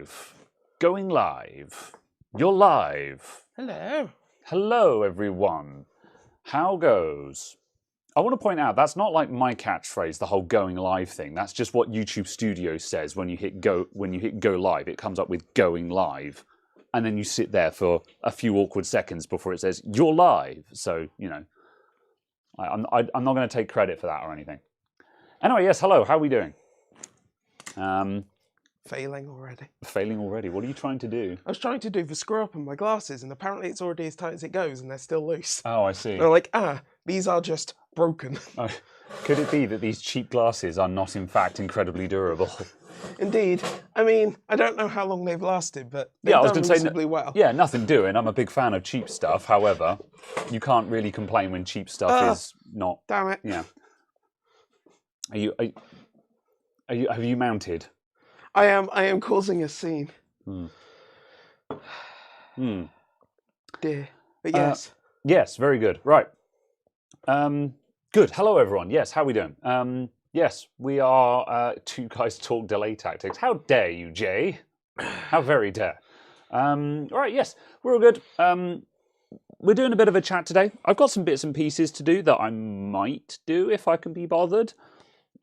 live. Going live. You're live. Hello. Hello, everyone. How goes? I want to point out that's not like my catchphrase, the whole going live thing. That's just what YouTube Studio says when you hit go live. It comes up with going live, and then you sit there for a few awkward seconds before it says you're live. So you know, I'm not going to take credit for that or anything. Anyway, yes, hello. How are we doing? Failing already. Failing already. What are you trying to do? I was trying to do the screw up on my glasses, and apparently it's already as tight as it goes, and they're still loose. Oh, I see. And I'm like, these are just broken. Oh, could it be that these cheap glasses are not, in fact, incredibly durable? Indeed. I mean, I don't know how long they've lasted, but they've done reasonably well. Yeah, nothing doing. I'm a big fan of cheap stuff. However, you can't really complain when cheap stuff is not. Damn it. Yeah. Have you mounted? I am causing a scene. Dear. But yes. Yes, very good. Right. Good. Hello, everyone. Yes, how are we doing? Yes, we are Two Guys Talk Delay Tactics. How dare you, Jay? How very dare. All right, yes, we're all good. We're doing a bit of a chat today. I've got some bits and pieces to do that I might do if I can be bothered.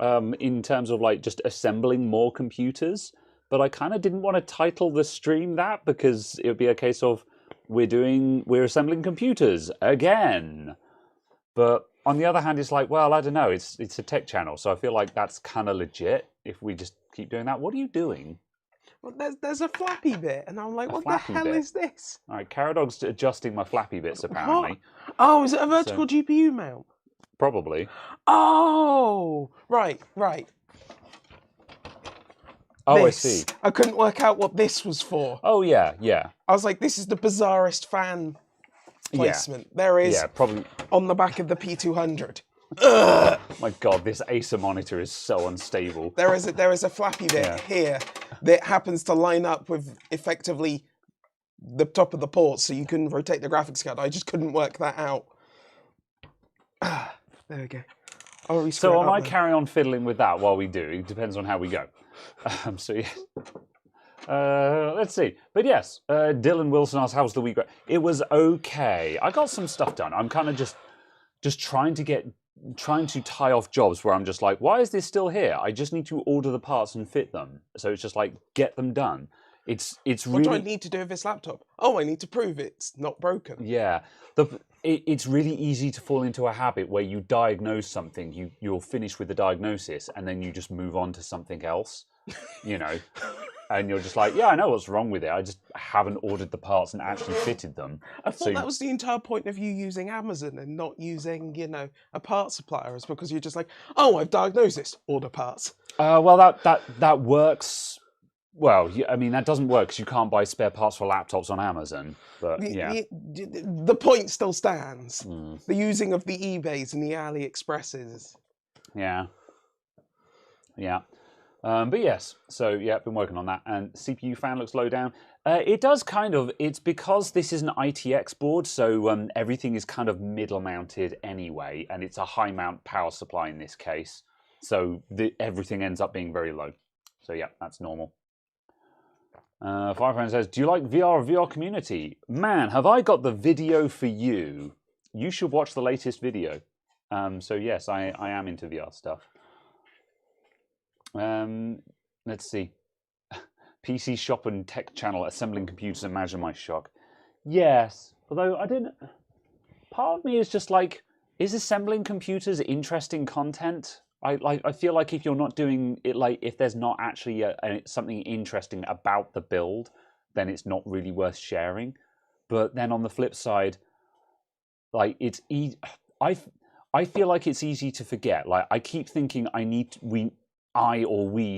In terms of like just assembling more computers, but I kind of didn't want to title the stream that because it would be a case of we're assembling computers again. But on the other hand, it's like, well, I don't know, it's a tech channel, so I feel like that's kind of legit if we just keep doing that. What are you doing? Well, there's a flappy bit, and I'm like, what the hell is this? All right, Caradog's adjusting my flappy bits apparently. What? Oh, is it a vertical GPU mount? Probably. Oh, right. Oh, this. I see. I couldn't work out what this was for. Oh, yeah. I was like, this is the bizarrest fan placement. Yeah. There is, yeah, probably on the back of the P200. My God, this Acer monitor is so unstable. There is a flappy bit here that happens to line up with effectively the top of the port, so you can rotate the graphics card. I just couldn't work that out. There we go. So I might carry on fiddling with that while we do. It depends on how we go. So yeah. Let's see. But yes, Dylan Wilson asked, how's the week? It was okay. I got some stuff done. I'm kind of just trying to tie off jobs where I'm just like, why is this still here? I just need to order the parts and fit them. So it's just like, get them done. It's really... What do I need to do with this laptop? Oh, I need to prove it's not broken. Yeah. It's really easy to fall into a habit where you diagnose something, you're finished with the diagnosis, and then you just move on to something else, you know? And you're just like, yeah, I know what's wrong with it. I just haven't ordered the parts and actually fitted them. I thought that was the entire point of you using Amazon and not using, a part supplier, is because you're just like, oh, I've diagnosed this, order parts. Well, that works. Well, I mean, that doesn't work because you can't buy spare parts for laptops on Amazon. But yeah, the point still stands. The using of the eBays and the AliExpresses. Yeah. But yes, so yeah, I've been working on that. And CPU fan looks low down. It does kind of. It's because this is an ITX board, so everything is kind of middle mounted anyway, and it's a high mount power supply in this case. So everything ends up being very low. So yeah, that's normal. Firefriend says, do you like VR community? Man, have I got the video for you. You should watch the latest video. So yes, I am into VR stuff. Let's see. PC shop and tech channel assembling computers, imagine my shock. Yes, although I didn't... Part of me is just like, is assembling computers interesting content? I feel like if you're not doing it, like if there's not actually something interesting about the build, then it's not really worth sharing. But then on the flip side, like I feel like it's easy to forget. Like I keep thinking we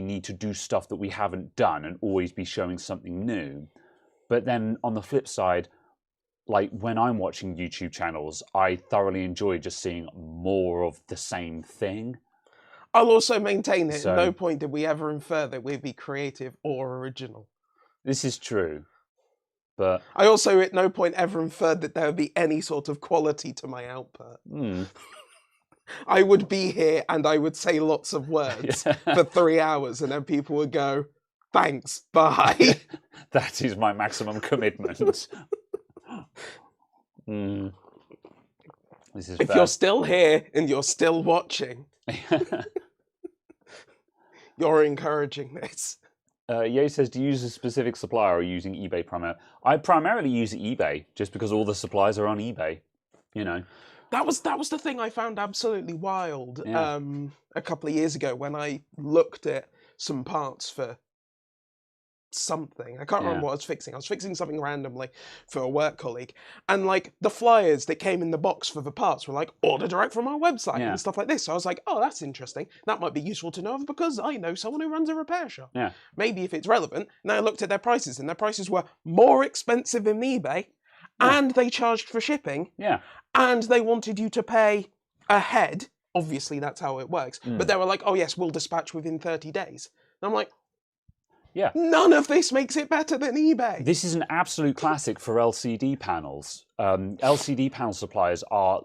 need to do stuff that we haven't done and always be showing something new. But then on the flip side, like when I'm watching YouTube channels, I thoroughly enjoy just seeing more of the same thing. I'll also maintain it. At no point did we ever infer that we'd be creative or original. This is true. But I also at no point ever inferred that there would be any sort of quality to my output. I would be here and I would say lots of words for 3 hours, and then people would go, Thanks. Bye. That is my maximum commitment. This is If fair. you're still here and you're still watching, you're encouraging this. Ye says, do you use a specific supplier or are you using eBay primarily? I primarily use eBay just because all the suppliers are on eBay, you know. That was the thing I found absolutely wild Yeah. a couple of years ago when I looked at some parts for something. I can't remember what I was fixing. I was fixing something randomly for a work colleague, and like the flyers that came in the box for the parts were like order direct from our website and stuff like this. So I was like, oh, that's interesting. That might be useful to know because I know someone who runs a repair shop. Yeah. Maybe if it's relevant. And I looked at their prices, and their prices were more expensive than eBay, and they charged for shipping. Yeah. And they wanted you to pay ahead. Obviously, that's how it works. But they were like, oh, yes, we'll dispatch within 30 days. And I'm like, yeah, none of this makes it better than eBay. This is an absolute classic for LCD panels. LCD panel suppliers are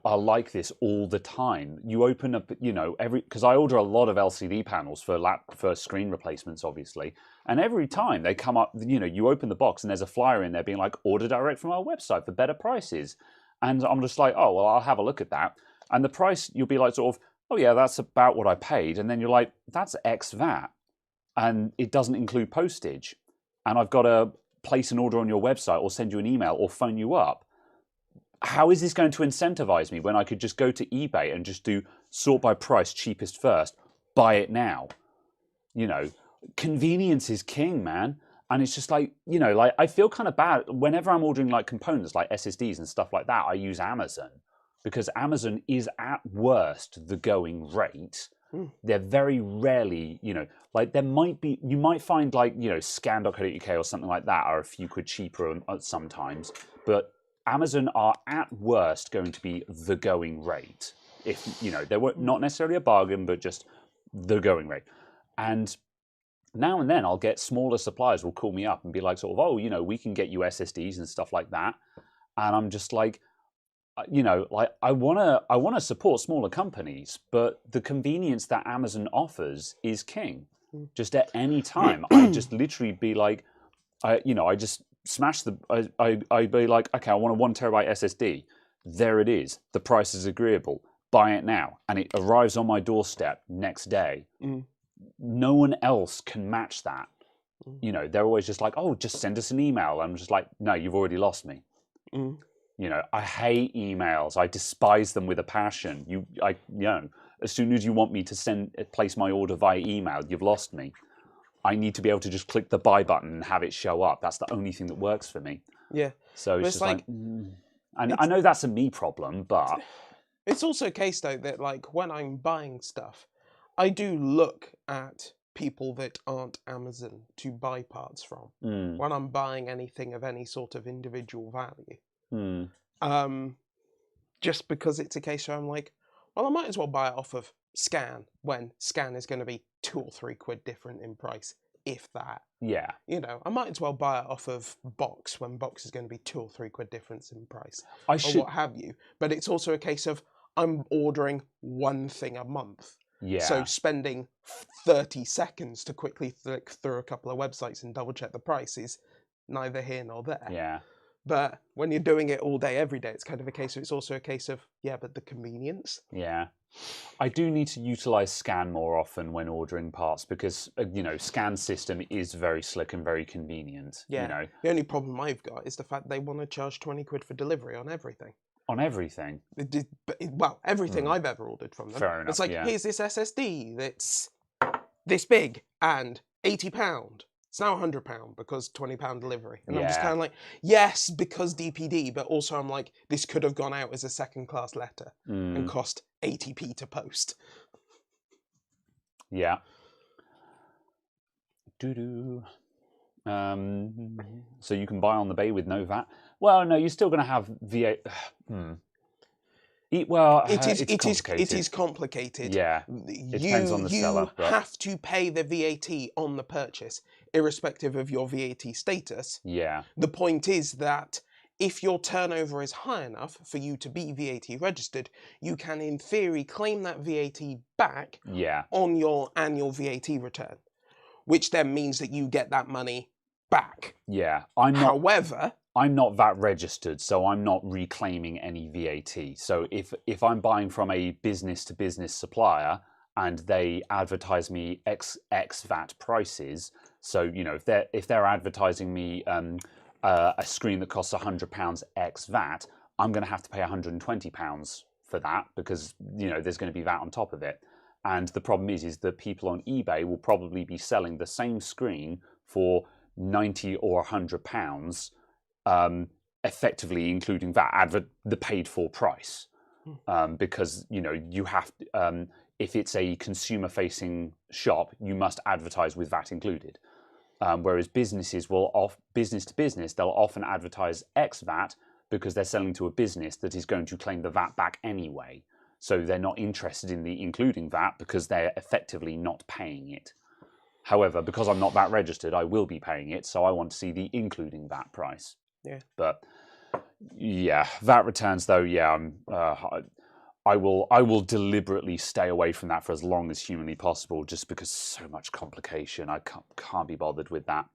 like this all the time. You open up, you know, because I order a lot of LCD panels for screen replacements, obviously, and every time they come up, you know, you open the box and there's a flyer in there being like order direct from our website for better prices, and I'm just like, oh well, I'll have a look at that, and the price you'll be like sort of, oh yeah, that's about what I paid, and then you're like, that's X VAT. And it doesn't include postage, and I've got to place an order on your website or send you an email or phone you up. How is this going to incentivize me when I could just go to eBay and just do sort by price, cheapest first, buy it now? You know, convenience is king, man. And it's just like, you know, like I feel kind of bad whenever I'm ordering like components like SSDs and stuff like that. I use Amazon because Amazon is at worst the going rate. They're very rarely, you know, like there might be, you might find like, you know, scan.co.uk or something like that are a few quid cheaper sometimes, but Amazon are at worst going to be the going rate. If, you know, they were not necessarily a bargain, but just the going rate. And now and then I'll get smaller suppliers will call me up and be like sort of, oh, you know, we can get you SSDs and stuff like that. And I'm just like, you know, like I wanna support smaller companies, but the convenience that Amazon offers is king. Just at any time, I just literally be like, I just smash I'd be like, okay, I want a 1 terabyte SSD. There it is. The price is agreeable. Buy it now, and it arrives on my doorstep next day. No one else can match that. You know, they're always just like, oh, just send us an email. I'm just like, no, you've already lost me. You know, I hate emails. I despise them with a passion. You know, as soon as you want me to place my order via email, you've lost me. I need to be able to just click the buy button and have it show up. That's the only thing that works for me. Yeah. So it's just like and I know that's a me problem, but it's also a case though that like when I'm buying stuff, I do look at people that aren't Amazon to buy parts from when I'm buying anything of any sort of individual value. Just because it's a case where I'm like, well, I might as well buy it off of Scan when Scan is going to be 2 or 3 quid different in price, if that. Yeah. You know, I might as well buy it off of Box when Box is going to be 2 or 3 quid difference in price, or what have you. But it's also a case of I'm ordering one thing a month. Yeah. So spending 30 seconds to quickly flick through a couple of websites and double check the price is neither here nor there. Yeah. But when you're doing it all day, every day, it's kind of a case of, it's also a case of, yeah, but the convenience. Yeah. I do need to utilize Scan more often when ordering parts because, you know, Scan system is very slick and very convenient. Yeah. You know. The only problem I've got is the fact they want to charge 20 quid for delivery on everything. On everything? Well, everything I've ever ordered from them. Fair enough, it's like, here's this SSD that's this big and £80. It's now £100 because £20 delivery. And I'm just kind of like, yes, because DPD, but also I'm like, this could have gone out as a second-class letter and cost 80p to post. Yeah. Doo-doo. So you can buy on the bay with no VAT. Well, no, you're still going to have VAT. Well, it is complicated. Yeah, it depends on the seller. You have to pay the VAT on the purchase, irrespective of your VAT status. Yeah. The point is that if your turnover is high enough for you to be VAT registered, you can, in theory, claim that VAT back on your annual VAT return. which then means that you get that money back. Yeah, However, I'm not VAT registered, so I'm not reclaiming any VAT. So if I'm buying from a business to business supplier and they advertise me X VAT prices, so you know if they're advertising me a screen that costs £100 X VAT, I'm going to have to pay £120 for that because you know there's going to be VAT on top of it. And the problem is that people on eBay will probably be selling the same screen for £90 or £100, effectively including VAT, the paid for price, because you know you have if it's a consumer facing shop, you must advertise with VAT included. Whereas businesses will business to business, they'll often advertise X VAT because they're selling to a business that is going to claim the VAT back anyway. So they're not interested in the including VAT because they're effectively not paying it. However, because I'm not VAT registered, I will be paying it, so I want to see the including VAT price. Yeah. But yeah, VAT returns though, yeah, I will deliberately stay away from that for as long as humanly possible, just because so much complication. I can't be bothered with that.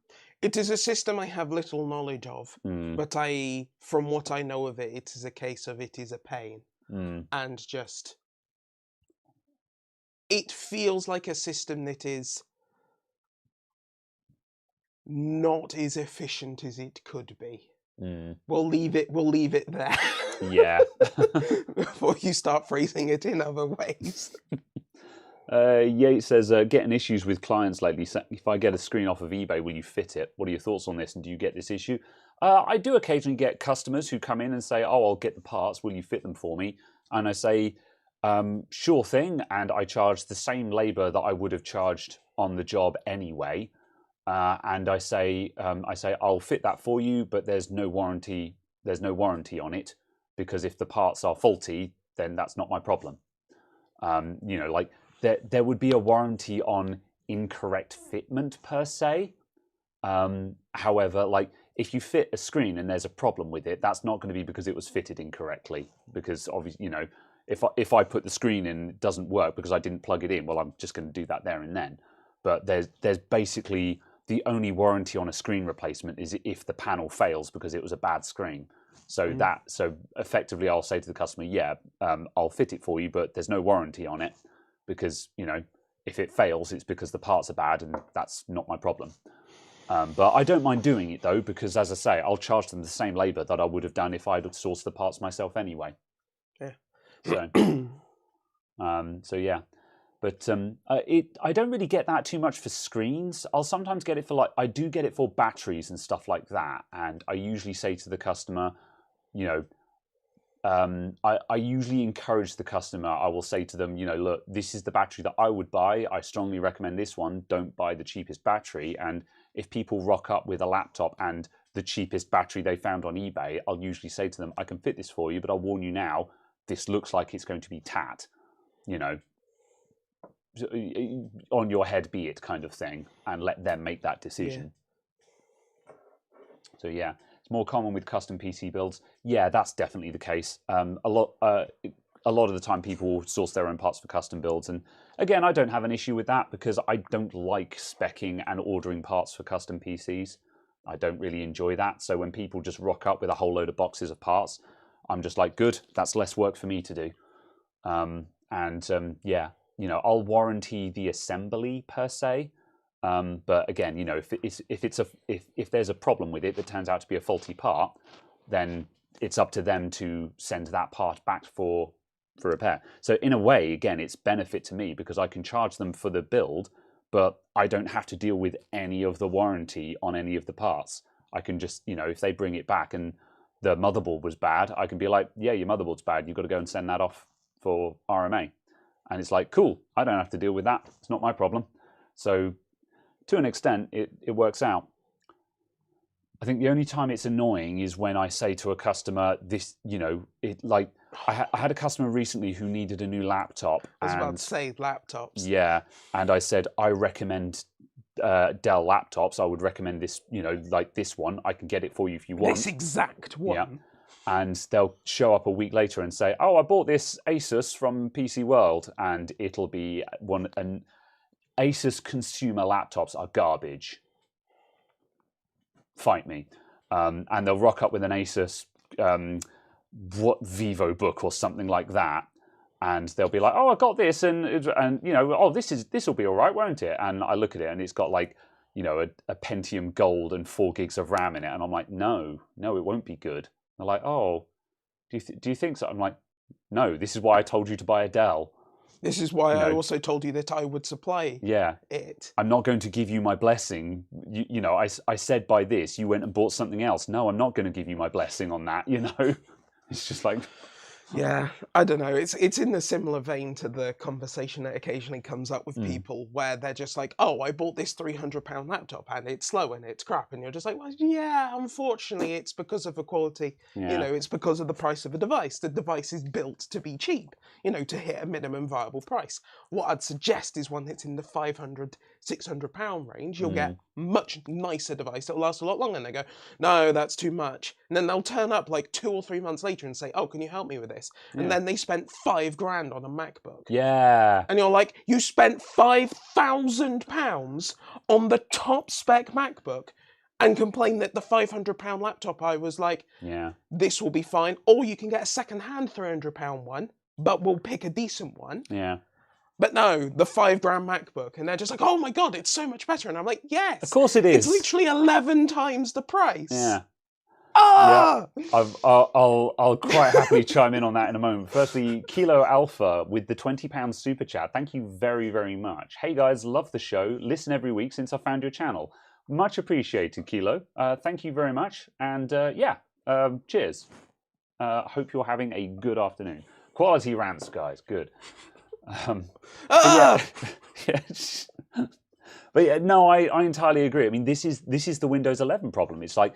It is a system I have little knowledge of, but from what I know of it, it is a case of it is a pain. And just, it feels like a system that is not as efficient as it could be. We'll leave it there. Yeah. Before you start phrasing it in other ways. Yates says, getting issues with clients lately. If I get a screen off of eBay, will you fit it? What are your thoughts on this? And do you get this issue? I do occasionally get customers who come in and say, oh, I'll get the parts. Will you fit them for me? And I say, sure thing. And I charge the same labor that I would have charged on the job anyway. And I say, I'll fit that for you, but there's no warranty. There's no warranty on it, because if the parts are faulty, then that's not my problem. You know, like there would be a warranty on incorrect fitment per se. However, like if you fit a screen and there's a problem with it, that's not going to be because it was fitted incorrectly. Because obviously, you know, if I put the screen in, it doesn't work because I didn't plug it in. Well, I'm just going to do that there and then. But there's basically the only warranty on a screen replacement is if the panel fails because it was a bad screen. So so effectively, I'll say to the customer, yeah, I'll fit it for you, but there's no warranty on it because you know if it fails, it's because the parts are bad, and that's not my problem. But I don't mind doing it though, because as I say, I'll charge them the same labor that I would have done if I'd sourced the parts myself anyway. Yeah. So, so yeah. But I don't really get that too much for screens. I'll sometimes get it for I do get it for batteries and stuff like that. And I usually say to the customer, you know, I usually encourage the customer. I will say to them, you know, look, this is the battery that I would buy. I strongly recommend this one. Don't buy the cheapest battery. And if people rock up with a laptop and the cheapest battery they found on eBay, I'll usually say to them, I can fit this for you, but I'll warn you now, this looks like it's going to be tat, you know. On your head be it kind of thing, and let them make that decision. So yeah, it's more common with custom PC builds. Yeah, that's definitely the case. A lot of the time people will source their own parts for custom builds, and again, I don't have an issue with that because I don't like speccing and ordering parts for custom PCs. I don't really enjoy that. So when people just rock up with a whole load of boxes of parts, I'm just like, good, that's less work for me to do. Yeah, you know, I'll warranty the assembly per se, but again, you know, if there's a problem with it that turns out to be a faulty part, then it's up to them to send that part back for repair. So in a way, again, it's benefit to me because I can charge them for the build, but I don't have to deal with any of the warranty on any of the parts. I can just, you know, if they bring it back and the motherboard was bad, I can be like, yeah, your motherboard's bad. You've got to go and send that off for RMA. And it's like, cool, I don't have to deal with that. It's not my problem. So to an extent, it works out. I think the only time it's annoying is when I say to a customer, this, you know, I had a customer recently who needed a new laptop. I was about to say laptops. Yeah. And I said, I recommend Dell laptops. I would recommend this, you know, like this one. I can get it for you if you want. This exact one. Yeah. And they'll show up a week later and say, oh, I bought this Asus from PC World, and it'll be one. And Asus consumer laptops are garbage. Fight me. And they'll rock up with an Asus Vivo book or something like that, and they'll be like, "Oh, I got this, and you know, oh, this will be all right, won't it?" And I look at it, and it's got like, you know, a Pentium Gold and 4 gigs of RAM in it, and I'm like, no, it won't be good. They're like, "Oh, do you think so?" I'm like, "No, this is why I told you to buy a Dell. This is why I also told you that I would supply it. I'm not going to give you my blessing. You know, I said buy this. You went and bought something else. No, I'm not going to give you my blessing on that. You know, it's just like." Yeah, I don't know. It's in a similar vein to the conversation that occasionally comes up with people where they're just like, "Oh, I bought this £300 laptop and it's slow and it's crap," and you're just like, "Well, yeah, unfortunately, it's because of the quality. Yeah. You know, it's because of the price of the device. The device is built to be cheap. You know, to hit a minimum viable price. What I'd suggest is one that's in the £500, £600 range. You'll get much nicer device that'll last a lot longer." And they go, "No, that's too much." And then they'll turn up like 2 or 3 months later and say, "Oh, can you help me with this?" And then they spent £5,000 on a MacBook. Yeah. And you're like, you spent £5,000 on the top spec MacBook and complain that the £500 laptop, I was like, this will be fine. Or you can get a second-hand £300 one, but we'll pick a decent one. Yeah. But no, the £5,000 MacBook. And they're just like, "Oh my God, it's so much better." And I'm like, yes. Of course it is. It's literally 11 times the price. Yeah. Ah! Yeah, I'll quite happily chime in on that in a moment. Firstly, Kilo Alpha with the £20 super chat. Thank you very, very much. Hey guys, love the show. Listen every week since I found your channel. Much appreciated, Kilo. Thank you very much. And cheers. Hope you're having a good afternoon. Quality rants, guys. Good. But yeah, no, I entirely agree. I mean, this is the Windows 11 problem. It's like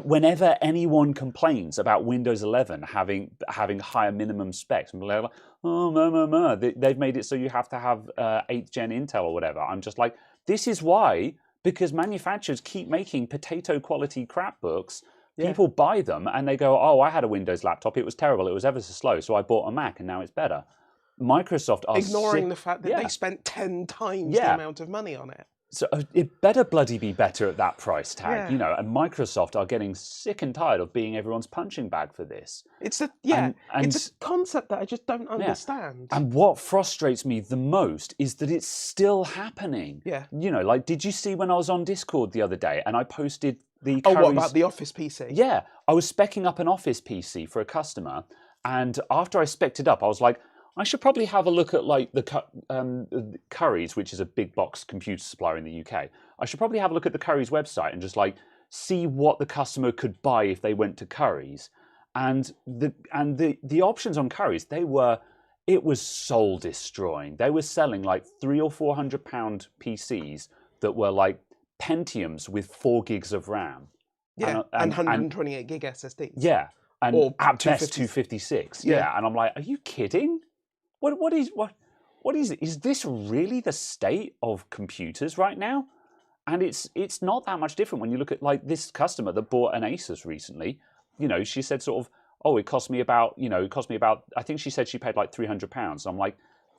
whenever anyone complains about Windows 11 having higher minimum specs, and they're like, "Oh, they've made it so you have to have 8th gen Intel or whatever." I'm just like, this is why, because manufacturers keep making potato quality crap books. People buy them and they go, "Oh, I had a Windows laptop. It was terrible. It was ever so slow. So I bought a Mac and now it's better." Microsoft are ignoring the fact that they spent 10 times the amount of money on it. So it better bloody be better at that price tag, you know. And Microsoft are getting sick and tired of being everyone's punching bag for this. It's a it's a concept that I just don't understand. And what frustrates me the most is that it's still happening. Yeah. You know, like, did you see when I was on Discord the other day and I posted the what about the Office PC? Yeah, I was speccing up an Office PC for a customer, and after I specced it up, I was like, I should probably have a look at like the Currys, which is a big box computer supplier in the UK. I should probably have a look at the Currys website and just like see what the customer could buy if they went to Currys. And the options on Currys, it was soul destroying. They were selling like £300 or £400 PCs that were like Pentiums with 4 gigs of RAM. Yeah, and 128 gig SSDs. Yeah, and or at best 256. Yeah, and I'm like, are you kidding? What is it? Is this really the state of computers right now? And it's not that much different when you look at like this customer that bought an Asus recently. You know, she said sort of, "Oh, it cost me about," I think she said she paid like £300. I'm like,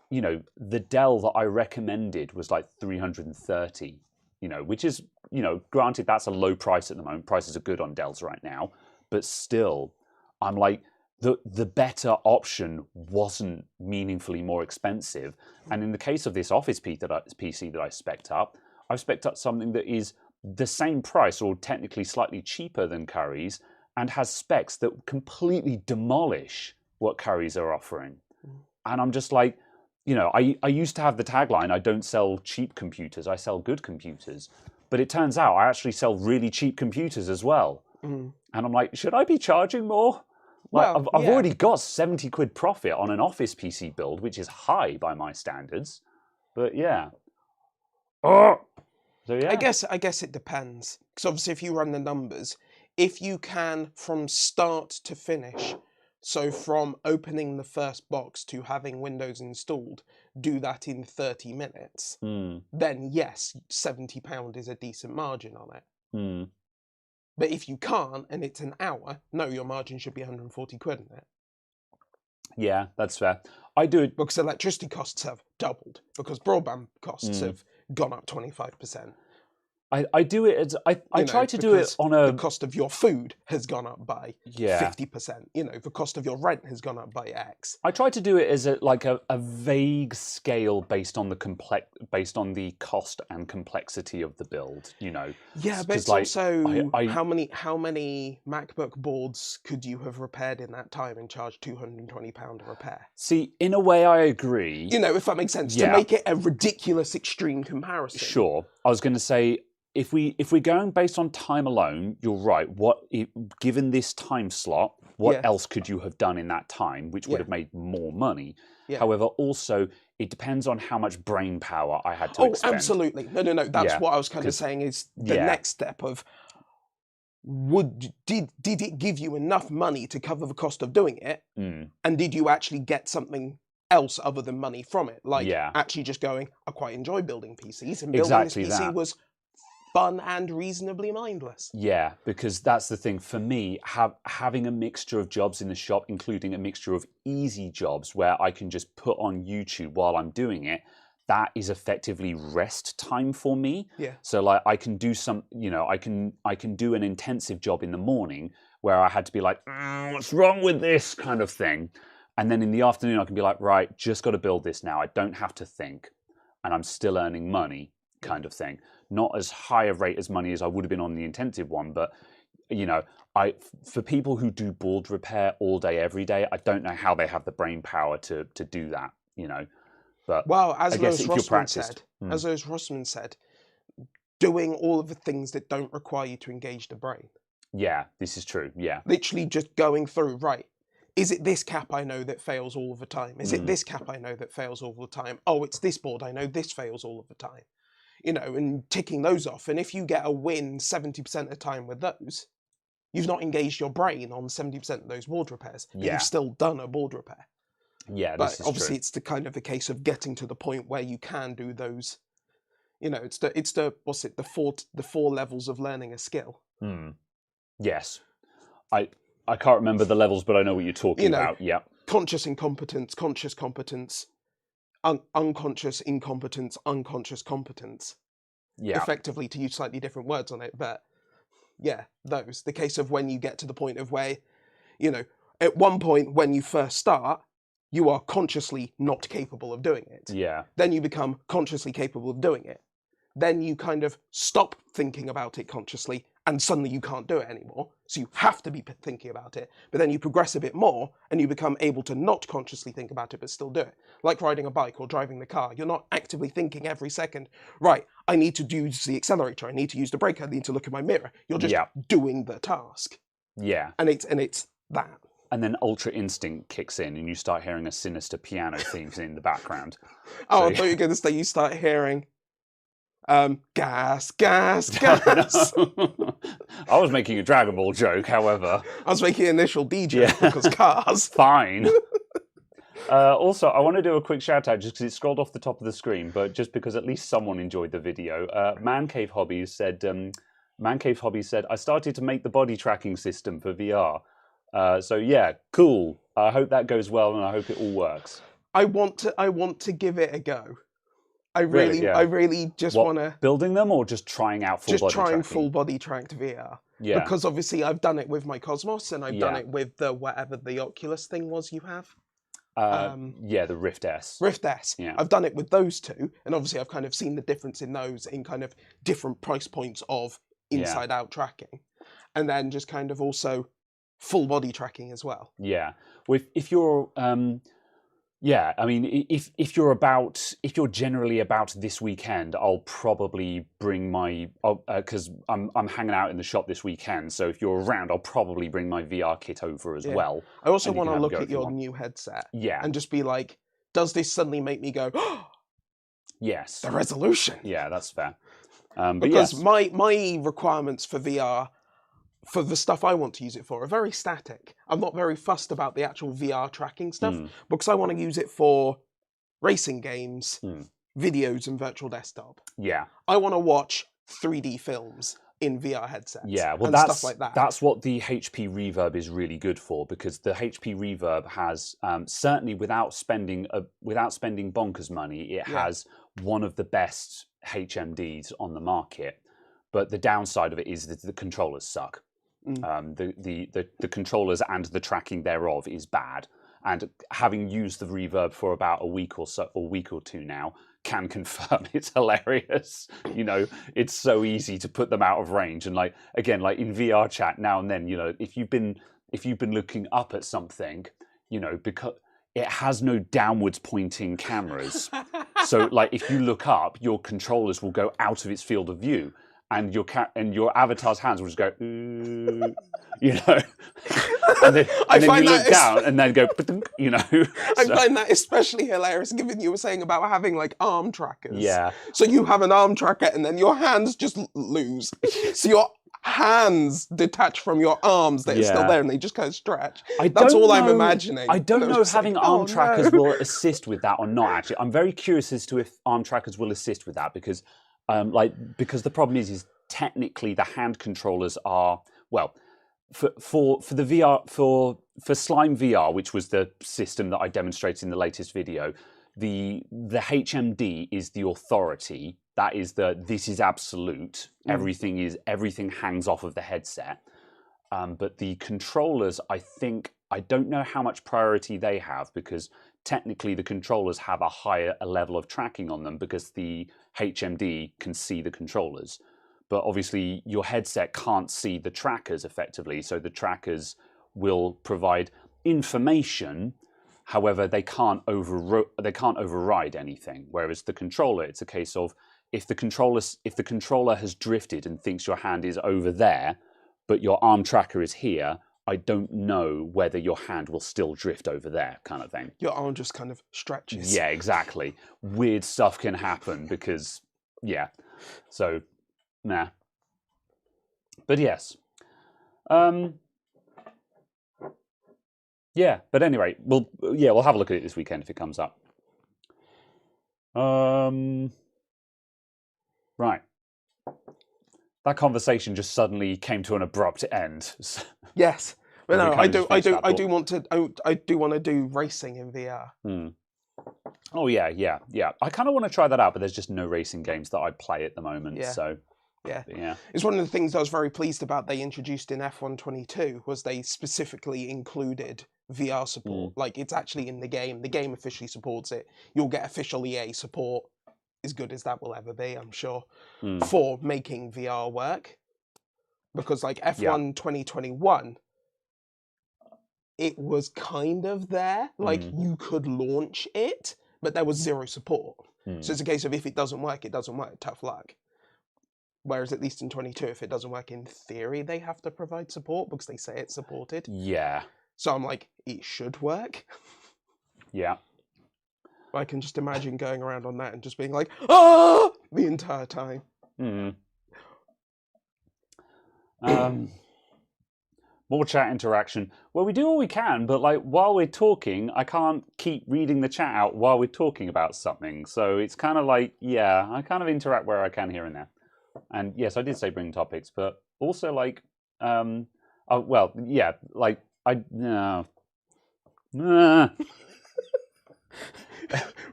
you know, the Dell that I recommended was like 330. You know, which is, you know, granted that's a low price at the moment. Prices are good on Dells right now, but still, I'm like, the better option wasn't meaningfully more expensive. And in the case of this Office PC that I spec'd up, I've spec'd up something that is the same price or technically slightly cheaper than Currys and has specs that completely demolish what Currys are offering. And I'm just like, you know, I used to have the tagline, I don't sell cheap computers, I sell good computers. But it turns out I actually sell really cheap computers as well. And I'm like, should I be charging more? Like, Well, I've already got 70 quid profit on an Office PC build, which is high by my standards. But yeah. So yeah. I guess it depends. Because obviously if you run the numbers, if you can from start to finish, so from opening the first box to having Windows installed, do that in 30 minutes, then yes, £70 is a decent margin on it. But if you can't and it's an hour, no, your margin should be 140 quid in it. Yeah, that's fair. I do it. Because electricity costs have doubled, because broadband costs have gone up 25%. I do it as I try to do it on the a cost of your food has gone up by yeah. 50%. You know, the cost of your rent has gone up by X. I try to do it as a vague scale based on the cost and complexity of the build. You know. Yeah, but it's like, also how many MacBook boards could you have repaired in that time and charged £220 a repair? See, in a way, I agree. You know, if that makes sense, to make it a ridiculous extreme comparison. Sure, I was going to say, if we're going based on time alone, you're right. Given this time slot, what else could you have done in that time, which would have made more money? Yeah. However, also it depends on how much brain power I had to expend. Absolutely. No. That's what I was kind of saying. Is the next step of did it give you enough money to cover the cost of doing it, and did you actually get something else other than money from it? Like actually just going, I quite enjoy building PCs, and building this PC was fun and reasonably mindless. Yeah, because that's the thing for me. Having a mixture of jobs in the shop, including a mixture of easy jobs where I can just put on YouTube while I'm doing it, that is effectively rest time for me. Yeah. So like I can do some, you know, I can do an intensive job in the morning where I had to be like, what's wrong with this kind of thing, and then in the afternoon I can be like, right, just got to build this now. I don't have to think, and I'm still earning money, kind of thing. Not as high a rate as money as I would have been on the intensive one, but you know, for people who do board repair all day, every day, I don't know how they have the brain power to do that, you know. But well, as Lewis Rossman said, doing all of the things that don't require you to engage the brain. Yeah, this is true. Yeah. Literally just going through, right, is it this cap I know that fails all of the time? Is it this cap I know that fails all the time? Oh, it's this board I know this fails all of the time. You know, and ticking those off. And if you get a win 70% of the time with those, you've not engaged your brain on 70% of those board repairs. But you've still done a board repair. Yeah, but obviously it's the kind of the case of getting to the point where you can do those. You know, it's the four levels of learning a skill. Yes, I can't remember the levels, but I know what you're talking about. Yeah, conscious incompetence, conscious competence, unconscious incompetence, unconscious competence. Yeah, effectively, to use slightly different words on it, but yeah, those. The case of when you get to the point of where, you know, at one point when you first start, you are consciously not capable of doing it. Yeah. Then you become consciously capable of doing it. Then you kind of stop thinking about it consciously, and suddenly you can't do it anymore. So you have to be thinking about it. But then you progress a bit more, and you become able to not consciously think about it, but still do it. Like riding a bike or driving the car. You're not actively thinking every second, right, I need to use the accelerator, I need to use the brake, I need to look in my mirror. You're just doing the task. Yeah. And it's that. And then Ultra Instinct kicks in, and you start hearing a sinister piano theme in the background. I thought you were going to say you start hearing gas, gas, gas. I was making a Dragon Ball joke, however. I was making an initial D joke because cars. Fine. Also, I want to do a quick shout out just because it scrolled off the top of the screen, but just because at least someone enjoyed the video. Man Cave Hobbies said, I started to make the body tracking system for VR. So yeah, cool. I hope that goes well, and I hope it all works. I want to give it a go. I really just want to building them, or just trying out full body tracked VR. Yeah. Because obviously I've done it with my Cosmos, and I've done it with the whatever the Oculus thing was you have. The Rift S. Rift S. Yeah. I've done it with those two, and obviously I've kind of seen the difference in those in kind of different price points of inside out tracking, and then just kind of also full body tracking as well. Yeah. If you're I mean, if you're generally about this weekend, I'll probably bring my because I'm hanging out in the shop this weekend. So if you're around, I'll probably bring my VR kit over as well. I also want to look at your new headset. Yeah. And just be like, does this suddenly make me go, oh, yes, the resolution? Yeah, that's fair. Because my requirements for VR, for the stuff I want to use it for, are very static. I'm not very fussed about the actual VR tracking stuff because I want to use it for racing games, videos, and virtual desktop. Yeah. I want to watch 3D films. in VR headsets. Yeah, well, and that's stuff like that. That's what the HP Reverb is really good for, because the HP Reverb has certainly without spending bonkers money, it has one of the best HMDs on the market. But the downside of it is that the controllers suck. The controllers and the tracking thereof is bad. And having used the Reverb for about a week or two now, can confirm it's hilarious. You know, it's so easy to put them out of range. And like again, like in VR chat now and then, you know, if you've been looking up at something, you know, because it has no downwards pointing cameras. So like if you look up, your controllers will go out of its field of view. And your avatar's hands will just go, ooh, you know, and then you look down and then go, you know. I find that especially hilarious, given you were saying about having like arm trackers. Yeah. So you have an arm tracker, and then your hands just lose. So your hands detach from your arms that are still there, and they just kind of stretch. That's all I'm imagining. I don't know if having arm trackers will assist with that or not. Actually, I'm very curious as to if arm trackers will assist with that, because. Because the problem is technically the hand controllers are, well, for the VR for Slime VR, which was the system that I demonstrated in the latest video, the HMD is the authority. That is this is absolute. Everything hangs off of the headset. But the controllers, I don't know how much priority they have, because technically the controllers have a higher level of tracking on them because the HMD can see the controllers. But obviously your headset can't see the trackers effectively, so the trackers will provide information. However, they can't override anything. Whereas the controller, it's a case of if the controller has drifted and thinks your hand is over there, but your arm tracker is here, I don't know whether your hand will still drift over there, kind of thing. Your arm just kind of stretches. Yeah, exactly. Weird stuff can happen because, yeah. So, nah. But yes. Yeah, but anyway, we'll have a look at it this weekend if it comes up. Right. That conversation just suddenly came to an abrupt end. Yes, but no, I do want to do racing in VR. Oh yeah. I kind of want to try that out, but there's just no racing games that I play at the moment. Yeah. So yeah, it's one of the things I was very pleased about. They introduced in F122 was they specifically included VR support. Like it's actually in the game. The game officially supports it. You'll get official EA support. As good as that will ever be, I'm sure, for making VR work. Because like F1 2021, it was kind of there. Like you could launch it, but there was zero support. So it's a case of if it doesn't work, it doesn't work. Tough luck. Whereas at least in 22, if it doesn't work, in theory, they have to provide support because they say it's supported. Yeah. So I'm like, it should work. Yeah. I can just imagine going around on that and just being like, ah, the entire time. More chat interaction. Well, we do all we can, but like while we're talking, I can't keep reading the chat out while we're talking about something. So it's kind of like, yeah, I kind of interact where I can here and there. And yes, I did say bring topics, but also like, oh, well, yeah, like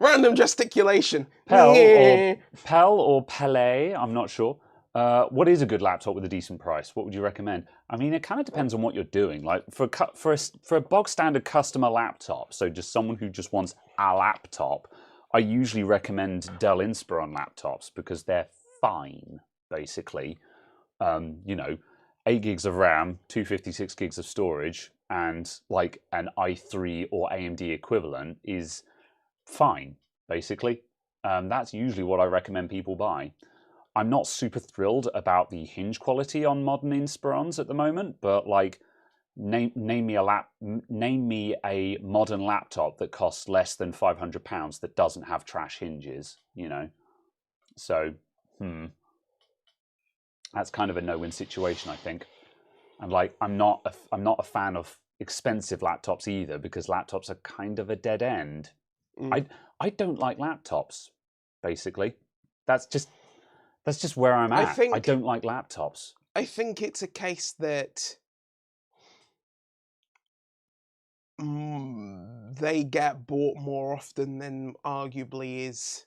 Random gesticulation. Pell or Pele, I'm not sure. What is a good laptop with a decent price? What would you recommend? I mean, it kind of depends on what you're doing. Like for a bog standard customer laptop, so just someone who just wants a laptop, I usually recommend Dell Inspiron laptops because they're fine, basically. You know, 8 gigs of RAM, 256 gigs of storage, and like an i3 or AMD equivalent is fine, basically. That's usually what I recommend people buy. I'm not super thrilled about the hinge quality on modern Inspirons at the moment, but like, name me a modern laptop that costs less than £500 that doesn't have trash hinges, you know. So, that's kind of a no-win situation, I think. And like, I'm not a fan of expensive laptops either, because laptops are kind of a dead end. I don't like laptops, basically. That's just That's just where I'm at. I don't like laptops. I think it's a case that they get bought more often than arguably is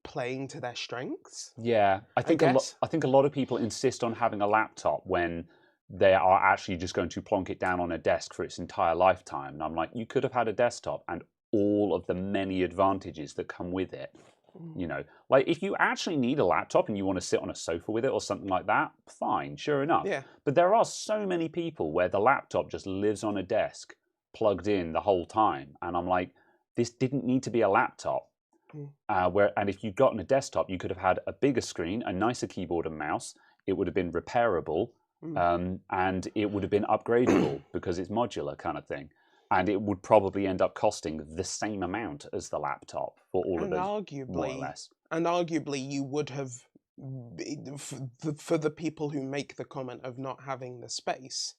playing to their strengths. Yeah, I think a lot of people insist on having a laptop when they are actually just going to plonk it down on a desk for its entire lifetime. And I'm like, you could have had a desktop and all of the many advantages that come with it. You know, like if you actually need a laptop and you want to sit on a sofa with it or something like that, fine, sure enough. Yeah. But there are so many people where the laptop just lives on a desk plugged in the whole time. And I'm like, this didn't need to be a laptop. And if you'd gotten a desktop, you could have had a bigger screen, a nicer keyboard and mouse. It would have been repairable, and it would have been upgradable because it's modular kind of thing. And it would probably end up costing the same amount as the laptop for all of those, more or less. And arguably, you would have, for the people who make the comment of not having the space,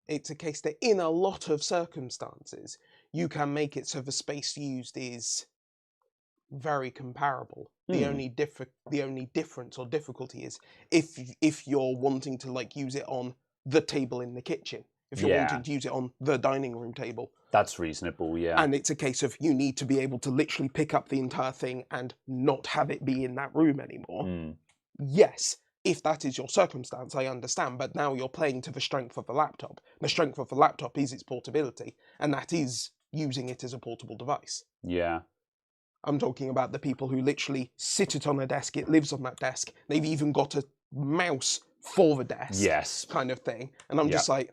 it's a case that in a lot of circumstances, you can make it so the space used is very comparable. The only difference or difficulty is if you're wanting to like use it on the table in the kitchen. If you're wanting to use it on the dining room table. That's reasonable, yeah. And it's a case of you need to be able to literally pick up the entire thing and not have it be in that room anymore. Yes, if that is your circumstance, I understand, but now you're playing to the strength of the laptop. The strength of the laptop is its portability, and that is using it as a portable device. Yeah. I'm talking about the people who literally sit it on a desk, it lives on that desk, they've even got a mouse for the desk. Yes. Kind of thing. And I'm just like,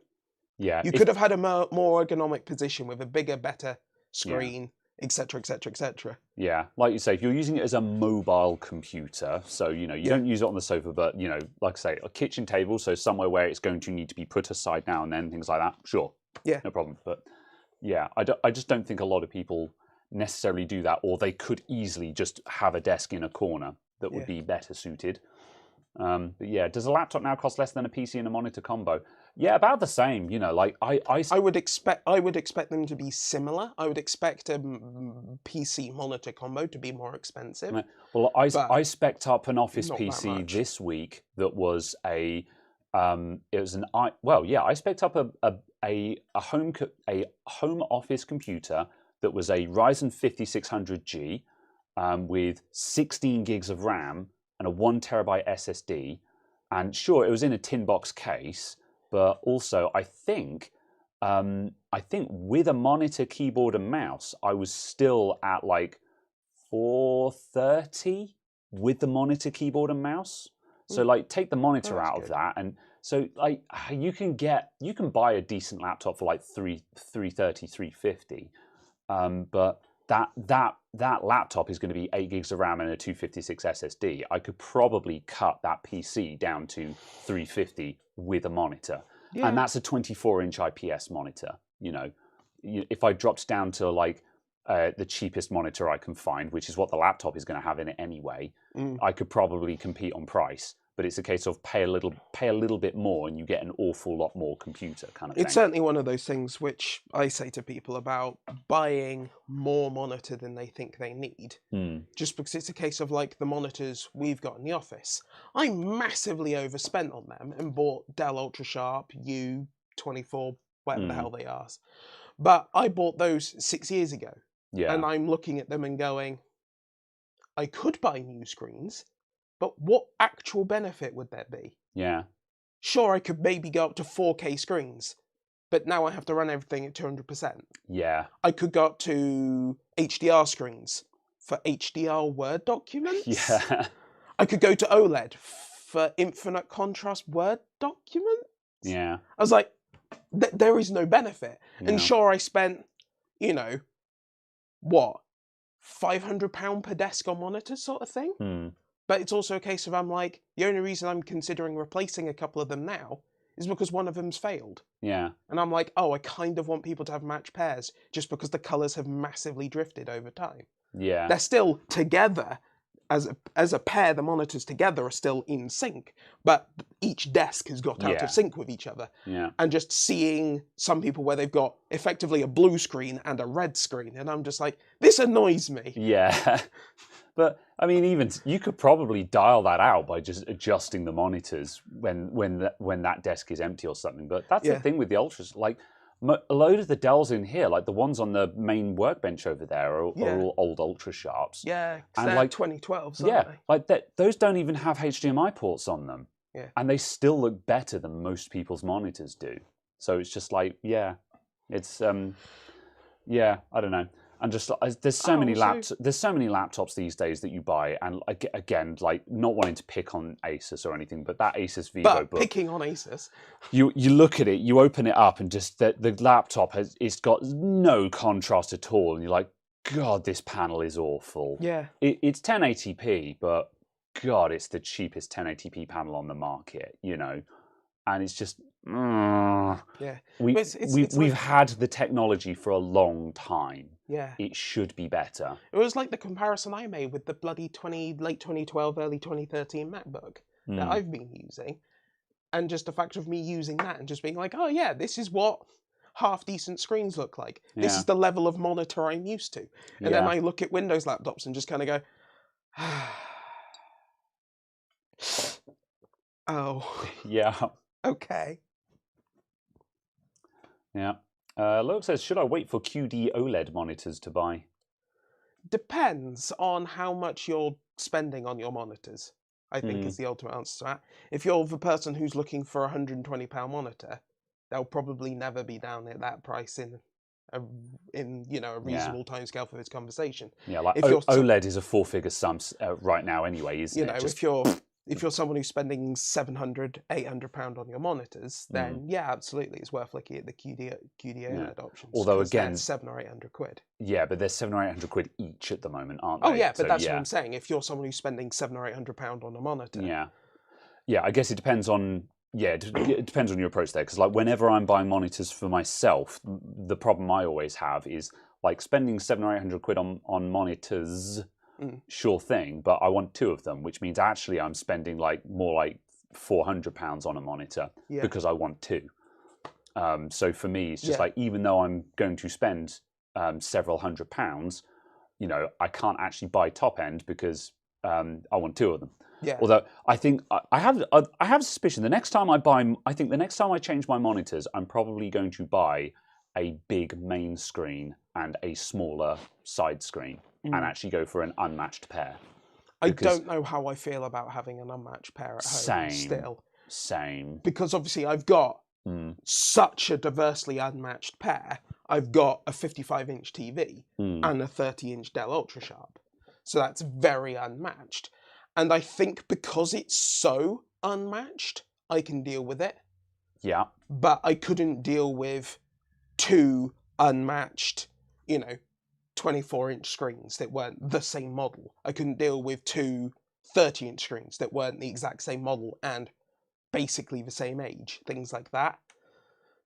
yeah, you could have had a more ergonomic position with a bigger, better screen, etc., etc., etc. Yeah, like you say, if you're using it as a mobile computer, so you know you don't use it on the sofa, but you know, like I say, a kitchen table, so somewhere where it's going to need to be put aside now and then, things like that. Sure, no problem. But yeah, I just don't think a lot of people necessarily do that, or they could easily just have a desk in a corner that would be better suited. But yeah, does a laptop now cost less than a PC and a monitor combo? Yeah, about the same. You know, like I would expect them to be similar. I would expect a PC monitor combo to be more expensive. Well, I spec'd up an Office PC this week that was I spec'd up a home office computer that was a Ryzen 5600G with 16 gigs of RAM and a 1 terabyte SSD, and sure, it was in a tin box case, but also I think with a monitor, keyboard, and mouse, I was still at like $430 with the monitor, keyboard, and mouse. So like, take the monitor out of that, and so like you can buy a decent laptop for like $330, $350, but that laptop is going to be 8 gigs of RAM and a 256 SSD. I could probably cut that PC down to $350 with a monitor, and that's a 24-inch IPS monitor. You know, if I dropped down to like the cheapest monitor I can find, which is what the laptop is going to have in it anyway, I could probably compete on price. But it's a case of pay a little bit more, and you get an awful lot more computer kind of thing. It's certainly one of those things which I say to people about buying more monitor than they think they need. Just because it's a case of like the monitors we've got in the office. I massively overspent on them and bought Dell UltraSharp U24, whatever the hell they are. But I bought those 6 years ago. Yeah. And I'm looking at them and going, I could buy new screens, but what actual benefit would there be? Yeah. Sure, I could maybe go up to 4K screens, but now I have to run everything at 200%. Yeah. I could go up to HDR screens for HDR Word documents. Yeah. I could go to OLED for infinite contrast Word documents. Yeah. I was like, there is no benefit. No. And sure, I spent, what, £500 per desk on monitor sort of thing? But it's also a case of I'm like, the only reason I'm considering replacing a couple of them now is because one of them's failed. Yeah. And I'm like, oh, I kind of want people to have matched pairs just because the colours have massively drifted over time. Yeah. They're still together as a pair, the monitors together are still in sync, but each desk has got out Yeah. of sync with each other. Yeah. And just seeing some people where they've got effectively a blue screen and a red screen, and I'm just like, this annoys me. Yeah. But I mean, even you could probably dial that out by just adjusting the monitors when that desk is empty or something. But that's the thing with the Ultras. Like a load of the Dells in here, like the ones on the main workbench over there, are all old Ultra Sharps. Yeah, and they're like 2012s, yeah, aren't they? like that. Those don't even have HDMI ports on them. Yeah. And they still look better than most people's monitors do. So it's just like, yeah, it's yeah, I don't know. And just there's so many laptops these days that you buy, and again, like not wanting to pick on Asus or anything, but that Asus Vivo book. Picking on Asus. You look at it, you open it up, and just the laptop it's got no contrast at all, and you're like, God, this panel is awful. Yeah. It's 1080p, but God, it's the cheapest 1080p panel on the market, you know, and it's just. Yeah, we've had the technology for a long time. Yeah, it should be better. It was like the comparison I made with the bloody late 2012, early 2013 MacBook that I've been using, and just the fact of me using that and just being like, oh yeah, this is what half decent screens look like. This is the level of monitor I'm used to. And then I look at Windows laptops and just kind of go, oh, yeah, okay. Yeah. Loke says, should I wait for QD OLED monitors to buy? Depends on how much you're spending on your monitors, I think is the ultimate answer to that. If you're the person who's looking for a £120 monitor, they'll probably never be down at that price in a reasonable timescale for this conversation. Yeah, like OLED is a four-figure sum right now anyway, isn't it? If you're someone who's spending £700, £800 on your monitors, then yeah, absolutely, it's worth looking at the QD OLED options. Although again, £700 or £800. Yeah, but they're £700 or £800 each at the moment, aren't they? Oh yeah, but that's what I'm saying. If you're someone who's spending £700 or £800 on a monitor, yeah, I guess it depends on. Yeah, it depends on your approach there. Because like whenever I'm buying monitors for myself, the problem I always have is like spending £700 or £800 on monitors. Sure thing, but I want two of them, which means actually I'm spending more like £400 on a monitor because I want two. So for me, it's just like, even though I'm going to spend several £100s, you know, I can't actually buy top end because I want two of them. Yeah. Although I think I have a suspicion the next time the next time I change my monitors, I'm probably going to buy a big main screen and a smaller side screen. And actually go for an unmatched pair. I don't know how I feel about having an unmatched pair at home still. Same. Because obviously I've got such a diversely unmatched pair. I've got a 55-inch TV and a 30-inch Dell UltraSharp. So that's very unmatched. And I think because it's so unmatched, I can deal with it. Yeah. But I couldn't deal with two unmatched, 24-inch screens that weren't the same model. I couldn't deal with two 30-inch screens that weren't the exact same model and basically the same age, things like that.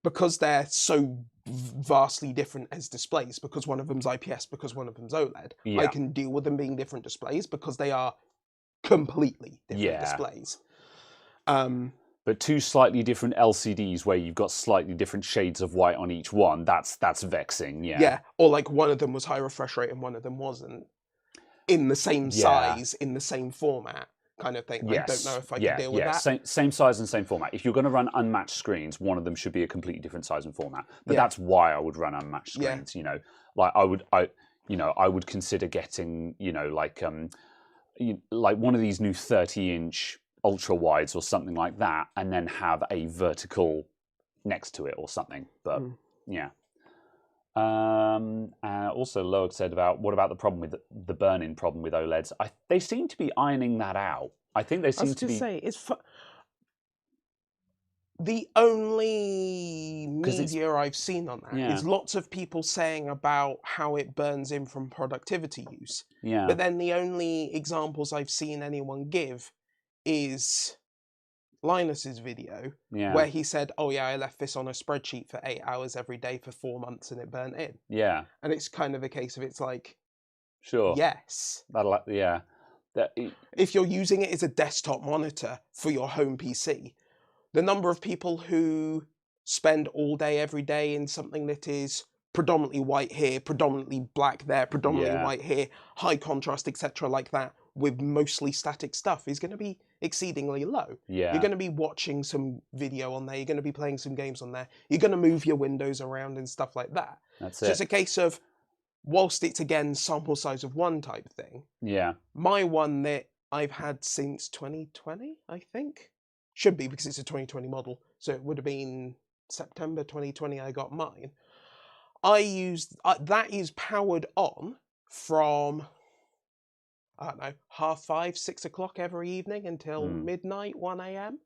Because they're so vastly different as displays, because one of them's IPS, because one of them's OLED, I can deal with them being different displays because they are completely different displays. But two slightly different LCDs where you've got slightly different shades of white on each one, that's vexing, Yeah, or like one of them was high refresh rate and one of them wasn't. In the same size, in the same format, kind of thing. Yes. I don't know if I can deal with that. Same size and same format. If you're going to run unmatched screens, one of them should be a completely different size and format. But that's why I would run unmatched screens, you know. Like I would consider getting, like one of these new 30-inch ultra wides or something like that, and then have a vertical next to it or something. But yeah. Also, Loic said what about the problem with the burn-in problem with OLEDs? They seem to be ironing that out. I think they seem to be. The only media I've seen on that is lots of people saying about how it burns in from productivity use. Yeah. But then the only examples I've seen anyone give is Linus's video where he said, oh yeah, I left this on a spreadsheet for 8 hours every day for 4 months and it burnt in. Yeah. And it's kind of a case of, it's like, sure. yes. If you're using it as a desktop monitor for your home PC, the number of people who spend all day, every day in something that is predominantly white here, predominantly black there, predominantly white here, high contrast, etc., like that, with mostly static stuff is going to be exceedingly low. Yeah. You're going to be watching some video on there, you're going to be playing some games on there, you're going to move your windows around and stuff like that. That's so it. It's a case of, whilst it's again sample size of one type thing, Yeah. my one that I've had since 2020, I think, should be because it's a 2020 model, so it would have been September 2020 I got mine. I used that is powered on from, I don't know, 5:30, 6 o'clock every evening until midnight, 1 a.m.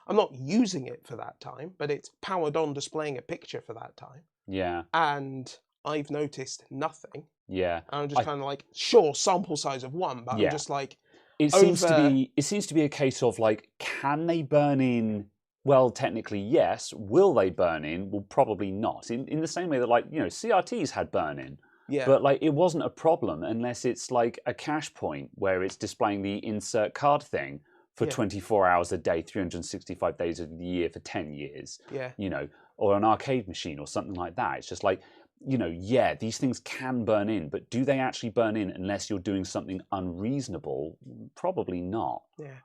I'm not using it for that time, but it's powered on, displaying a picture for that time. Yeah. And I've noticed nothing. Yeah. And I'm just kind of like, sure, sample size of one, but I'm just like, it seems to be a case of like, can they burn in? Well, technically, yes. Will they burn in? Well, probably not. In the same way that, like, you know, CRTs had burn in. Yeah. But like, it wasn't a problem unless it's like a cache point where it's displaying the insert card thing for 24 hours a day, 365 days a year for 10 years. Yeah. You know, or an arcade machine or something like that. It's just like, you know, yeah, these things can burn in, but do they actually burn in unless you're doing something unreasonable? Probably not. Yeah.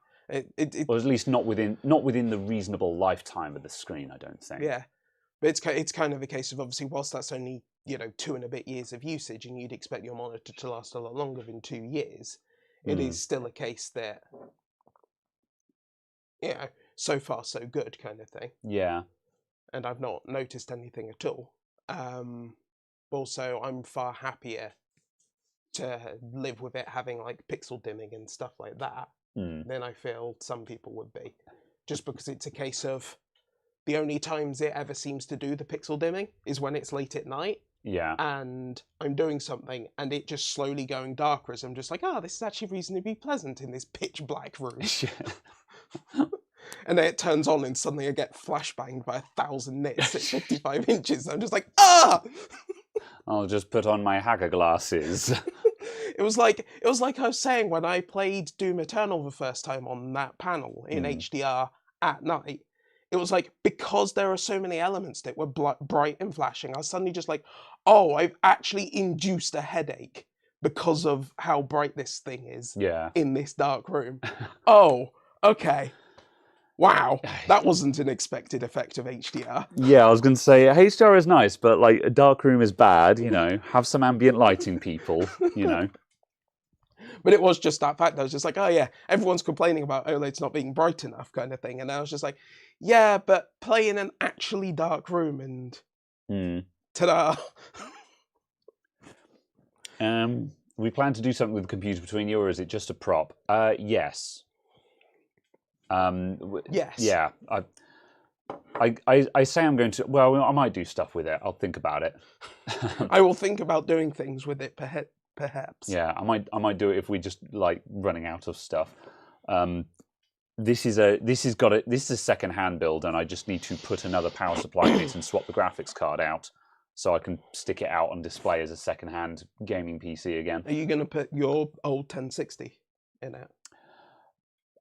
Or at least not within the reasonable lifetime of the screen, I don't think. Yeah, but it's kind of a case of, obviously, whilst that's only, you know, 2 and a bit years of usage, and you'd expect your monitor to last a lot longer than 2 years, it is still a case that, you know, so far so good kind of thing. Yeah. And I've not noticed anything at all. Also, I'm far happier to live with it having like pixel dimming and stuff like that than I feel some people would be. Just because it's a case of, the only times it ever seems to do the pixel dimming is when it's late at night. Yeah. And I'm doing something and it just slowly going darker as I'm just like, this is actually reasonably pleasant in this pitch black room. And then it turns on and suddenly I get flashbanged by 1,000 nits at 55 inches. And I'm just like, I'll just put on my hacker glasses. It was like I was saying when I played Doom Eternal the first time on that panel in HDR at night. It was like, because there are so many elements that were bright and flashing, I was suddenly just like, I've actually induced a headache because of how bright this thing is in this dark room. Okay. Wow, that wasn't an expected effect of HDR. Yeah, I was going to say, HDR is nice, but like a dark room is bad, you know. Have some ambient lighting, people, you know. But it was just that fact. I was just like, everyone's complaining about OLEDs not being bright enough kind of thing. And I was just like, yeah, but play in an actually dark room and ta-da. We plan to do something with the computer between you, or is it just a prop? Yes. Yes. Yeah. I say I'm going to. Well, I might do stuff with it. I'll think about it. I will think about doing things with it, perhaps. Yeah, I might do it if we just like running out of stuff. This is a second-hand build, and I just need to put another power supply in it and swap the graphics card out, so I can stick it out on display as a second-hand gaming PC again. Are you going to put your old 1060 in it?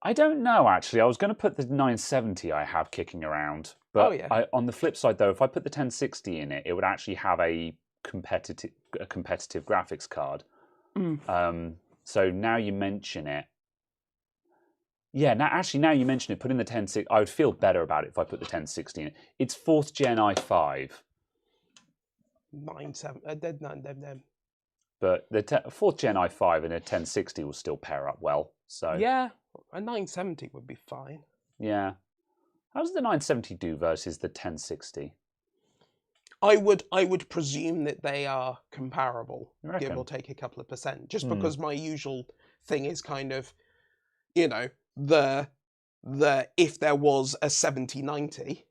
I don't know, actually. I was going to put the 970 I have kicking around. But on the flip side, though, if I put the 1060 in it, it would actually have a competitive graphics card. So now you mention it. Yeah, now you mention it, putting the 1060, I would feel better about it if I put the 1060 in it. It's 4th gen i5. 970. But the 4th gen i5 and a 1060 will still pair up well. So yeah, a 970 would be fine. Yeah. How does the 970 do versus the 1060? I would presume that they are comparable, give or take a couple of percent, just because my usual thing is kind of, you know, the if there was a 7090,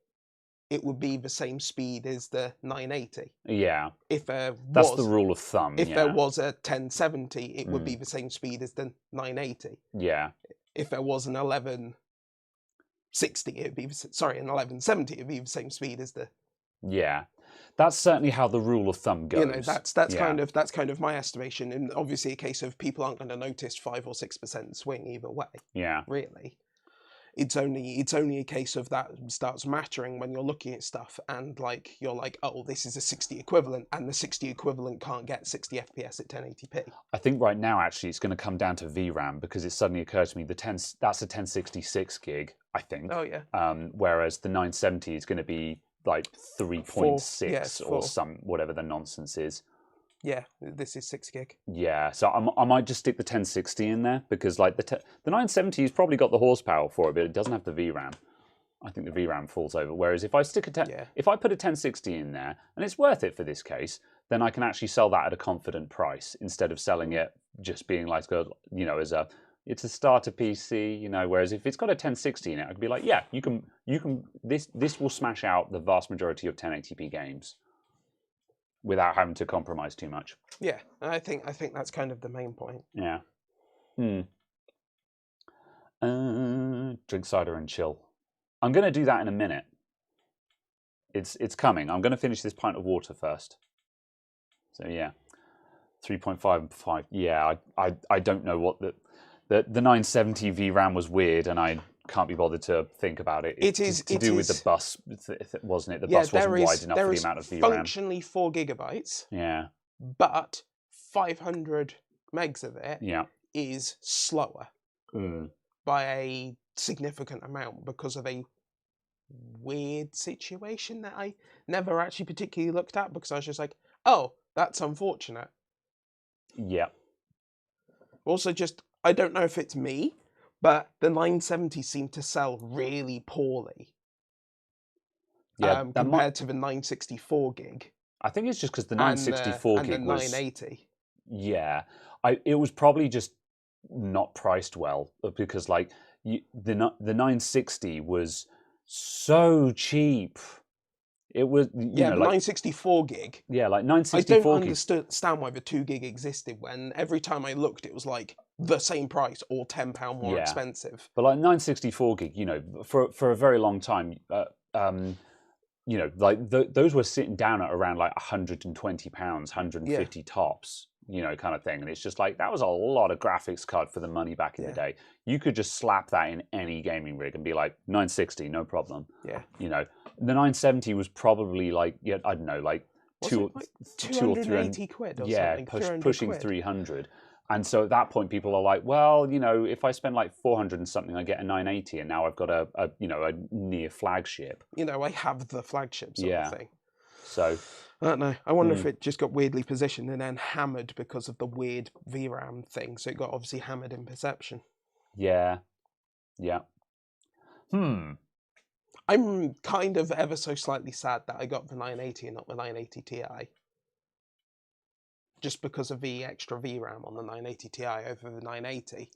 it would be the same speed as the 980. Yeah. If that's the rule of thumb. If there was a 1070, it would be the same speed as the 980. Yeah. If there was an 1160, it'd be an 1170, it'd be the same speed as the. Yeah. That's certainly how the rule of thumb goes. You know, that's kind of my estimation, and obviously a case of people aren't going to notice 5 or 6% swing either way. Yeah. Really. It's only a case of that starts mattering when you're looking at stuff and like you're like, oh, this is a 60 equivalent, and the 60 equivalent can't get 60 FPS at 1080p. I think right now actually it's going to come down to VRAM, because it suddenly occurred to me that's a 1066 gig, I think. Oh yeah. Whereas the 970 is going to be like 3.6 or whatever the nonsense is. Yeah, this is 6 gig. Yeah, so I might just stick the 1060 in there, because like the 970's probably got the horsepower for it, but it doesn't have the VRAM. I think the VRAM falls over. Whereas if I stick if I put a 1060 in there, and it's worth it for this case, then I can actually sell that at a confident price instead of selling it just being like, you know, as it's a starter PC, you know. Whereas if it's got a 1060 in it, I could be like, yeah, you can this will smash out the vast majority of 1080p games without having to compromise too much. Yeah, I think that's kind of the main point. Yeah. Drink cider and chill. I'm going to do that in a minute. It's coming. I'm going to finish this pint of water first. So yeah, 3.5 and 5. Yeah, I don't know what the 970 VRAM was weird, and I can't be bothered to think about it. It's to do with the bus, wasn't it? The bus wasn't wide enough for the amount of VRAM. Functionally 4 gigabytes. Yeah. But 500 megs of it is slower by a significant amount because of a weird situation that I never actually particularly looked at, because I was just like, oh, that's unfortunate. Yeah. Also, just, I don't know if it's me, but the 970 seemed to sell really poorly. Yeah, compared to the 964 gig. I think it's just because the 964 and gig the was 980. Yeah, it was probably just not priced well, because like the 960 was so cheap. It was the like 964 gig. Yeah, like 964 I don't understand why the 2 gig existed when every time I looked it was like the same price or £10 more expensive. But like 964 gig, you know, for a very long time, you know, like those were sitting down at around like £120, 150 tops, you know, kind of thing. And it's just like, that was a lot of graphics card for the money back in the day. You could just slap that in any gaming rig and be like, 960, no problem. Yeah. You know, the 970 was probably like, I don't know, like two or 380 quid or something. Pushing 300. And so at that point, people are like, well, you know, if I spend like 400 and something, I get a 980, and now I've got a near flagship. You know, I have the flagship sort of thing. So I don't know. I wonder if it just got weirdly positioned and then hammered because of the weird VRAM thing. So it got obviously hammered in perception. Yeah. Yeah. I'm kind of ever so slightly sad that I got the 980 and not the 980 Ti. Just because of the extra VRAM on the 980 Ti over the 980.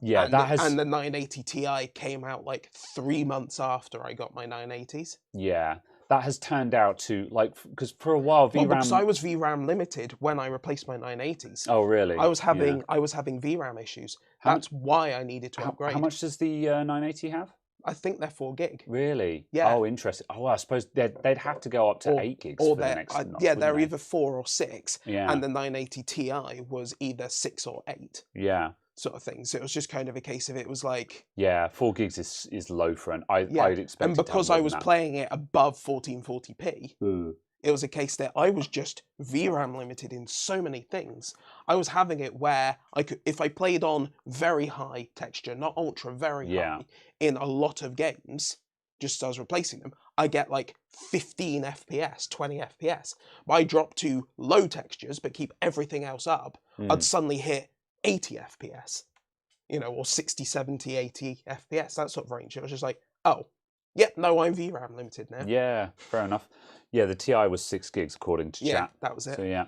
Yeah, and the 980 Ti came out like 3 months after I got my 980s. Yeah, that has turned out to, like, because for a while VRAM... Well, because I was VRAM limited when I replaced my 980s. Oh, really? I was having VRAM issues. That's why I needed to upgrade. How much does the 980 have? I think they're 4 gig. Really? Yeah. Oh, interesting. Oh, I suppose they'd have to go up to 8 gigs for the next. They're either 4 or 6. Yeah. And the 980 Ti was either 6 or 8. Yeah. Sort of thing. So it was just kind of a case of it was like. Yeah, 4 gigs is low for I'd expect. And because I was playing it above 1440p. It was a case that I was just VRAM limited in so many things. I was having it where I could, if I played on very high texture, not ultra, very high, in a lot of games, just as I was replacing them, I get like 15 FPS, 20 FPS. But I drop to low textures, but keep everything else up, I'd suddenly hit 80 FPS, you know, or 60, 70, 80 FPS, that sort of range. It was just like, oh, no, I'm VRAM limited now. Yeah, fair enough. Yeah, the TI was 6 gigs according to chat. Yeah, that was it. So yeah.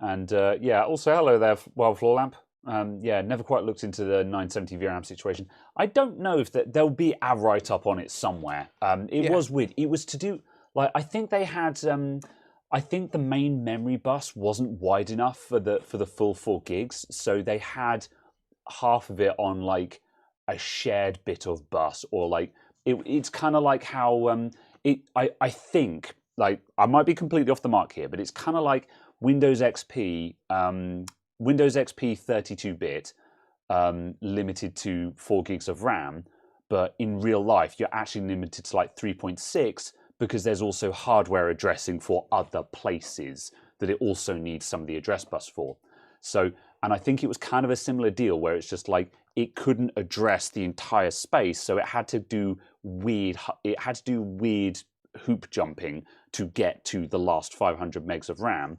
And also hello there, Wild Floor Lamp. Never quite looked into the 970 VRAM situation. I don't know if there'll be a write-up on it somewhere. It was weird. It was to do, like, I think they had, I think the main memory bus wasn't wide enough for the full 4 gigs. So they had half of it on like a shared bit of bus, or like, it's kind of like how, I think like I might be completely off the mark here, but it's kind of like Windows XP, Windows XP 32-bit, limited to 4 gigs of RAM, but in real life you're actually limited to like 3.6 because there's also hardware addressing for other places that it also needs some of the address bus for. So, and I think it was kind of a similar deal where it's just like it couldn't address the entire space, so it had to do weird hoop jumping to get to the last 500 megs of RAM,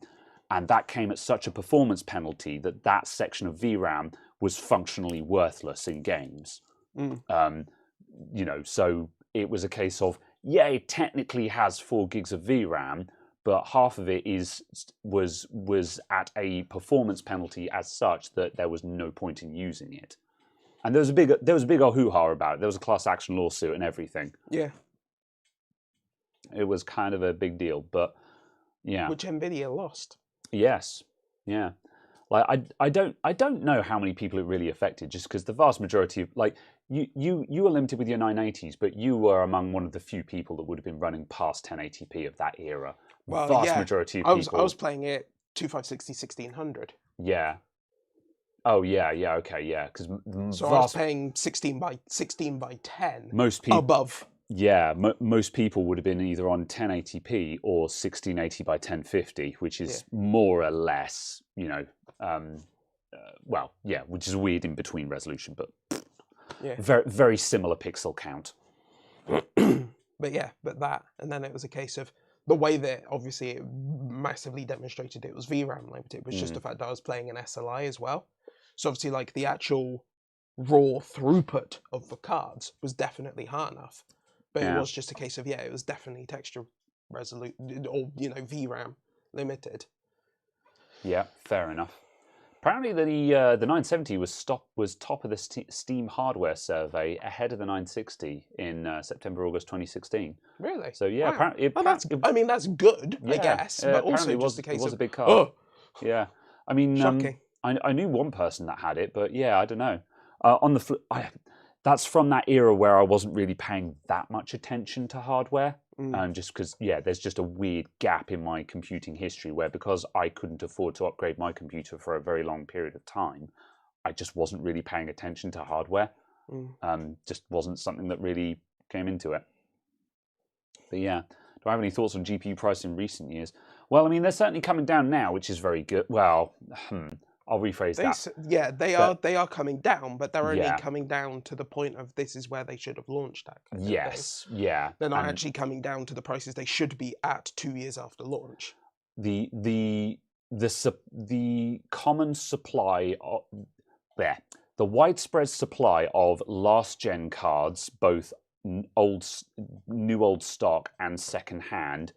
and that came at such a performance penalty that that section of VRAM was functionally worthless in games. You know, so it was a case of, yeah, it technically has 4 gigs of VRAM, but half of it was at a performance penalty as such that there was no point in using it. And there was a big old hoo-ha about it. There was a class action lawsuit and everything. Yeah. It was kind of a big deal, but yeah. Which Nvidia lost. Yes. Yeah. Like I don't know how many people it really affected, just because the vast majority of like you were limited with your 980s, but you were among one of the few people that would have been running past 1080p of that era. Well, vast yeah. majority of people. I was playing it 2560 1600. Yeah. Oh yeah, yeah, okay, yeah. Because so I was playing 16 by 10. Most people above. Yeah, most people would have been either on 1080p or 1680 by 1050, which is more or less, you know, well, yeah, which is a weird in between resolution, but very very similar pixel count. But yeah, that, and then it was a case of the way that obviously it massively demonstrated it was VRAM limited was just the fact that I was playing an SLI as well. So obviously, like the actual raw throughput of the cards was definitely high enough, but it was just a case of it was definitely texture resolute or VRAM limited. Yeah, fair enough. Apparently, the 970 was top of the Steam hardware survey ahead of the 960 in September-August 2016. Really? So yeah, wow. apparently, I mean that's good, I guess, but also just a case it was of a big card. Oh, yeah, I mean, shocking. I knew one person that had it, but yeah, I don't know. That's from that era where I wasn't really paying that much attention to hardware. Just because, there's just a weird gap in my computing history where, because I couldn't afford to upgrade my computer for a very long period of time, I just wasn't really paying attention to hardware. Just wasn't something that really came into it. But yeah, do I have any thoughts on GPU price in recent years? Well, I mean, they're certainly coming down now, which is very good. Well, I'll rephrase that. Yeah, they are coming down, but they're only coming down to the point of this is where they should have launched at. Yes, yeah. They're not actually coming down to the prices they should be at 2 years after launch. The common supply of the widespread supply of last gen cards, both new old stock and second hand,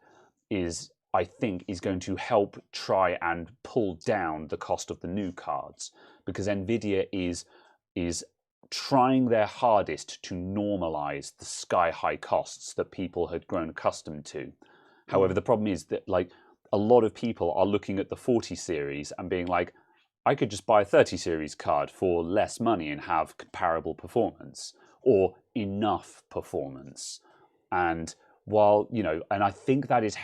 I think is going to help try and pull down the cost of the new cards, because Nvidia is trying their hardest to normalize the sky-high costs that people had grown accustomed to. However, the problem is that like a lot of people are looking at the 40 series and being like, I could just buy a 30 series card for less money and have comparable performance or enough performance. And while, and I think that is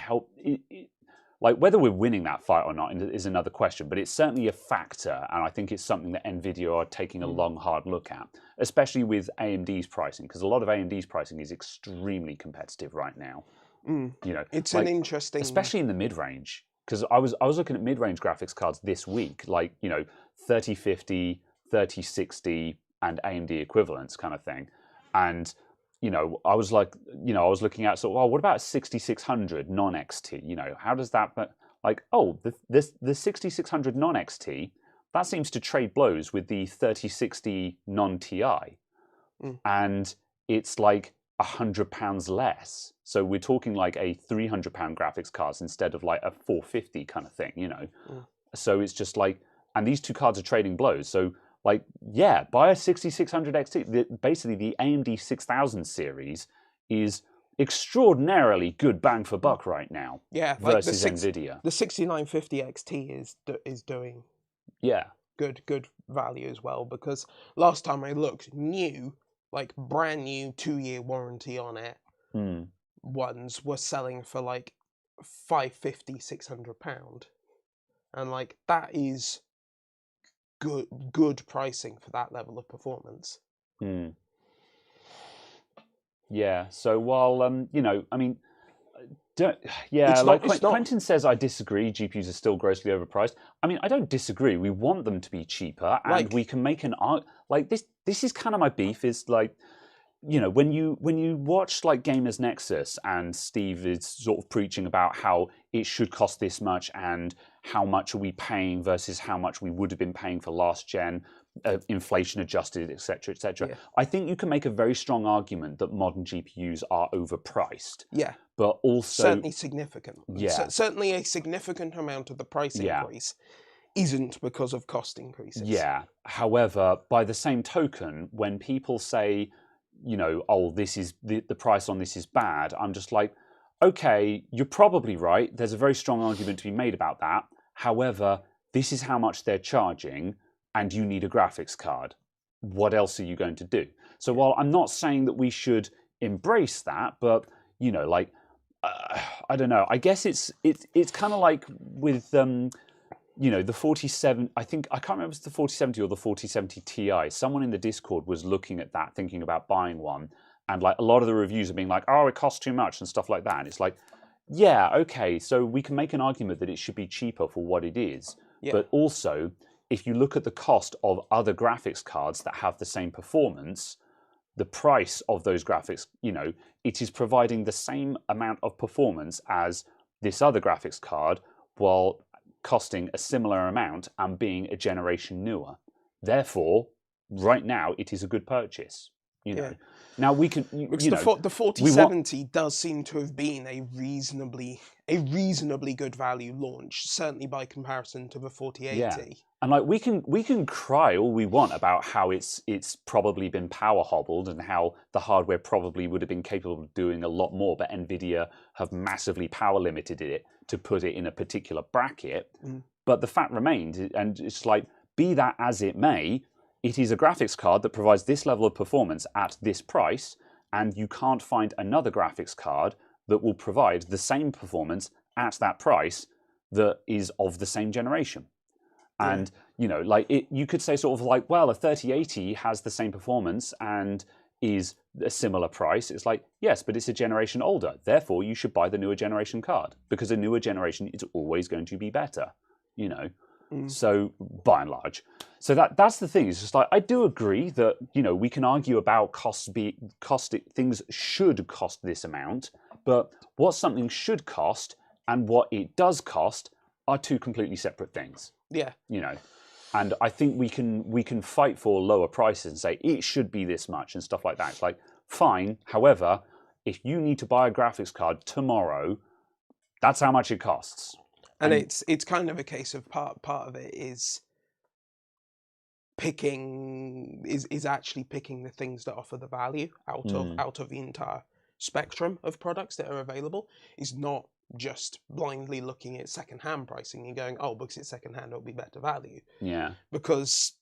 like whether we're winning that fight or not is another question, but it's certainly a factor, and I think it's something that Nvidia are taking a long, hard look at, especially with AMD's pricing, because a lot of AMD's pricing is extremely competitive right now. It's like, an interesting, especially in the mid-range, because I was looking at mid-range graphics cards this week, like 3050, 3060, and AMD equivalents kind of thing, and I was like, I was looking at sort of, well, what about 6600 non-XT? How does that? But like, oh, the 6600 non-XT, that seems to trade blows with the 3060 non-TI, and it's like £100 less. So we're talking like a £300 graphics cards instead of like a 450 kind of thing, So it's just like, and these two cards are trading blows. So like, buy a 6600 XT. Basically, the AMD 6000 series is extraordinarily good bang for buck right now. Yeah, versus Nvidia. The 6950 XT is doing good value as well, because last time I looked, like brand new 2-year warranty on it, ones were selling for like 550, £600, and like that is good pricing for that level of performance. Yeah. So while you know, I mean, It's like not- it's not- Quentin says, I disagree. GPUs are still grossly overpriced. I mean, I don't disagree. We want them to be cheaper, and Like- we can make an like this. This is kind of my beef. Is like, you know, when you watch like Gamers Nexus and Steve is sort of preaching about how it should cost this much and how much are we paying versus how much we would have been paying for last gen, inflation adjusted, etc., etc. Yeah. I think you can make a very strong argument that modern GPUs are overpriced. Yeah. But also Certainly significant. Yeah. Certainly a significant amount of the price increase isn't because of cost increases. Yeah. However, by the same token, when people say, you know, oh, this is the price on this is bad, I'm just like, okay, you're probably right. There's a very strong argument to be made about that. However, this is how much they're charging, and you need a graphics card. What else are you going to do? So while I'm not saying that we should embrace that, but you know, like, I don't know. I guess it's kind of like with you know, the 47. I can't remember if it's the 4070 or the 4070 Ti. Someone in the Discord was looking at that, thinking about buying one, and like a lot of the reviews are being like, "Oh, it costs too much" and stuff like that. And it's like, yeah, okay, so we can make an argument that it should be cheaper for what it is, but also if you look at the cost of other graphics cards that have the same performance, the price of those graphics, you know, it is providing the same amount of performance as this other graphics card while costing a similar amount and being a generation newer. Therefore, right now, it is a good purchase. You know, now we can. The 4070 does seem to have been a reasonably good value launch, certainly by comparison to the 4080. Yeah. And like we can cry all we want about how it's probably been power hobbled and how the hardware probably would have been capable of doing a lot more, but Nvidia have massively power limited it to put it in a particular bracket. But the fact remains, and it's like, be that as it may, it is a graphics card that provides this level of performance at this price, and you can't find another graphics card that will provide the same performance at that price that is of the same generation. And you know, like you could say sort of like, well, a 3080 has the same performance and is a similar price. It's like, yes, but it's a generation older. Therefore, you should buy the newer generation card because a newer generation is always going to be better. You know, so by and large, so that's the thing. It's just like I do agree that, you know, we can argue about things should cost this amount, but what something should cost and what it does cost are two completely separate things. Yeah. You know, and I think we can fight for lower prices and say it should be this much and stuff like that. It's like, fine. However, if you need to buy a graphics card tomorrow, that's how much it costs. And it's kind of a case of part of it is actually picking the things that offer the value out of the entire spectrum of products that are available. Is not just blindly looking at second-hand pricing and going, oh, because it's second-hand, it'll be better value. Yeah. Because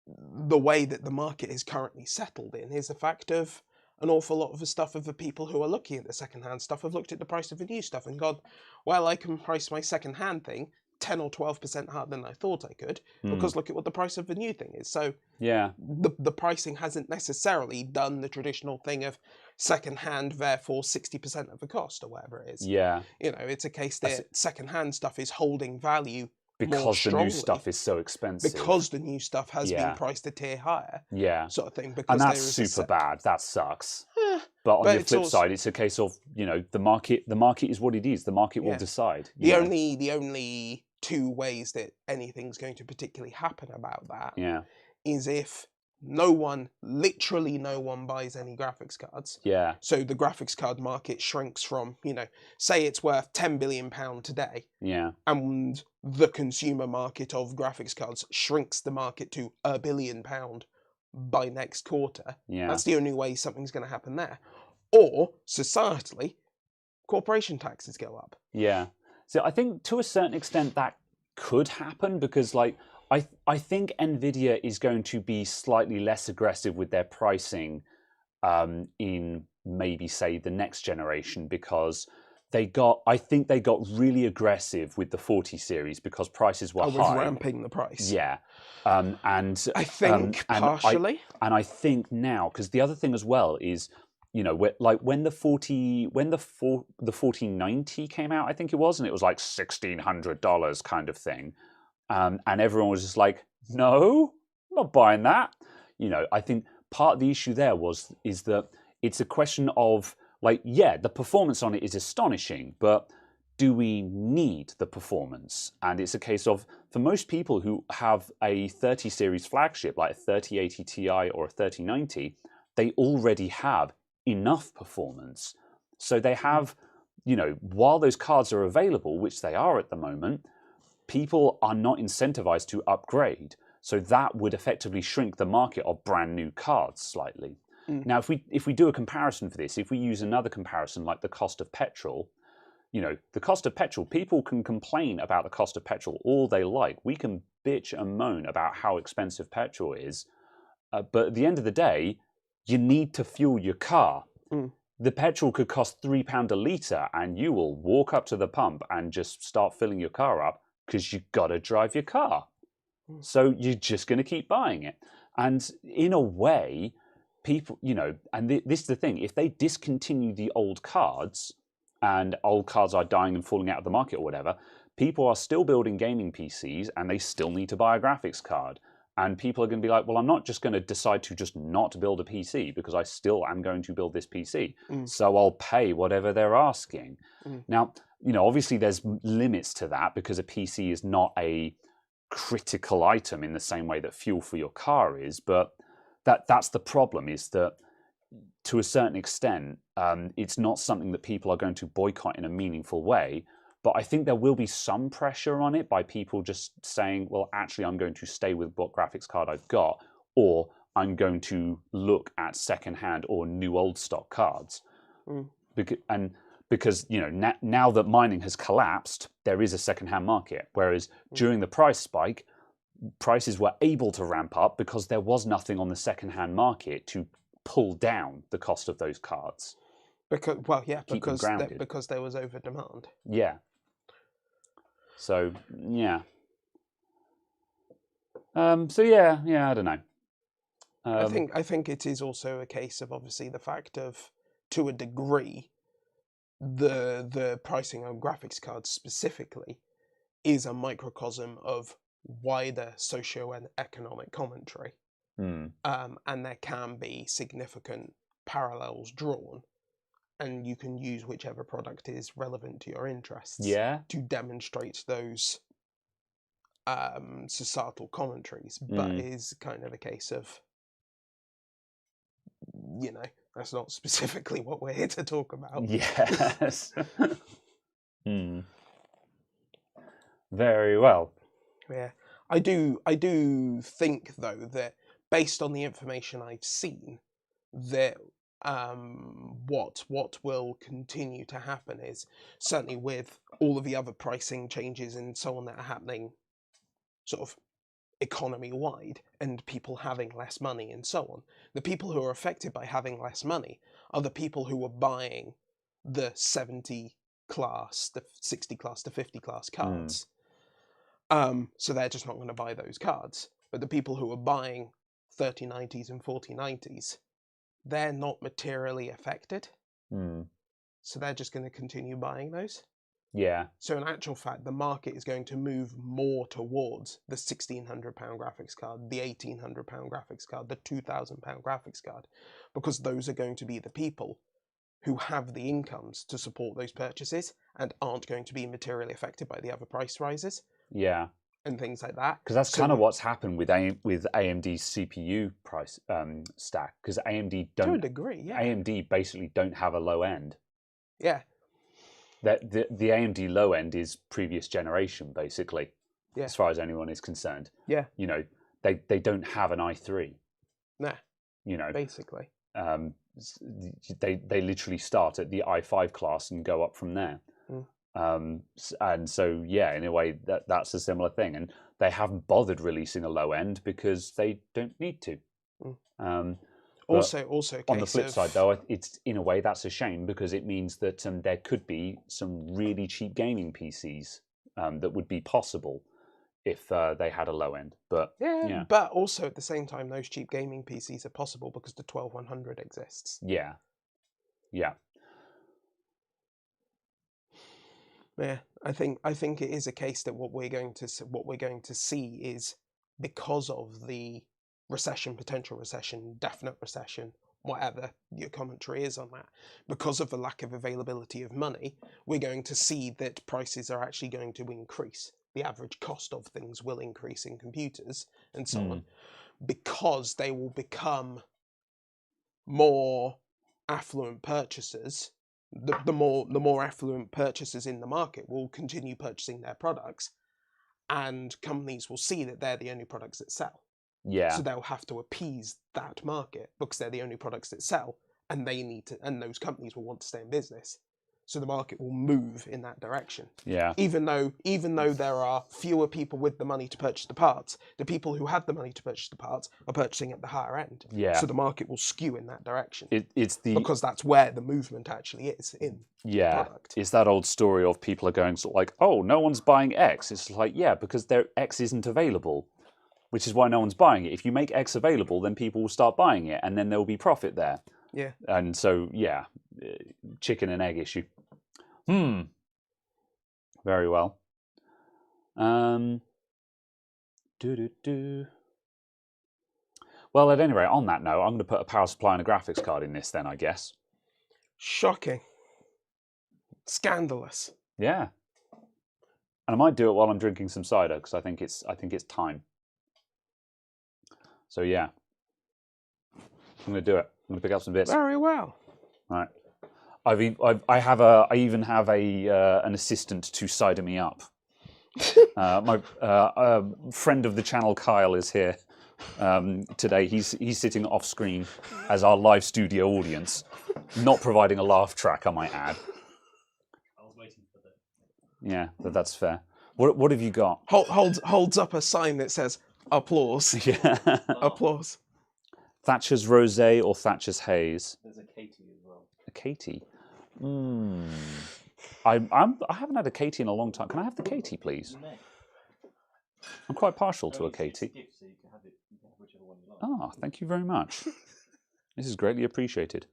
the way that the market is currently settled in is the fact of an awful lot of the stuff of the people who are looking at the second-hand stuff have looked at the price of the new stuff and gone, well, I can price my second-hand thing 10 or 12% higher than I thought I could, because look at what the price of the new thing is. So yeah, the pricing hasn't necessarily done the traditional thing of second-hand, therefore 60% of the cost or whatever it is. Yeah. You know, it's a case that second-hand stuff is holding value because the new stuff is so expensive. Because the new stuff has been priced a tier higher. Yeah. Sort of thing. Because and that's super bad. That sucks. But on the flip side, it's a case of, you know, the market is what it is. The market will decide. The only two ways that anything's going to particularly happen about that is if literally no one buys any graphics cards. Yeah. So the graphics card market shrinks from, you know, say it's worth £10 billion today. Yeah. And the consumer market of graphics cards shrinks the market to £1 billion by next quarter. Yeah. That's the only way something's going to happen there. Or, societally, corporation taxes go up. Yeah. So I think to a certain extent that could happen because, like, I think Nvidia is going to be slightly less aggressive with their pricing in maybe, say, the next generation because I think they got really aggressive with the 40 series because prices were I was high. ramping the price. Yeah, and I think partially. and I think now, because the other thing as well is, like when the 4090 came out, I think it was, and it was like $1,600 kind of thing, and everyone was just like, no, I'm not buying that. I think part of the issue there is that it's a question of, like, yeah, the performance on it is astonishing, but do we need the performance? And it's a case of, for most people who have a 30 series flagship, like a 3080 Ti or a 3090, they already have enough performance. So they have, while those cards are available, which they are at the moment, people are not incentivized to upgrade. So that would effectively shrink the market of brand new cards slightly. Now, if we do a comparison for this, if we use another comparison like the cost of petrol, the cost of petrol, people can complain about the cost of petrol all they like. We can bitch and moan about how expensive petrol is, but at the end of the day, you need to fuel your car. The petrol could cost £3 a litre, and you will walk up to the pump and just start filling your car up because you've got to drive your car. So you're just going to keep buying it. And in a way, people, and this is the thing, if they discontinue the old cards, and old cards are dying and falling out of the market or whatever, people are still building gaming PCs and they still need to buy a graphics card. And people are going to be like, well, I'm not just going to decide to just not build a PC because I still am going to build this PC. So I'll pay whatever they're asking. Now, obviously there's limits to that because a PC is not a critical item in the same way that fuel for your car is, but that's the problem, is that to a certain extent, it's not something that people are going to boycott in a meaningful way. But I think there will be some pressure on it by people just saying, well, actually, I'm going to stay with what graphics card I've got, or I'm going to look at secondhand or new old stock cards. Because now that mining has collapsed, there is a secondhand market. Whereas during the price spike, prices were able to ramp up because there was nothing on the secondhand market to pull down the cost of those cards. Because there was over demand. Yeah. So yeah. I don't know. I think it is also a case of, obviously, the fact of, to a degree, the pricing on graphics cards specifically is a microcosm of wider socio and economic commentary. And there can be significant parallels drawn, and you can use whichever product is relevant to your interests to demonstrate those societal commentaries. But it is kind of a case of, that's not specifically what we're here to talk about. Yes. Very well. Yeah. I do think, though, that based on the information I've seen, that what will continue to happen is, certainly with all of the other pricing changes and so on that are happening sort of economy-wide, and people having less money and so on, the people who are affected by having less money are the people who are buying the 70 class, the 60 class, the 50 class cards. So they're just not going to buy those cards. But the people who are buying 3090s and 4090s, they're not materially affected. So they're just going to continue buying those. Yeah. So in actual fact, the market is going to move more towards the £1,600 graphics card, the £1,800 graphics card, the £2,000 graphics card, because those are going to be the people who have the incomes to support those purchases and aren't going to be materially affected by the other price rises. Yeah. And things like that. Because that's kind of what's happened with AMD's CPU price stack. Because AMD don't, to a degree, yeah. AMD basically don't have a low end. Yeah. That the AMD low end is previous generation, basically. Yeah. As far as anyone is concerned. Yeah. They don't have an i3. Nah. Basically. They literally start at the i5 class and go up from there. And so, yeah, in a way, that's a similar thing. And they haven't bothered releasing a low end because they don't need to. Also, a on the case flip of, side, though, it's in a way that's a shame because it means that there could be some really cheap gaming PCs that would be possible if they had a low end. But yeah, but also at the same time, those cheap gaming PCs are possible because the 12100 exists. yeah. Yeah, I think it is a case that what we're going to see is because of the recession, potential recession, definite recession, whatever your commentary is on that, because of the lack of availability of money, we're going to see that prices are actually going to increase. The average cost of things will increase in computers and so on, because they will become more affluent purchasers. The more affluent purchasers in the market will continue purchasing their products, and companies will see that they're the only products that sell. Yeah. So they'll have to appease that market because they're the only products that sell, and those companies will want to stay in business. So the market will move in that direction. Yeah. Even though there are fewer people with the money to purchase the parts, the people who have the money to purchase the parts are purchasing at the higher end. Yeah. So the market will skew in that direction. Because that's where the movement actually is in the product. It's that old story of people are going sort of like, oh, no one's buying X. It's like, yeah, because their X isn't available, which is why no one's buying it. If you make X available, then people will start buying it, and then there will be profit there. Yeah. And so, yeah, chicken and egg issue. Very well. Well, at any rate, on that note, I'm going to put a power supply and a graphics card in this then, I guess. Shocking. Scandalous. Yeah. And I might do it while I'm drinking some cider because I think it's time. So yeah, I'm going to do it. I'm going to pick up some bits. Very well. Right. I even have an assistant to cider me up. My friend of the channel, Kyle, is here today. He's sitting off screen as our live studio audience, not providing a laugh track, I might add. I was waiting for that. Yeah, that's fair. What have you got? Holds up a sign that says applause. Yeah. Applause. Thatcher's Rosé or Thatcher's Haze? There's a Katie as well. A Katie. I haven't had a Katie in a long time. Can I have the Katie, please? You may. I'm quite partial to a It's a Katie. gift, so you can have whichever one you like. Ah, thank you very much. This is greatly appreciated.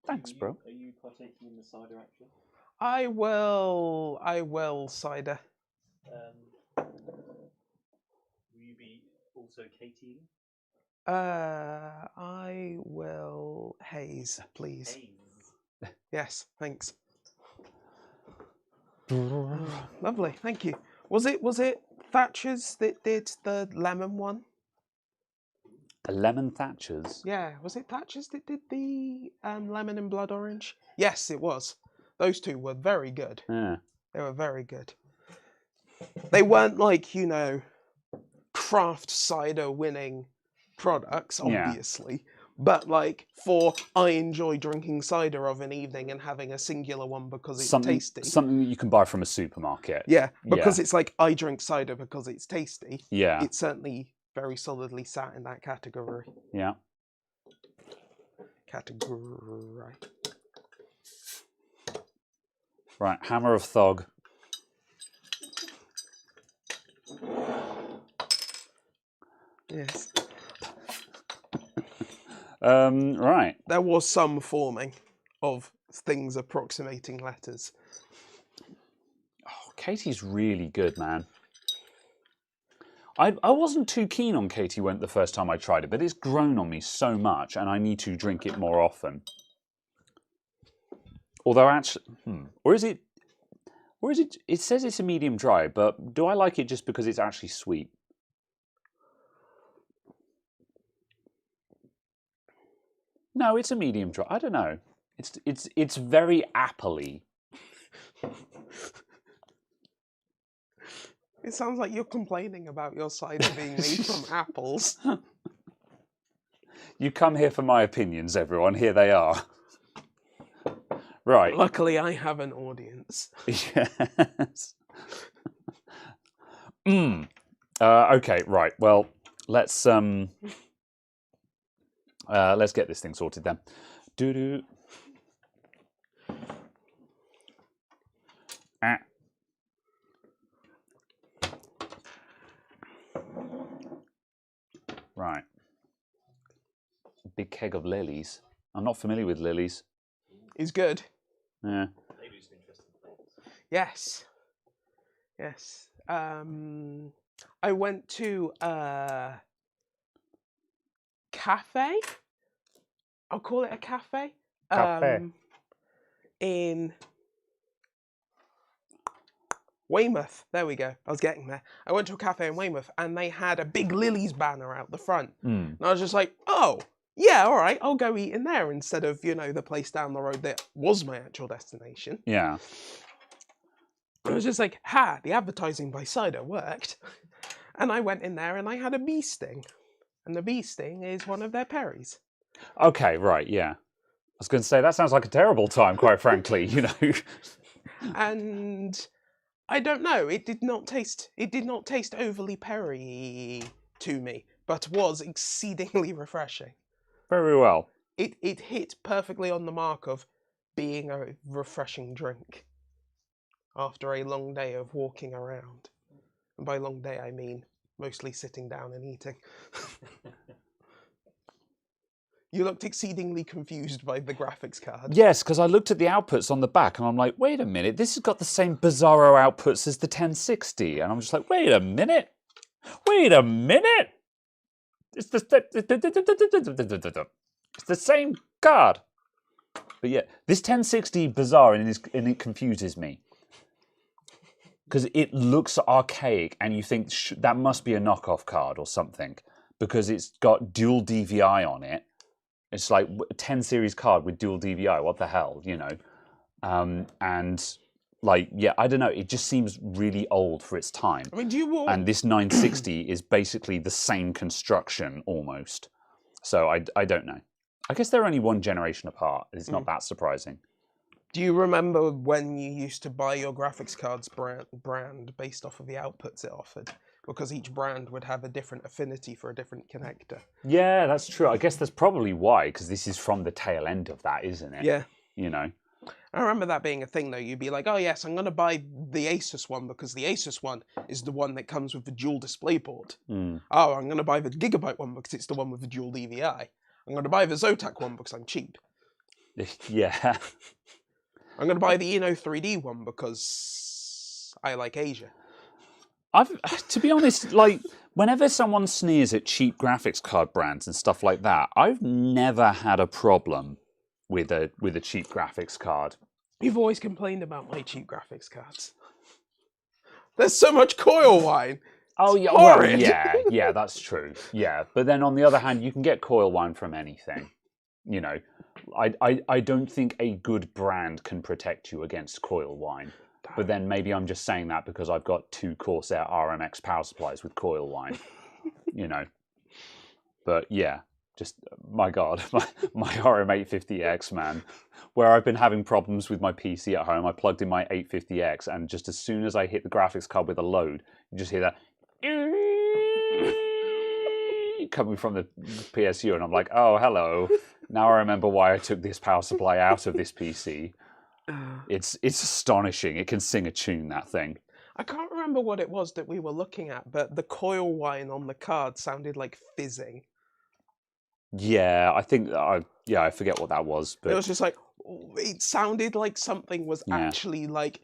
Thanks, bro. Are you partaking in the cider action? I will cider. Will you be also Katie? I will haze, please. Haze. Yes, thanks. Lovely, thank you. Was it Thatcher's that did the lemon one? The lemon Thatchers. Yeah, was it Thatcher's that did the lemon and blood orange? Yes, it was. Those two were very good. Yeah. They were very good. They weren't like, craft cider winning products, obviously. Yeah. But like I enjoy drinking cider of an evening and having a singular one because it's tasty. Something that you can buy from a supermarket. Yeah, because it's like I drink cider because it's tasty. Yeah. It's certainly very solidly sat in that category. Yeah. Category. Right, Hammer of Thog. Yes. Right. There was some forming of things approximating letters. Oh, Katie's really good, man. I wasn't too keen on Katie when the first time I tried it, but it's grown on me so much, and I need to drink it more often. Although actually, or is it? It says it's a medium dry, but do I like it just because it's actually sweet? No, it's a medium dry. I don't know. It's very apple-y. It sounds like you're complaining about your cider being made from apples. You come here for my opinions, everyone. Here they are. Right. Luckily, I have an audience. Yes. Okay, right. Well, let's Let's get this thing sorted then. Doo-doo. Ah. Right. Big keg of lilies. I'm not familiar with lilies. Is good. Yeah. They do some interesting things. Yes. Yes. I went to a cafe. I'll call it a cafe. Cafe. In Weymouth. There we go. I was getting there. I went to a cafe in Weymouth and they had a big lilies banner out the front. And I was just like, oh, yeah, all right, I'll go eat in there instead of, the place down the road that was my actual destination. Yeah. I was just like, ha, the advertising by Cider worked. And I went in there and I had a bee sting. And the bee sting is one of their berries. Okay, right, yeah. I was going to say, that sounds like a terrible time, quite frankly, And I don't know, it did not taste overly perry to me, but was exceedingly refreshing. Very well. It hit perfectly on the mark of being a refreshing drink after a long day of walking around. And by long day, I mean mostly sitting down and eating. You looked exceedingly confused by the graphics card. Yes, because I looked at the outputs on the back and I'm like, wait a minute, this has got the same bizarro outputs as the 1060. And I'm just like, wait a minute. It's the same card. But yeah, this 1060 bizarre and it confuses me. Because it looks archaic and you think that must be a knockoff card or something. Because it's got dual DVI on it. It's like a 10 series card with dual DVI. What the hell, And like, yeah, I don't know. It just seems really old for its time. I mean, And this 960 is basically the same construction almost. So I don't know. I guess they're only one generation apart. It's not that surprising. Do you remember when you used to buy your graphics cards brand based off of the outputs it offered? Because each brand would have a different affinity for a different connector. Yeah, that's true. I guess that's probably why, because this is from the tail end of that, isn't it? Yeah. I remember that being a thing, though. You'd be like, oh, yes, I'm going to buy the Asus one because the Asus one is the one that comes with the dual display port. Oh, I'm going to buy the Gigabyte one because it's the one with the dual DVI. I'm going to buy the Zotac one because I'm cheap. Yeah. I'm going to buy the Eno 3D one because I like Asia. To be honest, like, whenever someone sneers at cheap graphics card brands and stuff like that, I've never had a problem with a cheap graphics card. You've always complained about my cheap graphics cards. There's so much coil wine. Oh, yeah, well, yeah, that's true. Yeah, but then on the other hand, you can get coil wine from anything. I don't think a good brand can protect you against coil wine. But then maybe I'm just saying that because I've got 2 Corsair RMX power supplies with coil wine, But yeah, just, my God, my RM850X, man, where I've been having problems with my PC at home. I plugged in my 850X and just as soon as I hit the graphics card with a load, you just hear that coming from the PSU and I'm like, oh, hello. Now I remember why I took this power supply out of this PC. It's astonishing. It can sing a tune, that thing. I can't remember what it was that we were looking at, but the coil wine on the card sounded like fizzing. Yeah, I think I forget what that was, but it was just like it sounded like something was actually like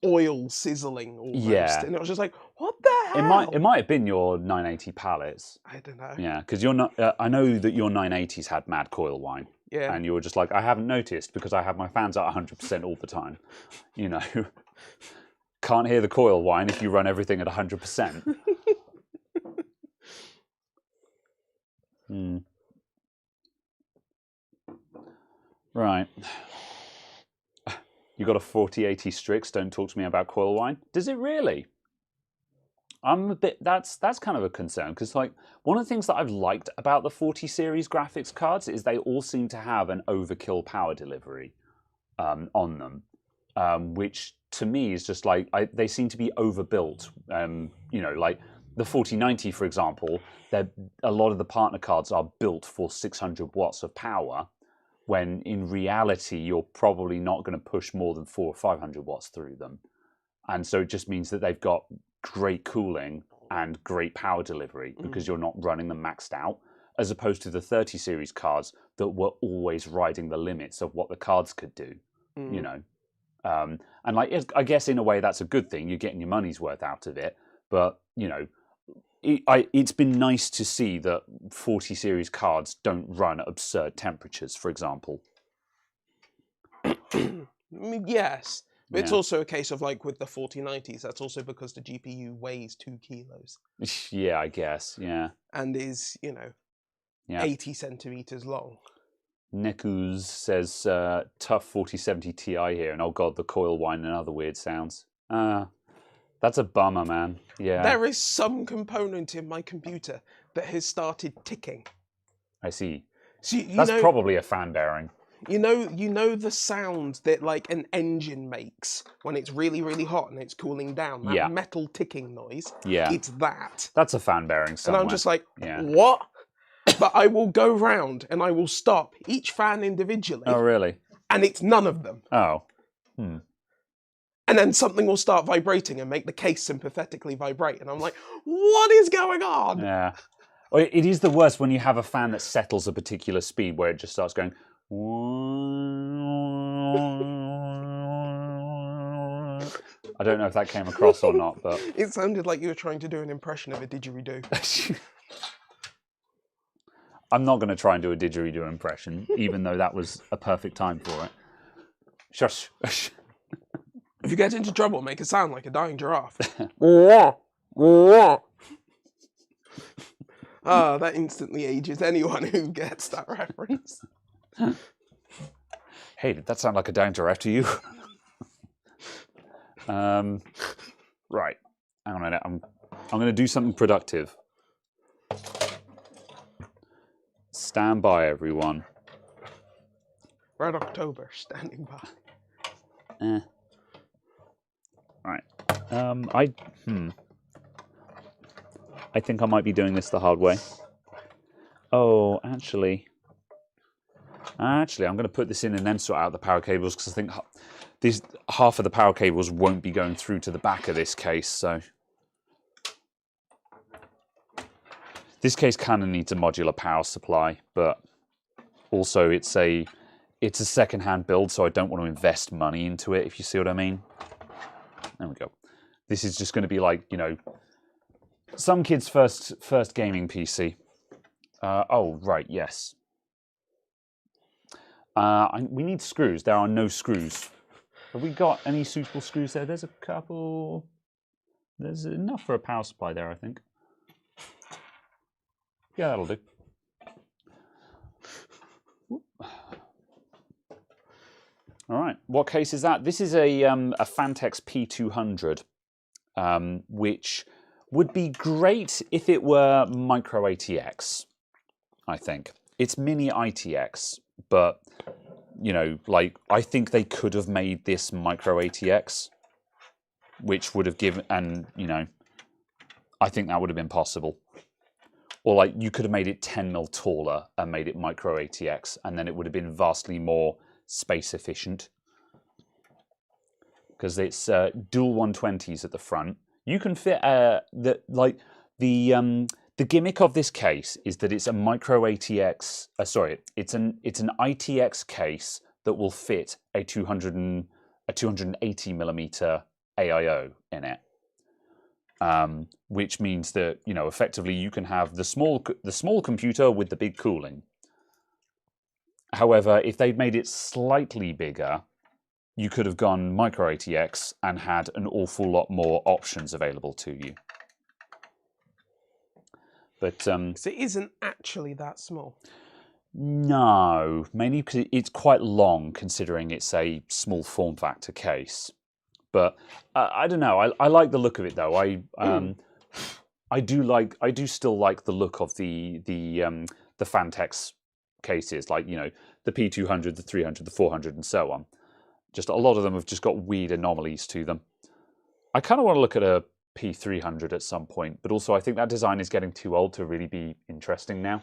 oil sizzling almost, and it was just like, what the hell? It might have been your 980 pallets. I don't know. Yeah, because you're not. I know that your 980s had mad coil wine. Yeah. And you were just like, I haven't noticed because I have my fans at 100% all the time. Can't hear the coil wine if you run everything at 100%. Right. You got a 4080 Strix, don't talk to me about coil wine. Does it really? I'm a bit, that's kind of a concern because like one of the things that I've liked about the 40 series graphics cards is they all seem to have an overkill power delivery on them, which to me is just like they seem to be overbuilt. Like the 4090, for example, a lot of the partner cards are built for 600 watts of power, when in reality you're probably not going to push more than 400 or 500 watts through them. And so it just means that they've got great cooling and great power delivery because you're not running them maxed out, as opposed to the 30 series cards that were always riding the limits of what the cards could do, you know. And like, I guess in a way that's a good thing. You're getting your money's worth out of it. But, you know, it's been nice to see that 40 series cards don't run at absurd temperatures, for example. Yes. But it's Yeah. also a case of, like, with the 4090s, that's also because the GPU weighs 2 kilos. Yeah, I guess, yeah. And is, you know, Yeah. 80 centimeters long. Nekuz says, tough 4070 Ti here, and oh god, the coil whine and other weird sounds. That's a bummer, man. Yeah. There is some component in my computer that has started ticking. I see. So That's probably a fan bearing. You know the sound that like an engine makes when it's really, really hot and it's cooling down? That metal ticking noise? Yeah. It's that. That's a fan bearing somewhere. And I'm just like, what? But I will go round and I will stop each fan individually. Oh, really? And it's none of them. Oh. And then something will start vibrating and make the case sympathetically vibrate. And I'm like, what is going on? Yeah. It is the worst when you have a fan that settles a particular speed where it just starts going. I don't know if that came across or not, but it sounded like you were trying to do an impression of a didgeridoo. I'm not going to try and do a didgeridoo impression, even though that was a perfect time for it. Shush. If you get into trouble, make it sound like a dying giraffe. That instantly ages anyone who gets that reference. Hey, did that sound like a dying giraffe to you? Right. Hang on a minute. I'm going to do something productive. Stand by, everyone. Red October, standing by. Right. I think I might be doing this the hard way. Oh, actually, I'm going to put this in and then sort out the power cables, because I think half of the power cables won't be going through to the back of this case. So this case kind of needs a modular power supply, but also it's a second-hand build, so I don't want to invest money into it, if you see what I mean. There we go. This is just going to be like, you know, some kid's first gaming PC. Oh, right, yes. We need screws. There are no screws. Have we got any suitable screws there? There's a couple. There's enough for a power supply there, I think. Yeah, that'll do. All right. What case is that? This is a Fantex P200, which would be great if it were micro ATX, I think. It's mini ITX, but, you know, like, I think they could have made this micro ATX, which would have given, and, you know, I think that would have been possible. Or, like, you could have made it 10 mil taller and made it micro ATX, and then it would have been vastly more space efficient, because it's dual 120s at the front. You can fit the gimmick of this case is that it's a micro ATX. It's an ITX case that will fit a 280 millimeter AIO in it, which means that, you know, effectively you can have the small computer with the big cooling. However, if they'd made it slightly bigger, you could have gone micro ATX and had an awful lot more options available to you. But so it isn't actually that small. No, mainly because it's quite long, considering it's a small form factor case. But I don't know. I like the look of it, though. I do still like the look of the Fantex cases, like, you know, the P200, the 300, the 400, and so on. Just a lot of them have just got weird anomalies to them. I kind of want to look at P300 at some point, but also I think that design is getting too old to really be interesting now.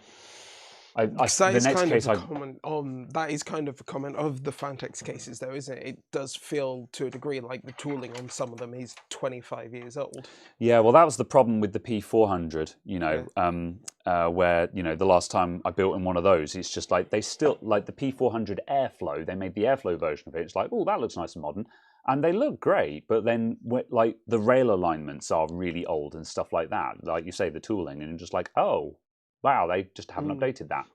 That is kind of a comment on that is kind of a comment of the Fantex cases, though, isn't it? It does feel to a degree like the tooling on some of them is 25 years old. Yeah, well, that was the problem with the P400. You know, where the last time I built in one of those, it's just like they still like the P400 Airflow. They made the Airflow version of it. It's like, oh, that looks nice and modern, and they look great. But then, like the rail alignments are really old and stuff like that. Like you say, the tooling, and you're just like, oh. Wow, they just haven't updated that,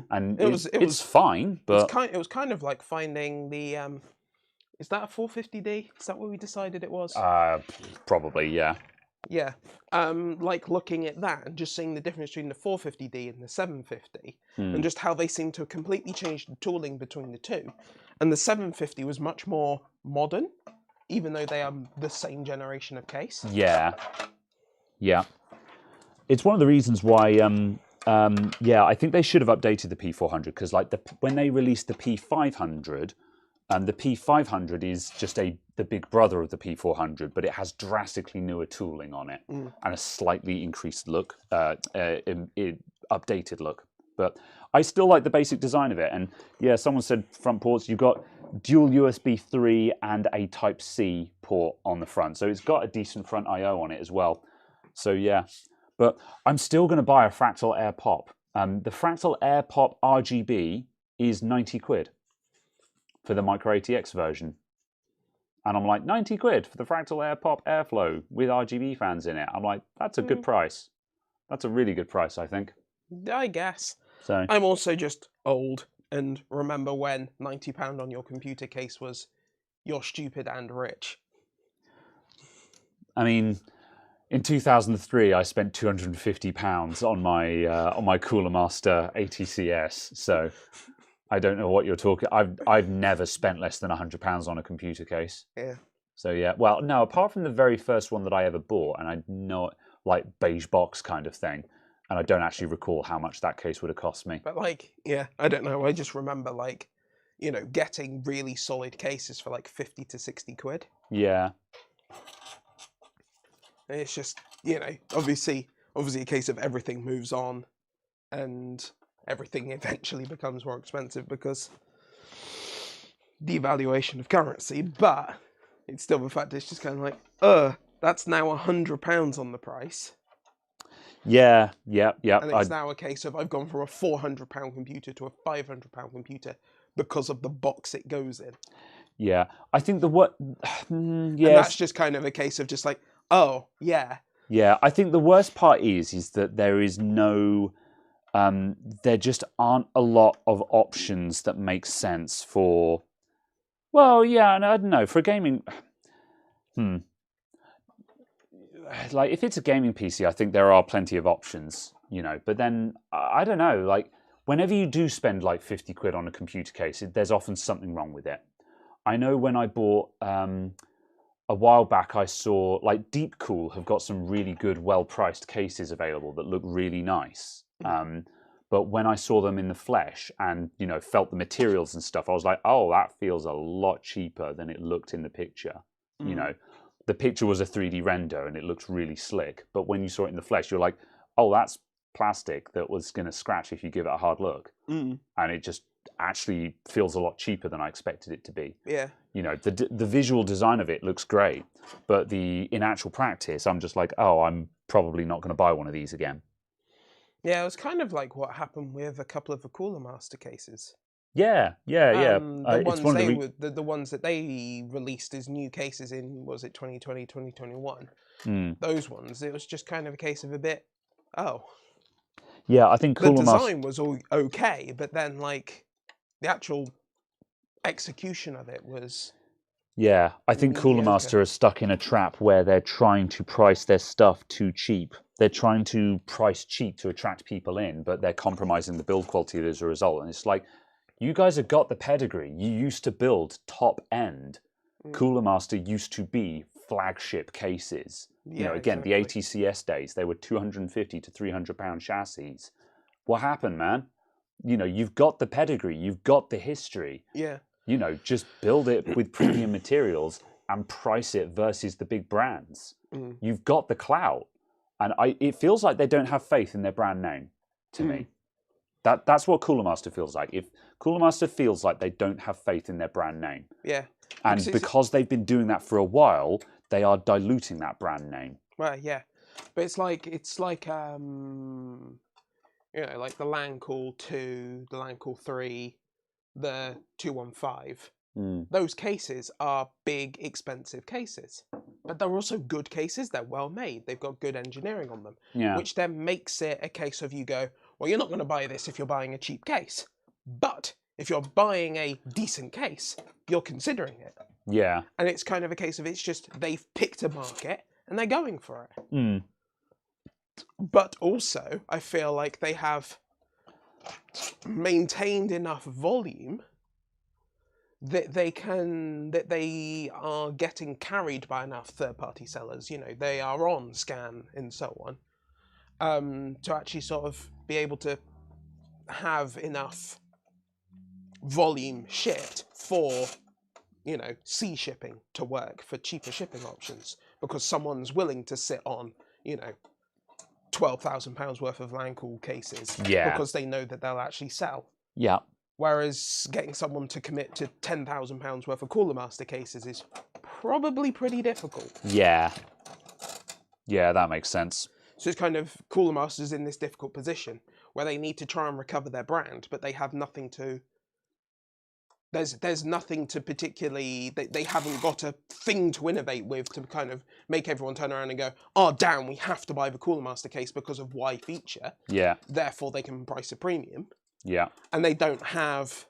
and it's fine. But it was kind of like finding the is that a 450D? Is that what we decided it was? Probably, yeah. Yeah, like looking at that and just seeing the difference between the 450D and the 750, and just how they seem to have completely changed the tooling between the two. And the 750 was much more modern, even though they are the same generation of case. Yeah, yeah. It's one of the reasons why. Yeah, I think they should have updated the P400 because, like, when they released the P500, the P500 is just the big brother of the P400, but it has drastically newer tooling on it and a slightly increased look, updated look. But I still like the basic design of it. And yeah, someone said front ports. You've got dual USB 3 and a Type C port on the front, so it's got a decent front I/O on it as well. So yeah. But I'm still going to buy a Fractal Air Pop. The Fractal Air Pop RGB is 90 quid for the Micro ATX version. And I'm like, 90 quid for the Fractal Air Pop Airflow with RGB fans in it. I'm like, that's a good price. That's a really good price, I think. I guess. So I'm also just old and remember when £90 on your computer case was you're stupid and rich. I mean... In 2003, I spent £250 on my Cooler Master ATCS. So I don't know what you're talking. I've never spent less than £100 on a computer case. Yeah. So yeah, well, no, apart from the very first one that I ever bought, and I know like beige box kind of thing, and I don't actually recall how much that case would have cost me. But like, yeah, I don't know. I just remember like, getting really solid cases for like 50 to 60 quid. Yeah. It's just, obviously a case of everything moves on and everything eventually becomes more expensive because devaluation of currency, but it's still the fact it's just kind of like, that's now £100 on the price. Yeah. And it's now a case of I've gone from a £400 computer to a £500 computer because of the box it goes in. Yeah, I think And that's just kind of a case of just like, oh, yeah. Yeah, I think the worst part is that there is no, there just aren't a lot of options that make sense for, well, yeah, and I don't know, for gaming, like if it's a gaming PC, I think there are plenty of options, but then, I don't know, like whenever you do spend like 50 quid on a computer case, there's often something wrong with it. I know when I bought, a while back I saw like Deepcool have got some really good, well-priced cases available that look really nice. But when I saw them in the flesh and felt the materials and stuff, I was like, oh, that feels a lot cheaper than it looked in the picture. The picture was a 3D render and it looked really slick. But when you saw it in the flesh, you're like, oh, that's plastic that was going to scratch if you give it a hard look. And it just actually feels a lot cheaper than I expected it to be. Yeah. The visual design of it looks great, but in actual practice, I'm just like, oh, I'm probably not going to buy one of these again. Yeah, it was kind of like what happened with a couple of the Cooler Master cases. Yeah. The ones that they released as new cases in, was it 2020, 2021? Those ones, it was just kind of a case of a bit, oh. Yeah, I think the design was all okay, but then like the actual execution of it was... Yeah, I think Cooler Master are stuck in a trap where they're trying to price their stuff too cheap. They're trying to price cheap to attract people in, but they're compromising the build quality as a result. And it's like, you guys have got the pedigree. You used to build top end. Cooler Master used to be flagship cases. Again, exactly. The ATCS days, they were 250 to 300 pound chassis. What happened, man? You've got the pedigree, you've got the history. Yeah. Just build it with premium materials and price it versus the big brands. You've got the clout, and it feels like they don't have faith in their brand name. To me, that's what Cooler Master feels like. If Cooler Master feels like they don't have faith in their brand name, Yeah, and because they've been doing that for a while, they are diluting that brand name. Well, yeah, but it's like you know, like the Landcall 2, the Landcall 3, the 215. Those cases are big, expensive cases, but they're also good cases. They're well made. They've got good engineering on them, which then makes it a case of you go, well, you're not going to buy this if you're buying a cheap case, but if you're buying a decent case, you're considering it. Yeah. And it's kind of a case of it's just they've picked a market and they're going for it. But also, I feel like they have maintained enough volume that they are getting carried by enough third-party sellers. You know, they are on Scan and so on, to actually sort of be able to have enough volume shipped for, you know, sea shipping to work for cheaper shipping options, because someone's willing to sit on, you know, £12,000 worth of Landcall cases because they know that they'll actually sell. Yeah. Whereas getting someone to commit to £10,000 worth of Cooler Master cases is probably pretty difficult. Yeah. Yeah, that makes sense. So it's kind of Cooler Masters in this difficult position where they need to try and recover their brand, but they have nothing to. There's nothing to particularly. They haven't got a thing to innovate with to kind of make everyone turn around and go, oh damn, we have to buy the Cooler Master case because of Y feature. Yeah. Therefore, they can price a premium. Yeah. And they don't have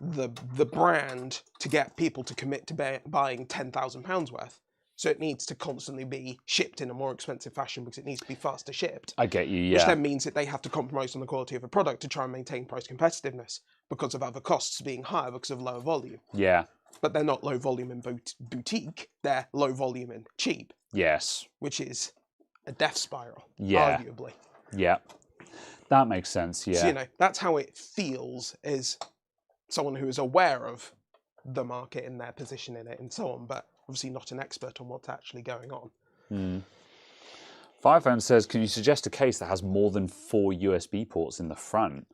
the brand to get people to commit to buying £10,000 worth. So it needs to constantly be shipped in a more expensive fashion because it needs to be faster shipped. I get you, yeah. Which then means that they have to compromise on the quality of a product to try and maintain price competitiveness because of other costs being higher because of lower volume. Yeah. But they're not low volume in boutique, they're low volume in cheap. Yes. Which is a death spiral, arguably. Yeah. That makes sense, yeah. So, you know, that's how it feels as someone who is aware of the market and their position in it and so on, but obviously not an expert on what's actually going on. Firephone says, can you suggest a case that has more than 4 USB ports in the front?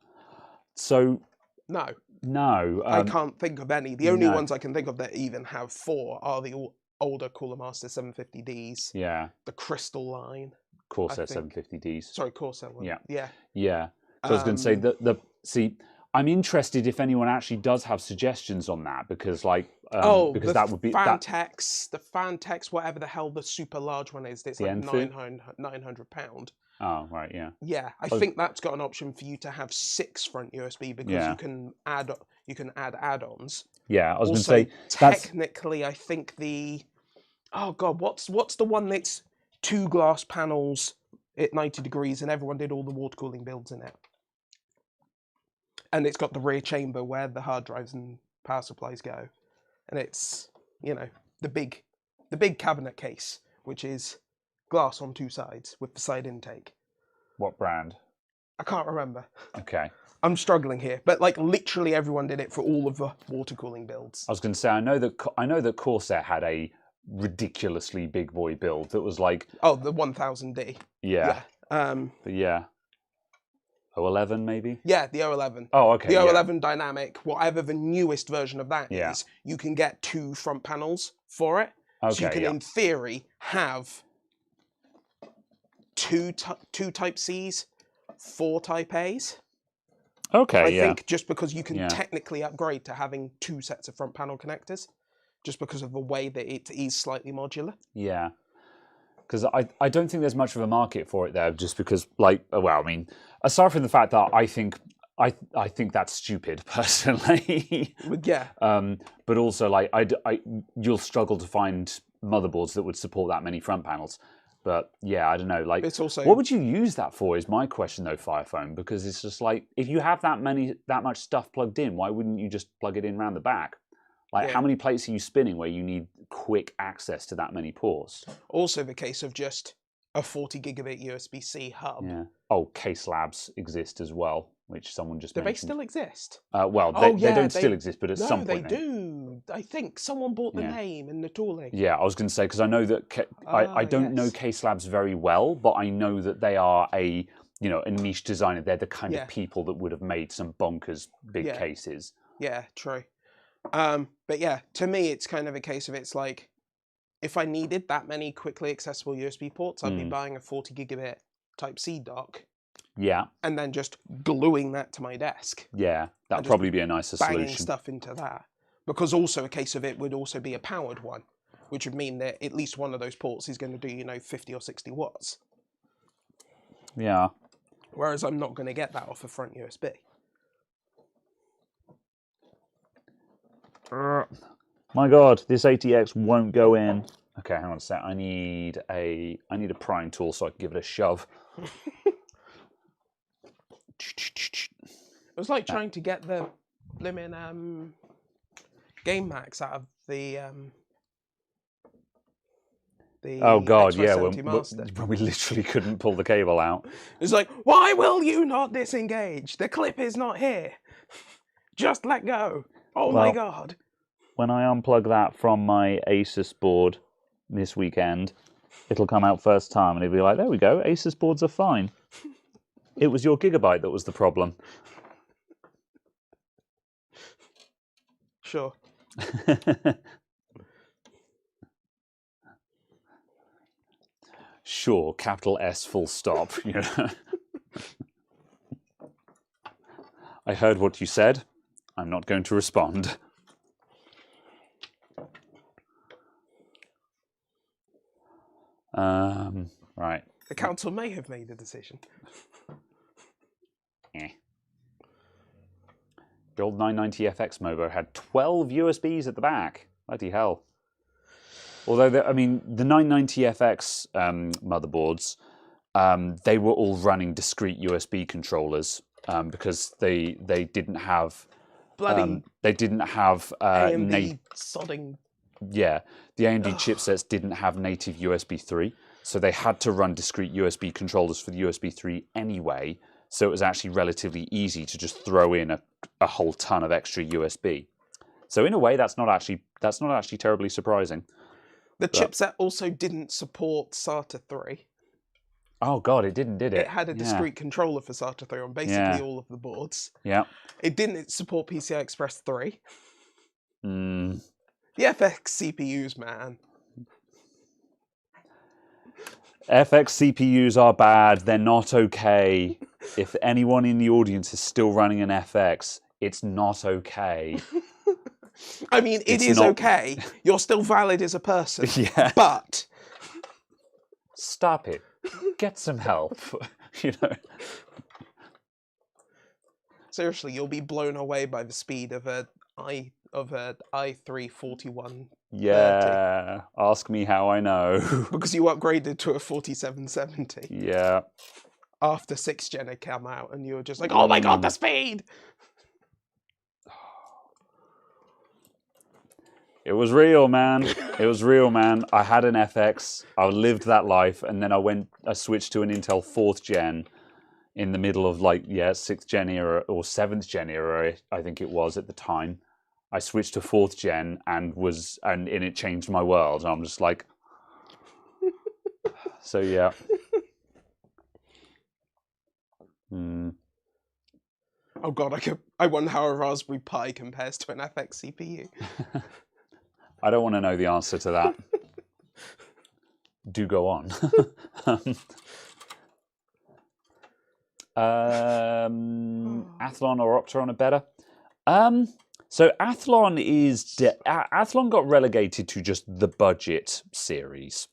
So... No. I can't think of any. The only ones I can think of that even have 4 are the older Cooler Master 750Ds. Yeah. The Crystal line. Corsair 750Ds. Sorry, Corsair one. Yeah. Yeah. Yeah. So I was going to say see, I'm interested if anyone actually does have suggestions on that, because like because that would be Fantex, the Fantex, whatever the hell the super large one is. It's like £900. Oh right, yeah. Yeah, I think that's got an option for you to have 6 front USB because you can add add-ons. Yeah, I was also, going to say technically, I think what's the one that's 2 glass panels at 90 degrees and everyone did all the water cooling builds in it. And it's got the rear chamber where the hard drives and power supplies go. And it's, you know, the big cabinet case, which is glass on 2 sides with the side intake. What brand? I can't remember. Okay. I'm struggling here, but like literally everyone did it for all of the water cooling builds. I was going to say I know that Corsair had a ridiculously big boy build that was like the 1000D. Yeah. But yeah. 011 maybe? Yeah, the 011. Oh, okay. The 011 Dynamic, whatever the newest version of that is, you can get 2 front panels for it. Okay, so you can, in theory, have 2 Type Cs, 4 Type A's. Okay, I think just because you can technically upgrade to having 2 sets of front panel connectors, just because of the way that it is slightly modular. Yeah. Because I don't think there's much of a market for it there, just because, like, well, I mean, aside from the fact that I think that's stupid personally. Yeah. But also, like, you'll struggle to find motherboards that would support that many front panels. But yeah, I don't know. Like, it's also, what would you use that for? Is my question though, Firephone, because it's just like if you have that much stuff plugged in, why wouldn't you just plug it in around the back? Like, how many plates are you spinning where you need quick access to that many ports? Also the case of just a 40 gigabit USB-C hub. Yeah. Oh, case labs exist as well. which someone just Do they mentioned. still exist? Well, Oh, they yeah, don't still exist, but at No, some they point do. I think someone bought the Yeah. name and the tooling. Yeah, I was going to say, because I know that I don't know yes. Case Labs very well, but I know that they are a niche designer. They're the kind Yeah. of people that would have made some bonkers big Yeah. cases. Yeah, true. But yeah, to me, it's kind of a case of it's like, if I needed that many quickly accessible USB ports, I'd be buying a 40 gigabit Type-C dock Yeah, and then just gluing that to my desk. yeah, that'd just probably be a nicer Banging solution. stuff into that. Because also a case of it would also be a powered one, which would mean that at least one of those ports is going to do, 50 or 60 watts. Yeah. Whereas I'm not going to get that off a front USB. My God, this ATX won't go in. Okay, hang on a sec. I need a prying tool so I can give it a shove. It was like trying to get the blimmin' Game Max out of the Oh God, yeah, X570 Master. when we literally couldn't pull the cable out. It's like, why will you not disengage? The clip is not here. Just let go. Oh my God. When I unplug that from my Asus board this weekend, it'll come out first time and it'll be like, there we go, Asus boards are fine. It was your gigabyte that was the problem. Sure. Sure, capital S full stop. I heard what you said. I'm not going to respond. Right. The council may have made a decision. The old 990FX Mobo had 12 USBs at the back. Bloody hell. Although, the 990FX motherboards, they were all running discrete USB controllers because they didn't have Bloody AMD sodding. Yeah, the AMD chipsets didn't have native USB 3, so they had to run discrete USB controllers for the USB 3 anyway. So it was actually relatively easy to just throw in a whole ton of extra USB. So in a way, that's not actually terribly surprising. The chipset also didn't support SATA 3. Oh God, it didn't, did it? It had a discrete controller for SATA 3 on basically all of the boards. Yeah. It didn't support PCI Express 3. Mm. The FX CPUs, man. FX CPUs are bad. They're not okay. If anyone in the audience is still running an FX, it's not okay. I mean, it is okay. You're still valid as a person. Yeah. But stop it. Get some help. Seriously, you'll be blown away by the speed of a i3 4130. Yeah. Ask me how I know. Because you upgraded to a 4770. Yeah. After 6th gen had come out, and you were just like, oh my God, the speed! It was real, man. It was real, man. I had an FX. I lived that life, and then I switched to an Intel 4th gen in the middle of 6th gen era or 7th gen era, I think it was at the time. I switched to 4th gen and it changed my world. And I'm just like, so yeah. Oh God, I wonder how a Raspberry Pi compares to an FX CPU. I don't want to know the answer to that. Do go on. Athlon or Opteron are better. So Athlon got relegated to just the budget series,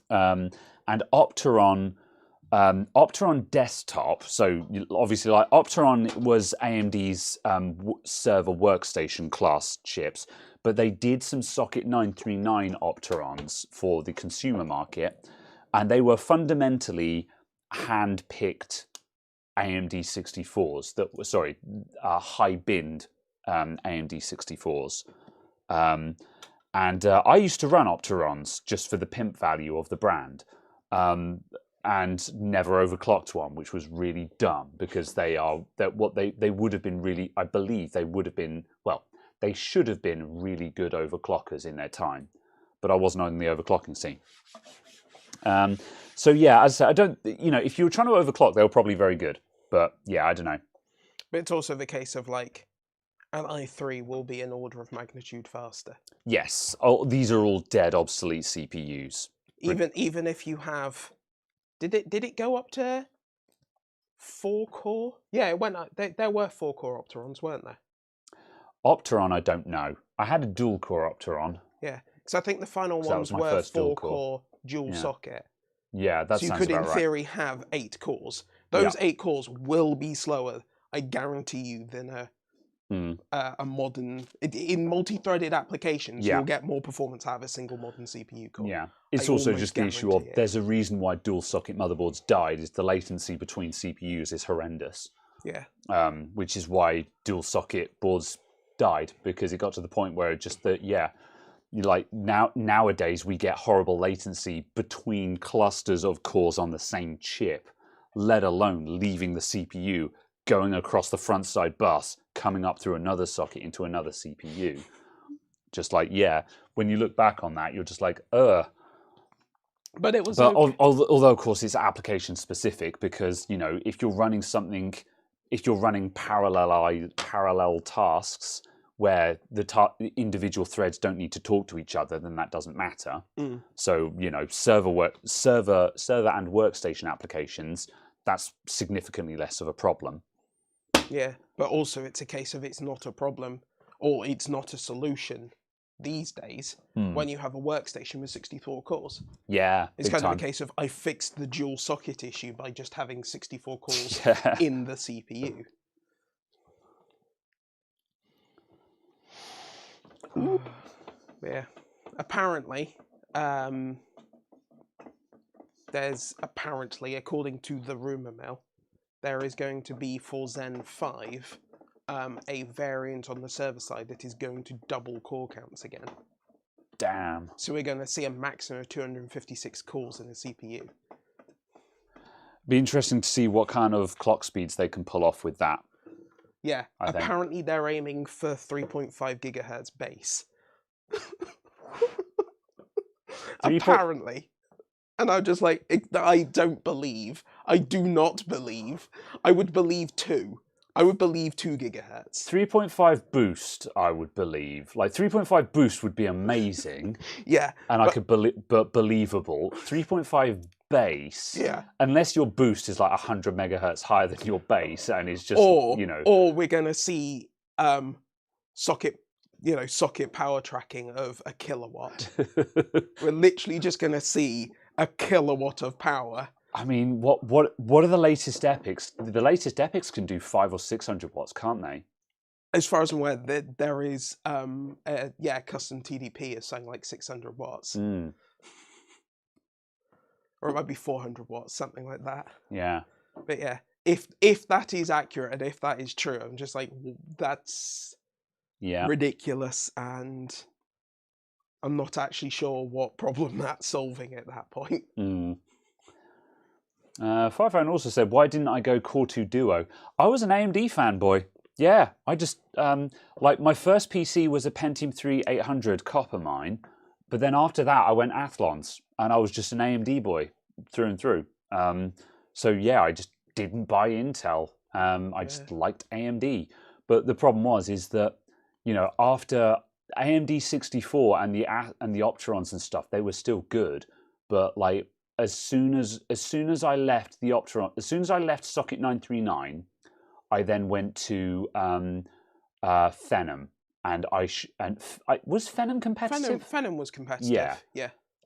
and Opteron desktop. So obviously, Opteron was AMD's server workstation class chips, but they did some socket 939 Opterons for the consumer market, and they were fundamentally hand-picked AMD 64s that were high binned AMD 64s. And I used to run Opterons just for the pimp value of the brand. and never overclocked one, which was really dumb because they would have been really, I believe they would have been, well, they should have been really good overclockers in their time, but I wasn't on the overclocking scene. So yeah, as I said, I don't, if you were trying to overclock, they were probably very good, but yeah, I don't know. But it's also the case of like, an i3 will be an order of magnitude faster. Yes, these are all dead obsolete CPUs. Even if you have, did it go up to 4-core? Yeah, it went up. There were 4-core Opterons, weren't there? Opteron, I don't know. I had a dual-core Opteron. Yeah, because I think the final ones were 4-core dual socket. Yeah, that so you sounds could, about in right. theory, have 8 cores. Those 8 cores will be slower, I guarantee you, than a modern. In multi-threaded applications, you'll get more performance out of a single modern CPU core. Yeah, it's also just the issue of there's a reason why dual-socket motherboards died. Is the latency between CPUs is horrendous. Yeah. Which is why dual-socket boards died, because it got to the point where just that like nowadays we get horrible latency between clusters of cores on the same chip, let alone leaving the CPU, going across the front side bus, coming up through another socket into another CPU. Just like, when you look back on that, you're just like, But it was. But although of course it's application specific, because if you're running something, if you're running parallel tasks where the individual threads don't need to talk to each other, then that doesn't matter. So server and workstation applications, that's significantly less of a problem. Yeah, but also it's a case of it's not a problem, or it's not a solution these days when you have a workstation with 64 cores. Yeah, it's kind of a case of I fixed the dual socket issue by just having 64 cores in the CPU. Yeah, apparently, according to the rumor mill, there is going to be for Zen 5 a variant on the server side that is going to double core counts again. Damn. So we're going to see a maximum of 256 cores in a CPU. Be interesting to see what kind of clock speeds they can pull off with that. Yeah, apparently they're aiming for 3.5 gigahertz base. Apparently. And I'm just like, I do not believe. I would believe 2. I would believe 2 gigahertz. 3.5 boost, I would believe. Like 3.5 boost would be amazing. Yeah. And I could but believable. 3.5 base. Yeah. Unless your boost is like 100 megahertz higher than your base, and is just Or we're gonna see socket power tracking of a kilowatt. We're literally just gonna see a kilowatt of power. I mean, what are the latest epics? The latest epics can do 500 or 600 watts, can't they? As far as I'm aware, there is custom TDP is saying like 600 watts. Or it might be 400 watts, something like that. Yeah. But yeah, if that is accurate and if that is true, I'm just like, that's ridiculous, and I'm not actually sure what problem that's solving at that point. Firephone also said, why didn't I go Core 2 Duo? I was an AMD fanboy. Yeah, I just, like my first PC was a Pentium 3 800 copper mine, but then after that I went Athlons, and I was just an AMD boy through and through. So yeah, I just didn't buy Intel. I just liked AMD. But the problem is that, after AMD 64 and the Opterons and stuff, they were still good, but like, as soon as I left the Opteron, as soon as I left Socket 939, I then went to Phenom, and was Phenom competitive? Phenom was competitive.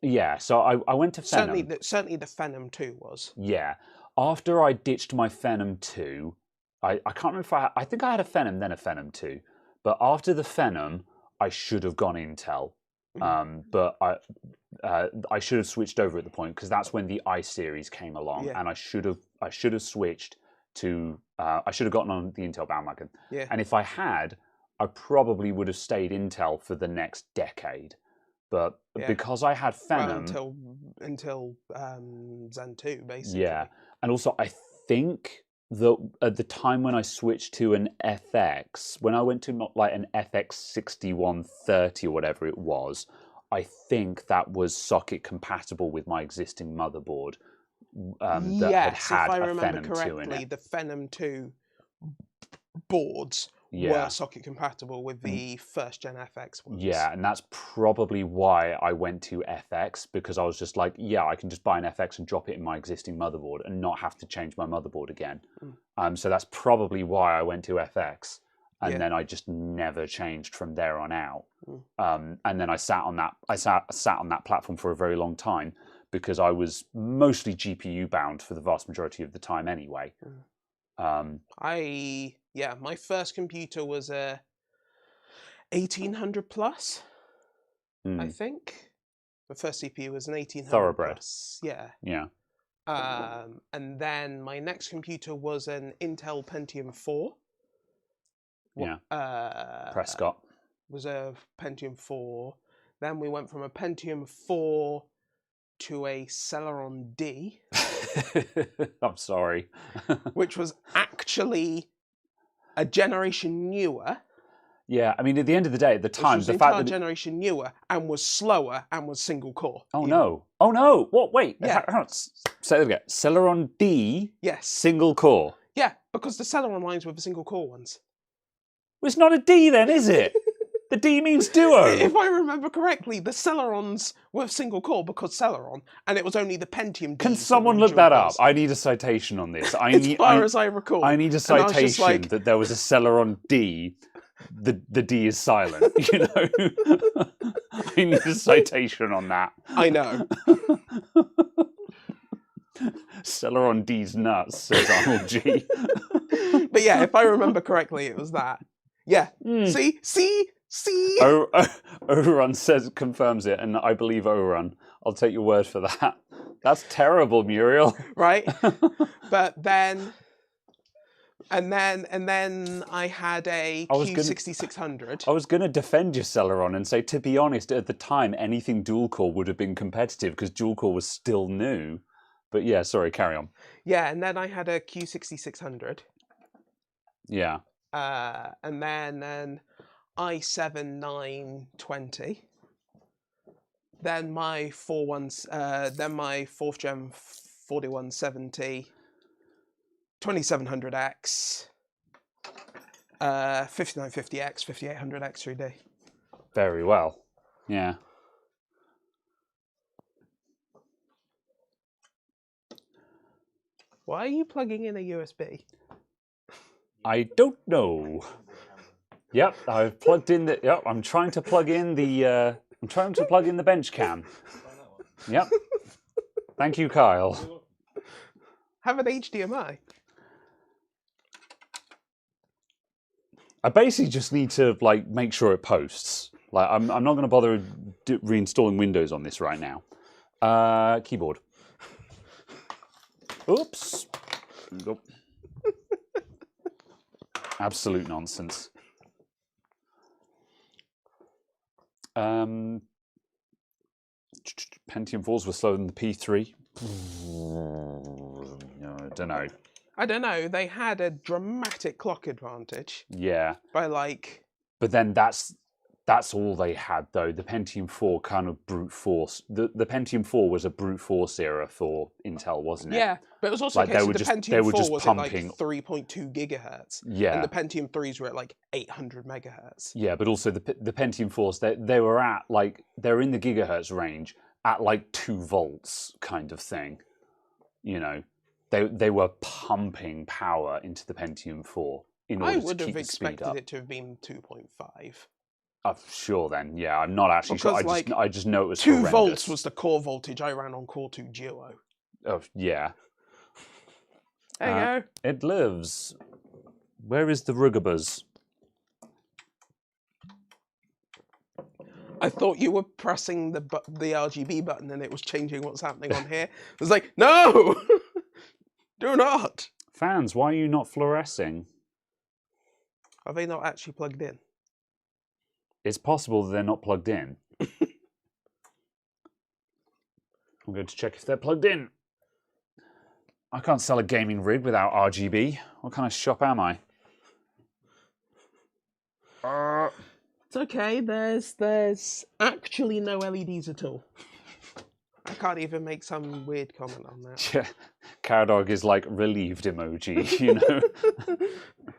Yeah. So I went to Phenom. Certainly the Phenom 2 was. Yeah. After I ditched my Phenom 2, I can't remember if I think I had a Phenom then a Phenom 2, but after the Phenom, I should have gone Intel. But I should have switched over at the point, because that's when the I series came along, and I should have switched to I should have gotten on the Intel bandwagon. And if I had, I probably would have stayed Intel for the next decade. but Yeah. because I had Phenom, Well, until Zen 2, basically. yeah, and also I think that at the time when I switched to an FX, when I went to like an FX 6130 or whatever it was, I think that was socket compatible with my existing motherboard that Yes, had if I a remember Phenom 2 in correctly, it. the Phenom 2 boards were socket compatible with the first gen FX ones. Yeah, and that's probably why I went to FX, because I was just like, yeah, I can just buy an FX and drop it in my existing motherboard and not have to change my motherboard again. So that's probably why I went to FX, and then I just never changed from there on out. And then I sat on that. I sat on that platform for a very long time because I was mostly GPU bound for the vast majority of the time anyway. My first computer was a 1800 plus, I think. The first CPU was an 1800 Thoroughbred. plus. Yeah. Yeah. And then my next computer was an Intel Pentium 4. Prescott. Was a Pentium 4. Then we went from a Pentium 4 to a Celeron D. I'm sorry. Which was actually a generation newer. Yeah, I mean, at the end of the day, at the time, the fact that generation newer and was slower and was single core. Oh no! What? Wait. Yeah. Say that again. Celeron D. Yes. Single core. Yeah, because the Celeron lines were the single core ones. Well, it's not a D then, is it? The D means duo. If I remember correctly, the Celerons were single core because Celeron, and it was only the Pentium D. Can someone look that up? I need a citation on this. As far as I recall. I need a citation that there was a Celeron D. The D is silent, you know? I need a citation on that. I know. Celeron D's nuts, says Arnold G. But yeah, if I remember correctly, it was that. Yeah. See? Orun confirms it, and I believe Orun. I'll take your word for that. That's terrible, Muriel. Right? But then... And then I had a Q6600. I was going to defend your Celeron and say, to be honest, at the time, anything dual-core would have been competitive because dual-core was still new. But yeah, sorry, carry on. Yeah, and then I had a Q6600. Yeah. And then an i7-920. Then my 4th gen 4170. 2700X, 5950X, 5800X 3D. Very well. Yeah. Why are you plugging in a USB? I don't know. Yep, I've plugged in the. Yep, I'm trying to plug in the. I'm trying to plug in the bench cam. Yep. Thank you, Kyle. Have an HDMI. I basically just need to make sure it posts. I'm not going to bother reinstalling Windows on this right now. Keyboard. Oops. Nope. Absolute nonsense. Pentium 4s were slower than the P3. I don't know. They had a dramatic clock advantage. Yeah. By But then that's all they had though. The Pentium 4 kind of brute force. The Pentium 4 was a brute force era for Intel, wasn't it? Yeah, but it was also the Pentium 4 was pumping... at 3.2 gigahertz. Yeah. And the Pentium 3s were at 800 megahertz. Yeah, but also the Pentium 4s, they were at they're in the gigahertz range at 2 volts kind of thing. You know. They were pumping power into the Pentium 4 in order to keep the speed up. I would have expected it to have been 2.5. Sure then, yeah. I'm not actually sure. I just know it was 2 horrendous. volts was the core voltage I ran on Core 2 Duo. Oh, yeah. There you go. It lives. Where is the Rugabuz? I thought you were pressing the RGB button and it was changing what's happening on here. It was like, no! Do not! Fans, why are you not fluorescing? Are they not actually plugged in? It's possible that they're not plugged in. I'm going to check if they're plugged in. I can't sell a gaming rig without RGB. What kind of shop am I? It's okay. There's actually no LEDs at all. I can't even make some weird comment on that. Yeah, Caradog is like relieved emoji, you know.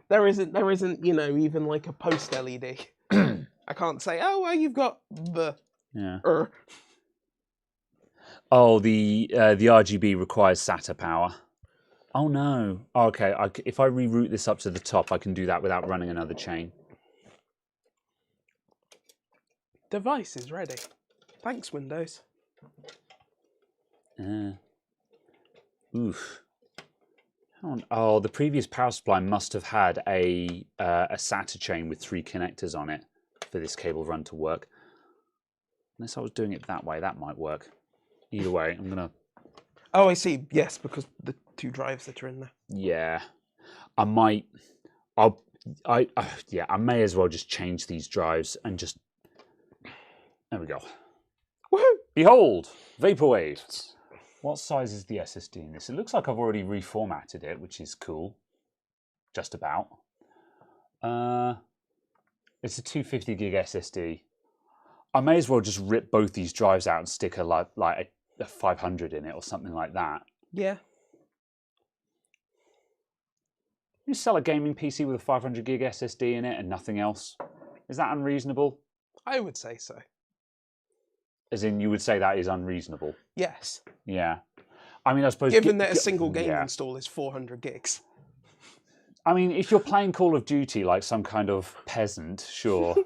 There isn't, even like a post LED. I can't say, oh, well, you've got the. Yeah. Oh, the RGB requires SATA power. Oh no. Okay, if I reroute this up to the top, I can do that without running another chain. Device is ready. Thanks, Windows. Oof. Oh, the previous power supply must have had a SATA chain with 3 connectors on it for this cable run to work. Unless I was doing it that way, that might work. Either way, I'm gonna. Oh, I see. Yes, because the 2 drives that are in there. Yeah, I might. Yeah, I may as well just change these drives and just. There we go. Woohoo! Behold, vaporwave. What size is the SSD in this? It looks like I've already reformatted it, which is cool. Just about. It's a 250 gig SSD. I may as well just rip both these drives out and stick a 500 in it or something like that. Yeah. You sell a gaming PC with a 500 gig SSD in it and nothing else. Is that unreasonable? I would say so. As in, you would say that is unreasonable? Yes. Yeah. I mean, I suppose... Given that a single game install is 400 gigs. I mean, if you're playing Call of Duty like some kind of peasant, sure.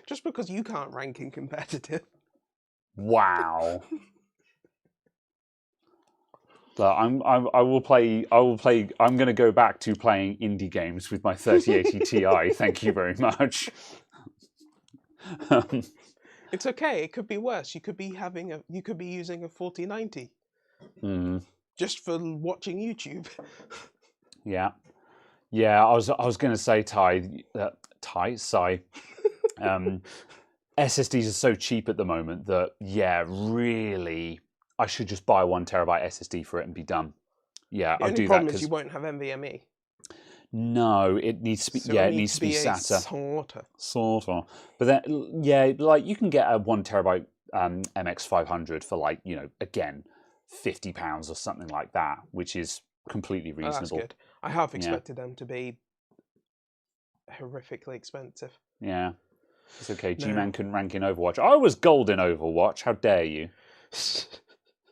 Just because you can't rank in competitive. Wow. So I'm going to go back to playing indie games with my 3080 Ti. Thank you very much. It's okay. It could be worse. You could be using a 4090. Just for watching YouTube. Yeah. Yeah, I was going to say, SSDs are so cheap at the moment that, yeah, really, I should just buy a 1 terabyte SSD for it and be done. Yeah, I'll do that. The problem is you won't have NVMe. No, it needs to be. So it needs to be SATA. Sort of. But then, yeah, like you can get a 1 terabyte MX500 for like, again, £50 or something like that, which is completely reasonable. Oh, that's good. I have expected them to be horrifically expensive. Yeah. It's okay. G-Man couldn't rank in Overwatch. I was gold in Overwatch. How dare you?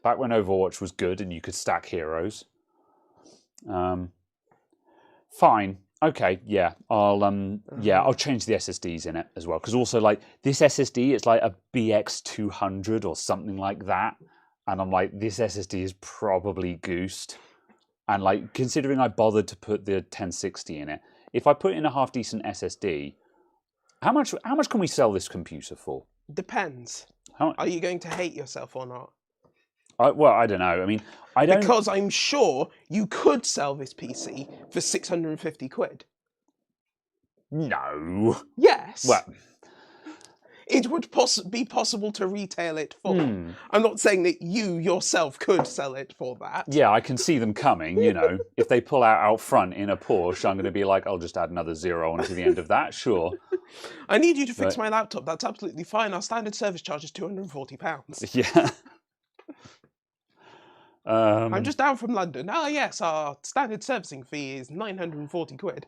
Back when Overwatch was good and you could stack heroes. Fine. Okay. Yeah. I'll change the SSDs in it as well, because also like this SSD, it's like a BX200 or something like that, and I'm like, this SSD is probably goosed. And like, considering I bothered to put the 1060 in it, if I put in a half decent SSD, how much can we sell this computer for? Depends. Are you going to hate yourself or not? Well, I don't know. I mean, I don't... Because I'm sure you could sell this PC for 650 quid. No. Yes. Well... It would be possible to retail it for. I'm not saying that you yourself could sell it for that. Yeah, I can see them coming, If they pull out front in a Porsche, I'm going to be like, I'll just add another 0 onto the end of that, sure. I need you to fix my laptop. That's absolutely fine. Our standard service charge is £240. Yeah. I'm just down from London. Ah, yes, our standard servicing fee is 940 quid.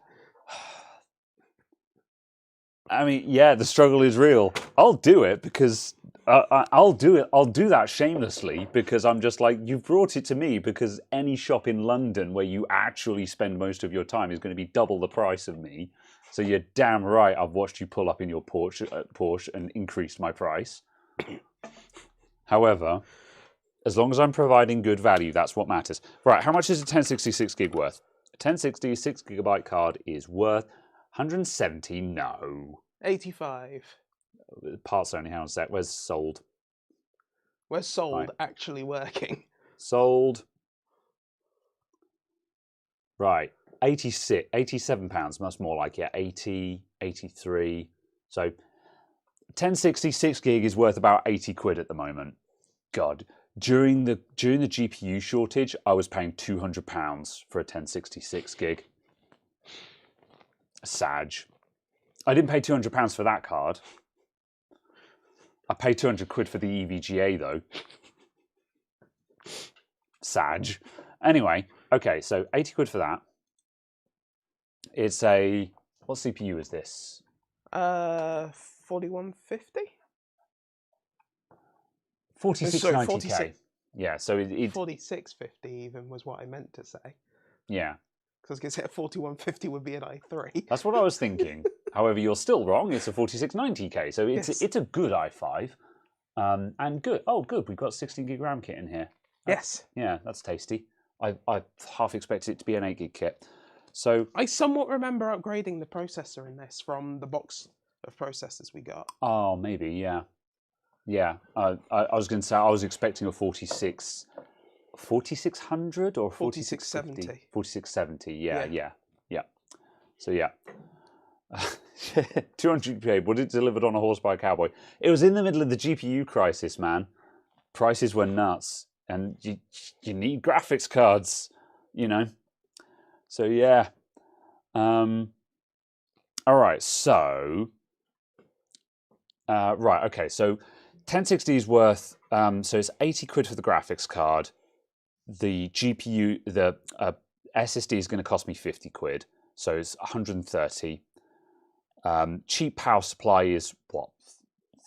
I mean, yeah, the struggle is real. I'll do it because I'll do it. I'll do that shamelessly because I'm just like, you've brought it to me because any shop in London where you actually spend most of your time is going to be double the price of me. So you're damn right I've watched you pull up in your Porsche and increased my price. However, as long as I'm providing good value, that's what matters. Right, how much is a 1066 gig worth? A 1060 6GB card is worth 170, no. 85. Parts only, hang on a sec. Where's sold? Where's sold actually working? Sold. Right, 86, 87 pounds, much more like, 80, 83. So 1060 6 gig is worth about 80 quid at the moment. God, during the GPU shortage, I was paying £200 for a 1066 gig. Sag. I didn't pay £200 for that card. I paid 200 quid for the EVGA though. Sag. Anyway, okay, so 80 quid for that. It's a, what CPU is this? 4150. 4690K. 46. Yeah, so it 4650 even was what I meant to say. yeah. Because I was going to say a 4150 would be an i3. That's what I was thinking. However, you're still wrong. It's a 4690K, so Yes. it's a good i5. And good. Oh, good. We've got 16 gig RAM kit in here. Yes. Yeah, that's tasty. I half expected it to be an 8 gig kit. So I somewhat remember upgrading the processor in this from the box of processors we got. oh, maybe yeah. Yeah, I was going to say I was expecting a 4600 or 4670. 4670. Yeah. So yeah, 200k. But it delivered on a horsepower cowboy. It was in the middle of the GPU crisis, man. Prices were nuts, and you need graphics cards, you know. So yeah. All right. So right. Okay. So 1060 is worth, so it's 80 quid for the graphics card. The GPU, the SSD is going to cost me 50 quid, so it's 130. Cheap power supply is what,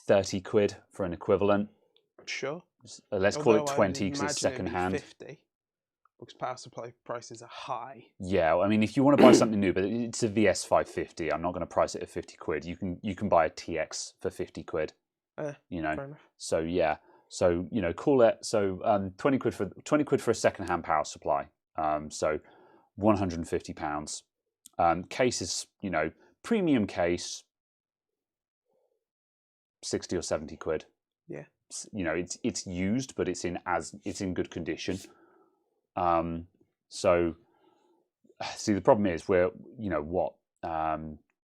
30 quid for an equivalent. Sure. Let's call it 20 because it's second hand. 50 because power supply prices are high. Yeah, I mean, if you want to buy something new, but it's a VS550, I'm not going to price it at 50 quid. You can buy a TX for 50 quid. You know, Fair enough. so yeah, so you know, call it 20 quid for a second-hand power supply. So £150. Case is, you know, premium case, 60 or 70 quid. Yeah. You know, it's used, but it's in good condition. So see, the problem is we're, you know, what,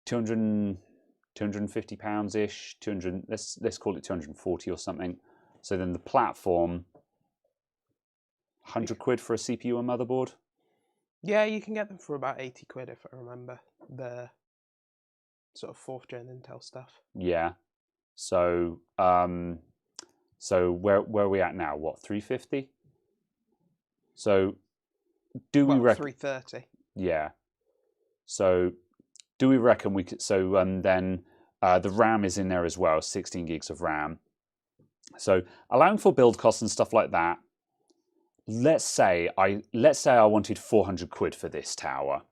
250 pounds ish, 200. Let's call it 240 or something. So then the platform, 100 quid for a CPU and motherboard. Yeah, you can get them for about 80 quid if I remember the sort of 4th gen Intel stuff. Yeah. So so where are we at now? What, 350? So do we reckon 330? Yeah. So do we reckon we could? So then the RAM is in there as well, 16 gigs of RAM. So allowing for build costs and stuff like that. Let's say I wanted 400 quid for this tower.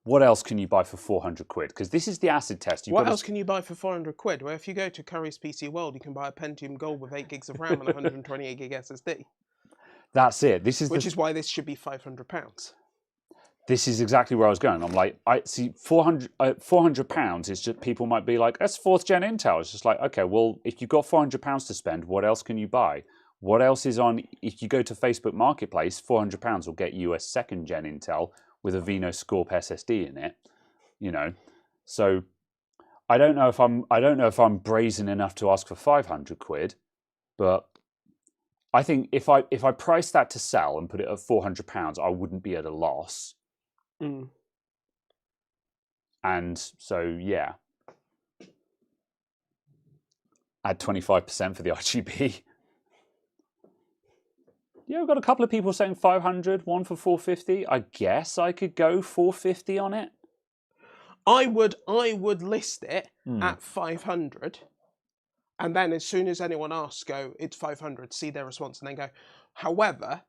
What else can you buy for 400 quid? Because this is the acid test. What else can you buy for 400 quid? Well, if you go to Curry's PC World, you can buy a Pentium Gold with 8 gigs of RAM and 128 gig SSD. That's it. Which is why this should be £500. This is exactly where I was going. I'm like, I see £400 is just, people might be like, that's 4th gen Intel. It's just like, okay, well, if you've got £400 to spend, what else can you buy? What else is on? If you go to Facebook Marketplace, £400 will get you a 2nd gen Intel with a Vino Scorp SSD in it. You know, so I don't know if I'm brazen enough to ask for 500 quid, but I think if I price that to sell and put it at £400, I wouldn't be at a loss. Mm. And so yeah, add 25% for the RGB. Yeah, we've got a couple of people saying 500, one for 450. I guess I could go 450 on it. I would list it at 500, and then as soon as anyone asks, go, it's 500. See their response, and then go, however,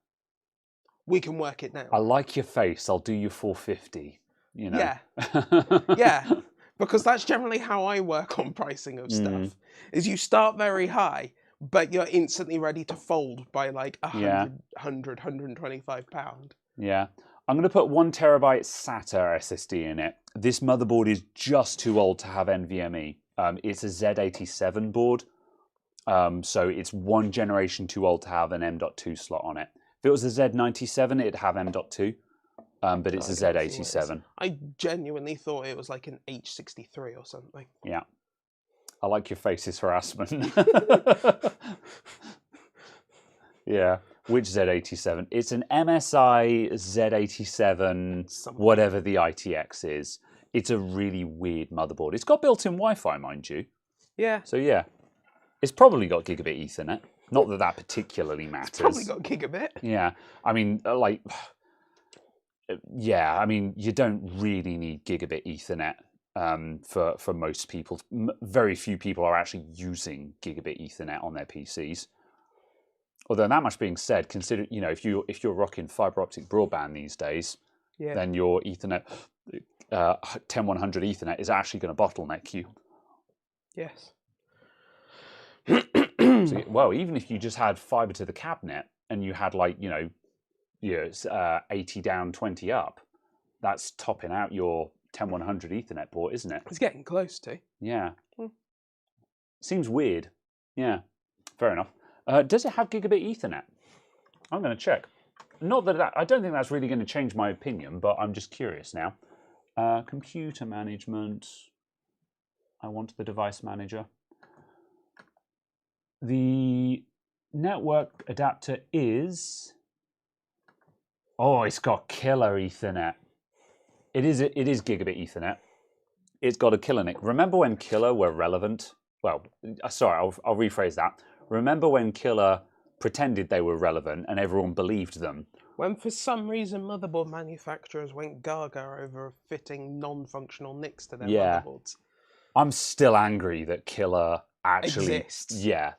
we can work it down. I like your face. I'll do you 450. You know. Yeah, yeah, because that's generally how I work on pricing of stuff. Is you start very high, but you're instantly ready to fold by like 125 pound. Yeah. I'm going to put 1 terabyte SATA SSD in it. This motherboard is just too old to have NVMe. It's a Z87 board. So it's 1 generation too old to have an M.2 slot on it. If it was a Z97, it'd have M.2. But it's a Z87. I genuinely thought it was like an H63 or something. Yeah. I like your face's harassment. Yeah. Which Z87? It's an MSI Z87, Something. whatever the ITX is. It's a really weird motherboard. It's got built-in Wi-Fi, mind you. Yeah. So yeah, it's probably got gigabit Ethernet. Not that that particularly matters. It's probably got gigabit. Yeah, I mean, like, yeah, I mean, you don't really need gigabit Ethernet for most people. Very few people are actually using gigabit Ethernet on their PCs. Although that much being said, consider if you're rocking fiber optic broadband these days, Yeah. then your Ethernet 10100 Ethernet is actually going to bottleneck you. Yes. So, well, even if you just had fiber to the cabinet and you had 80 down, 20 up, that's topping out your 10100 Ethernet port, isn't it? It's getting close to. Yeah. Seems weird. Yeah. Fair enough. Does it have gigabit Ethernet? I'm going to check. Not that I don't think that's really going to change my opinion, but I'm just curious now. Computer management. I want the device manager. The network adapter is... Oh, it's got killer Ethernet. It is gigabit Ethernet. It's got a killer NIC. Remember when killer were relevant? Well, sorry, I'll rephrase that. Remember when killer pretended they were relevant and everyone believed them? When for some reason motherboard manufacturers went gaga over fitting non-functional NICs to their motherboards. I'm still angry that killer actually exists. Yeah.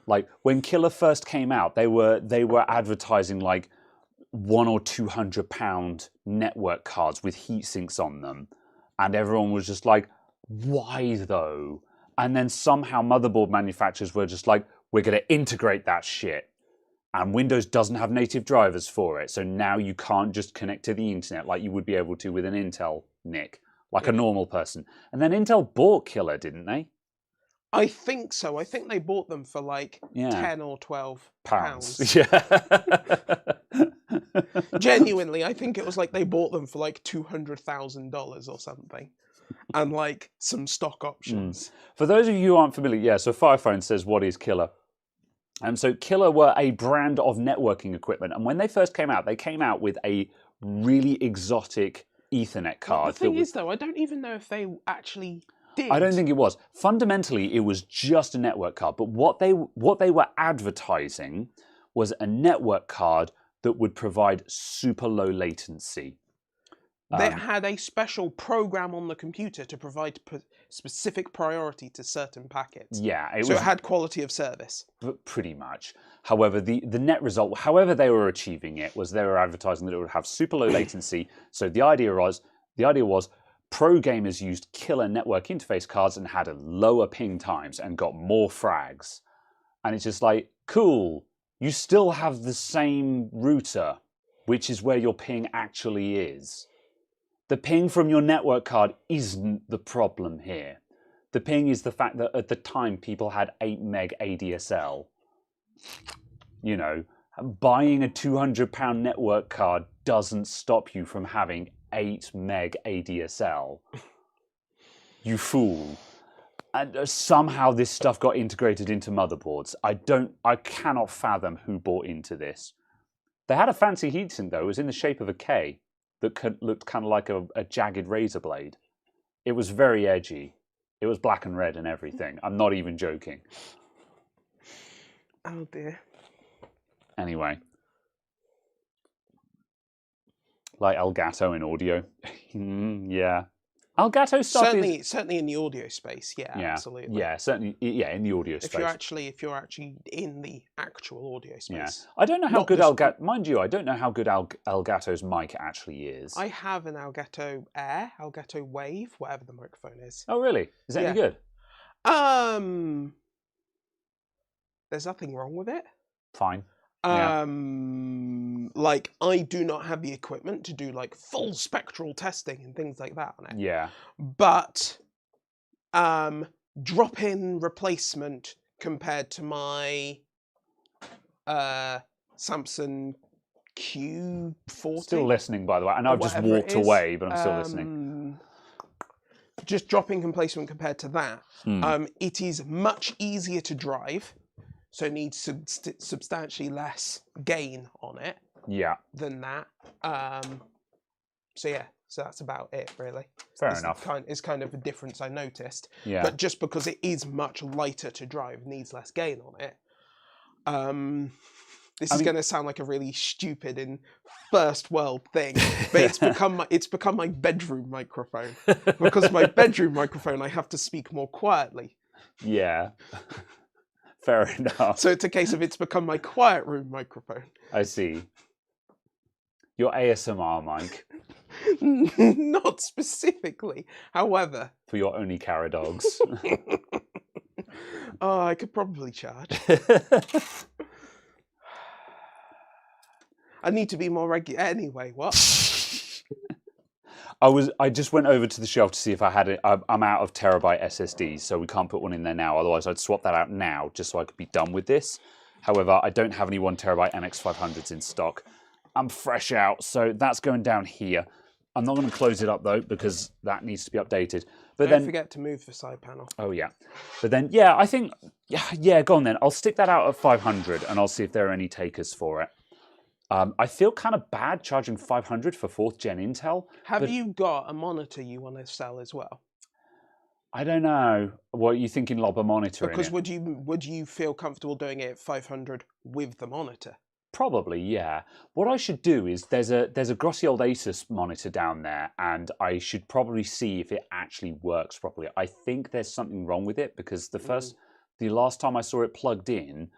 Like when killer first came out, they were advertising like £100 or £200 network cards with heat sinks on them. And everyone was just like, why though? And then somehow motherboard manufacturers were just like, we're going to integrate that shit. And Windows doesn't have native drivers for it. So now you can't just connect to the internet like you would be able to with an Intel NIC, like a normal person. And then Intel bought killer, didn't they? I think so. I think they bought them for like 10 or 12 pounds. Yeah. Genuinely, I think it was like they bought them for like $200,000 or something. And like some stock options. For those of you who aren't familiar, yeah, so Firephone says, what is killer? And so Killer were a brand of networking equipment. And when they first came out, they came out with a really exotic Ethernet card. Well, the thing is, though, I don't even know if they actually did. I don't think it was. Fundamentally, it was just a network card. But what they were advertising was a network card that would provide super low latency. They had a special program on the computer to provide specific priority to certain packets. Yeah. It had quality of service. Pretty much. However, the net result, however they were achieving it, was they were advertising that it would have super low latency. So the idea was pro gamers used killer network interface cards and had lower ping times and got more frags. And it's just like, cool, you still have the same router, which is where your ping actually is. The ping from your network card isn't the problem here. The ping is the fact that at the time people had 8 meg ADSL. You know, buying a £200 network card doesn't stop you from having 8 meg ADSL. You fool. And somehow this stuff got integrated into motherboards. I cannot fathom who bought into this. They had a fancy heatsink though. It was in the shape of a K that looked kind of like a jagged razor blade. It was very edgy. It was black and red and everything. I'm not even joking. Oh dear. Anyway. Like Elgato in audio. Yeah. Elgato stuff certainly in the audio space, yeah, absolutely. Yeah, certainly, yeah, in the audio space. If you're actually in the actual audio space. Yeah. I don't know how good Elgato, mind you, I don't know how good Elgato's mic actually is. I have an Elgato Air, Elgato Wave, whatever the microphone is. Oh really? Is that any good? There's nothing wrong with it. Fine. Like I do not have the equipment to do like full spectral testing and things like that on it. Yeah. But drop-in replacement compared to my Samsung Q40. Still listening, by the way. I know I've just walked away, but I'm still listening. Just drop-in replacement compared to that. It is much easier to drive. so it needs substantially less gain on it Yeah. than that. So yeah, so that's about it really. Fair enough. It's kind of a difference I noticed. Yeah. But just because it is much lighter to drive, needs less gain on it. This is going to sound like a really stupid and first world thing, but it's become my bedroom microphone. Because my bedroom microphone, I have to speak more quietly. Yeah. Fair enough. So it's a case of it's become my quiet room microphone. I see. Your ASMR mic. Not specifically, however. For your only Cara dogs. Oh, I could probably charge. I need to be more regular. Anyway, what? I just went over to the shelf to see if I had it. I'm out of terabyte SSDs, so we can't put one in there now. Otherwise, I'd swap that out now just so I could be done with this. However, I don't have any 1 terabyte MX500s in stock. I'm fresh out, so that's going down here. I'm not going to close it up though because that needs to be updated. But Don't forget to move the side panel. Oh yeah, but then yeah, I think yeah, go on then. I'll stick that out at 500, and I'll see if there are any takers for it. I feel kind of bad charging 500 for 4th gen Intel. Have you got a monitor you want to sell as well? I don't know. What are you thinking, lob a monitor Because in it? would you feel comfortable doing it at 500 with the monitor? Probably, yeah. What I should do is there's a grossy old Asus monitor down there, and I should probably see if it actually works properly. I think there's something wrong with it because the last time I saw it plugged in,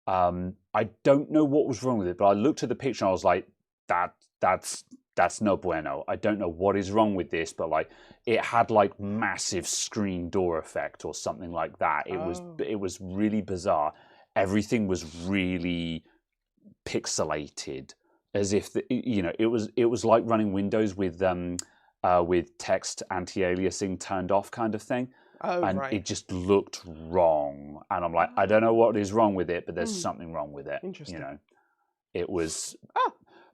I don't know what was wrong with it, but I looked at the picture and I was like, that's no bueno. I don't know what is wrong with this, but like it had like massive screen door effect or something like that. It was really bizarre. Everything was really pixelated, as if it was like running Windows with text anti-aliasing turned off kind of thing. And right. it just looked wrong, and I'm like, I don't know what is wrong with it, but there's something wrong with it. Interesting. It was,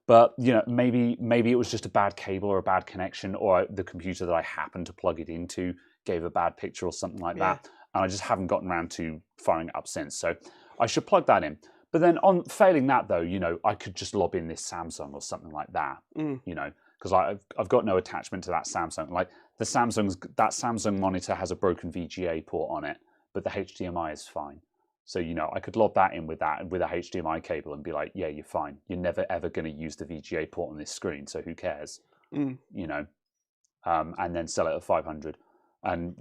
but maybe it was just a bad cable or a bad connection, or the computer that I happened to plug it into gave a bad picture or something like that, and I just haven't gotten around to firing it up since. So I should plug that in. But then on failing that though, I could just lob in this Samsung or something like that, because I've got no attachment to that Samsung. Like that Samsung monitor has a broken VGA port on it, but the HDMI is fine. So I could lob that in with a HDMI cable and be like, yeah, you're fine. You're never ever going to use the VGA port on this screen, so who cares? And then sell it at 500, and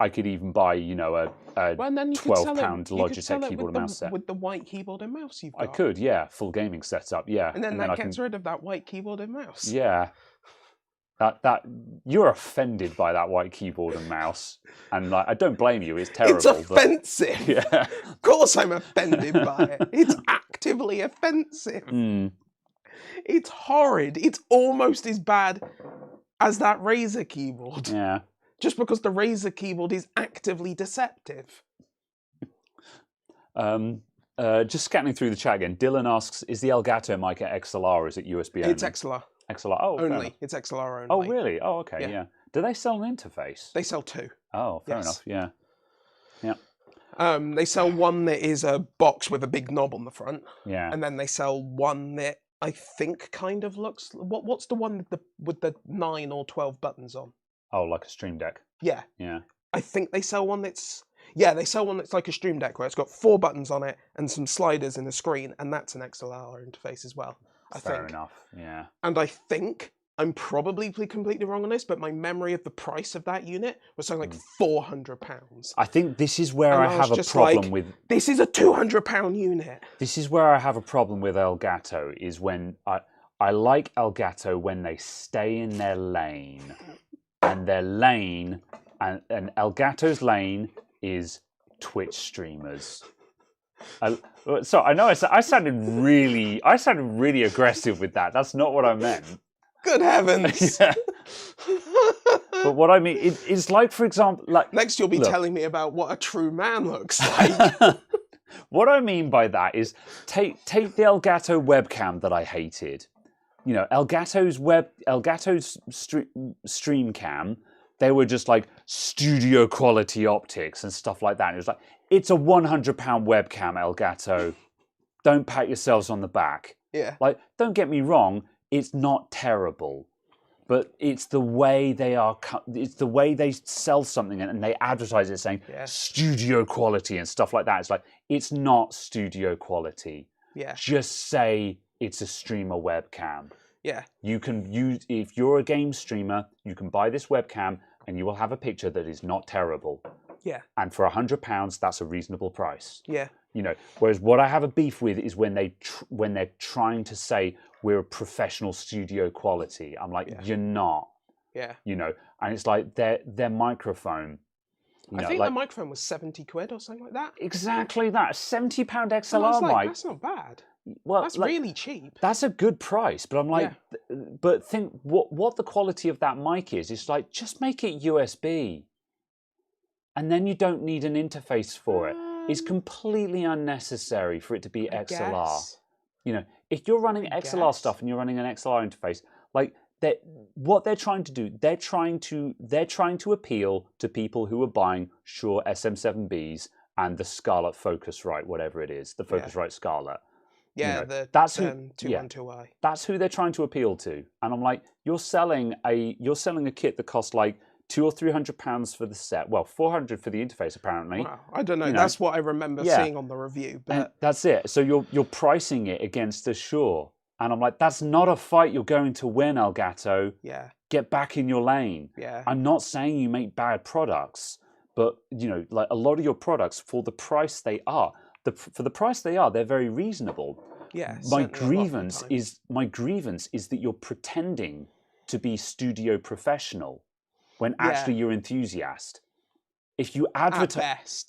I could even buy, a £12 Logitech keyboard and mouse set. With the white keyboard and mouse you've got. I could, yeah. Full gaming setup, yeah. And then that gets rid of that white keyboard and mouse. Yeah. That you're offended by that white keyboard and mouse. And I don't blame you, it's terrible. It's offensive. But, yeah. Of course I'm offended by it. It's actively offensive. It's horrid. It's almost as bad as that Razer keyboard. Yeah. Just because the Razer keyboard is actively deceptive. Just scanning through the chat again, Dylan asks, is the Elgato mic at XLR or is it USB only? It's XLR. XLR, oh, only. It's XLR only. Oh, really? Oh, okay, yeah. Do they sell an interface? They sell 2. Oh, fair enough, yeah. Yeah. They sell one that is a box with a big knob on the front. Yeah. And then they sell one that I think kind of looks... What's the one with the 9 or 12 buttons on? Oh, like a Stream Deck? Yeah. Yeah. I think they sell one that's... Yeah, they sell one that's like a Stream Deck where it's got 4 buttons on it and some sliders in the screen, and that's an XLR interface as well, I think. Fair enough, yeah. And I think, I'm probably completely wrong on this, but my memory of the price of that unit was something like £400. I think this is where I have a problem with... This is a £200 unit. This is where I have a problem with Elgato, is when I like Elgato when they stay in their lane. And their lane, and Elgato's lane is Twitch streamers. So I know I sounded really aggressive with that. That's not what I meant. Good heavens! Yeah. But what I mean, it's like, for example, like next you'll be telling me about what a true man looks like. What I mean by that is take the Elgato webcam that I hated. Elgato's stream cam, they were just like studio quality optics and stuff like that. And it was like, it's a £100 webcam, Elgato. Don't pat yourselves on the back. Yeah. Like, don't get me wrong, it's not terrible, but it's the way they are. It's the way they sell something and they advertise it saying studio quality and stuff like that. It's like, it's not studio quality. Yeah. Just say it's a streamer webcam. Yeah. You can use, if you're a game streamer, you can buy this webcam and you will have a picture that is not terrible. Yeah. And for £100, that's a reasonable price. Yeah. You know, whereas what I have a beef with is when they're trying to say we're a professional studio quality. I'm like, you're not. Yeah. You know, and it's like their microphone. I think the microphone was 70 quid or something like that. Exactly that. £70 And I was XLR like, mic. that's not bad. Well, That's really cheap. That's a good price, but I'm like, but think what the quality of that mic is. It's like, just make it USB, and then you don't need an interface for it. It's completely unnecessary for it to be XLR. Guess. You know, if you're running XLR stuff and you're running an XLR interface, like what they're trying to do, they're trying to appeal to people who are buying Shure SM7Bs and the Scarlett Focusrite, whatever it is, the Focusrite Scarlett. Yeah, you know, that's who 212i. That's who they're trying to appeal to. And I'm like, you're selling a kit that costs like £200 or £300 for the set. Well, £400 for the interface apparently. Wow, I don't know. You know, that's what I remember seeing on the review. But and that's it. So you're pricing it against the Shure, and I'm like, that's not a fight you're going to win, Elgato. Yeah. Get back in your lane. Yeah. I'm not saying you make bad products, but you know, like a lot of your products for the price they are. For the price they are, they're very reasonable. Yeah. My grievance is that you're pretending to be studio professional when actually you're enthusiast. If you advertise,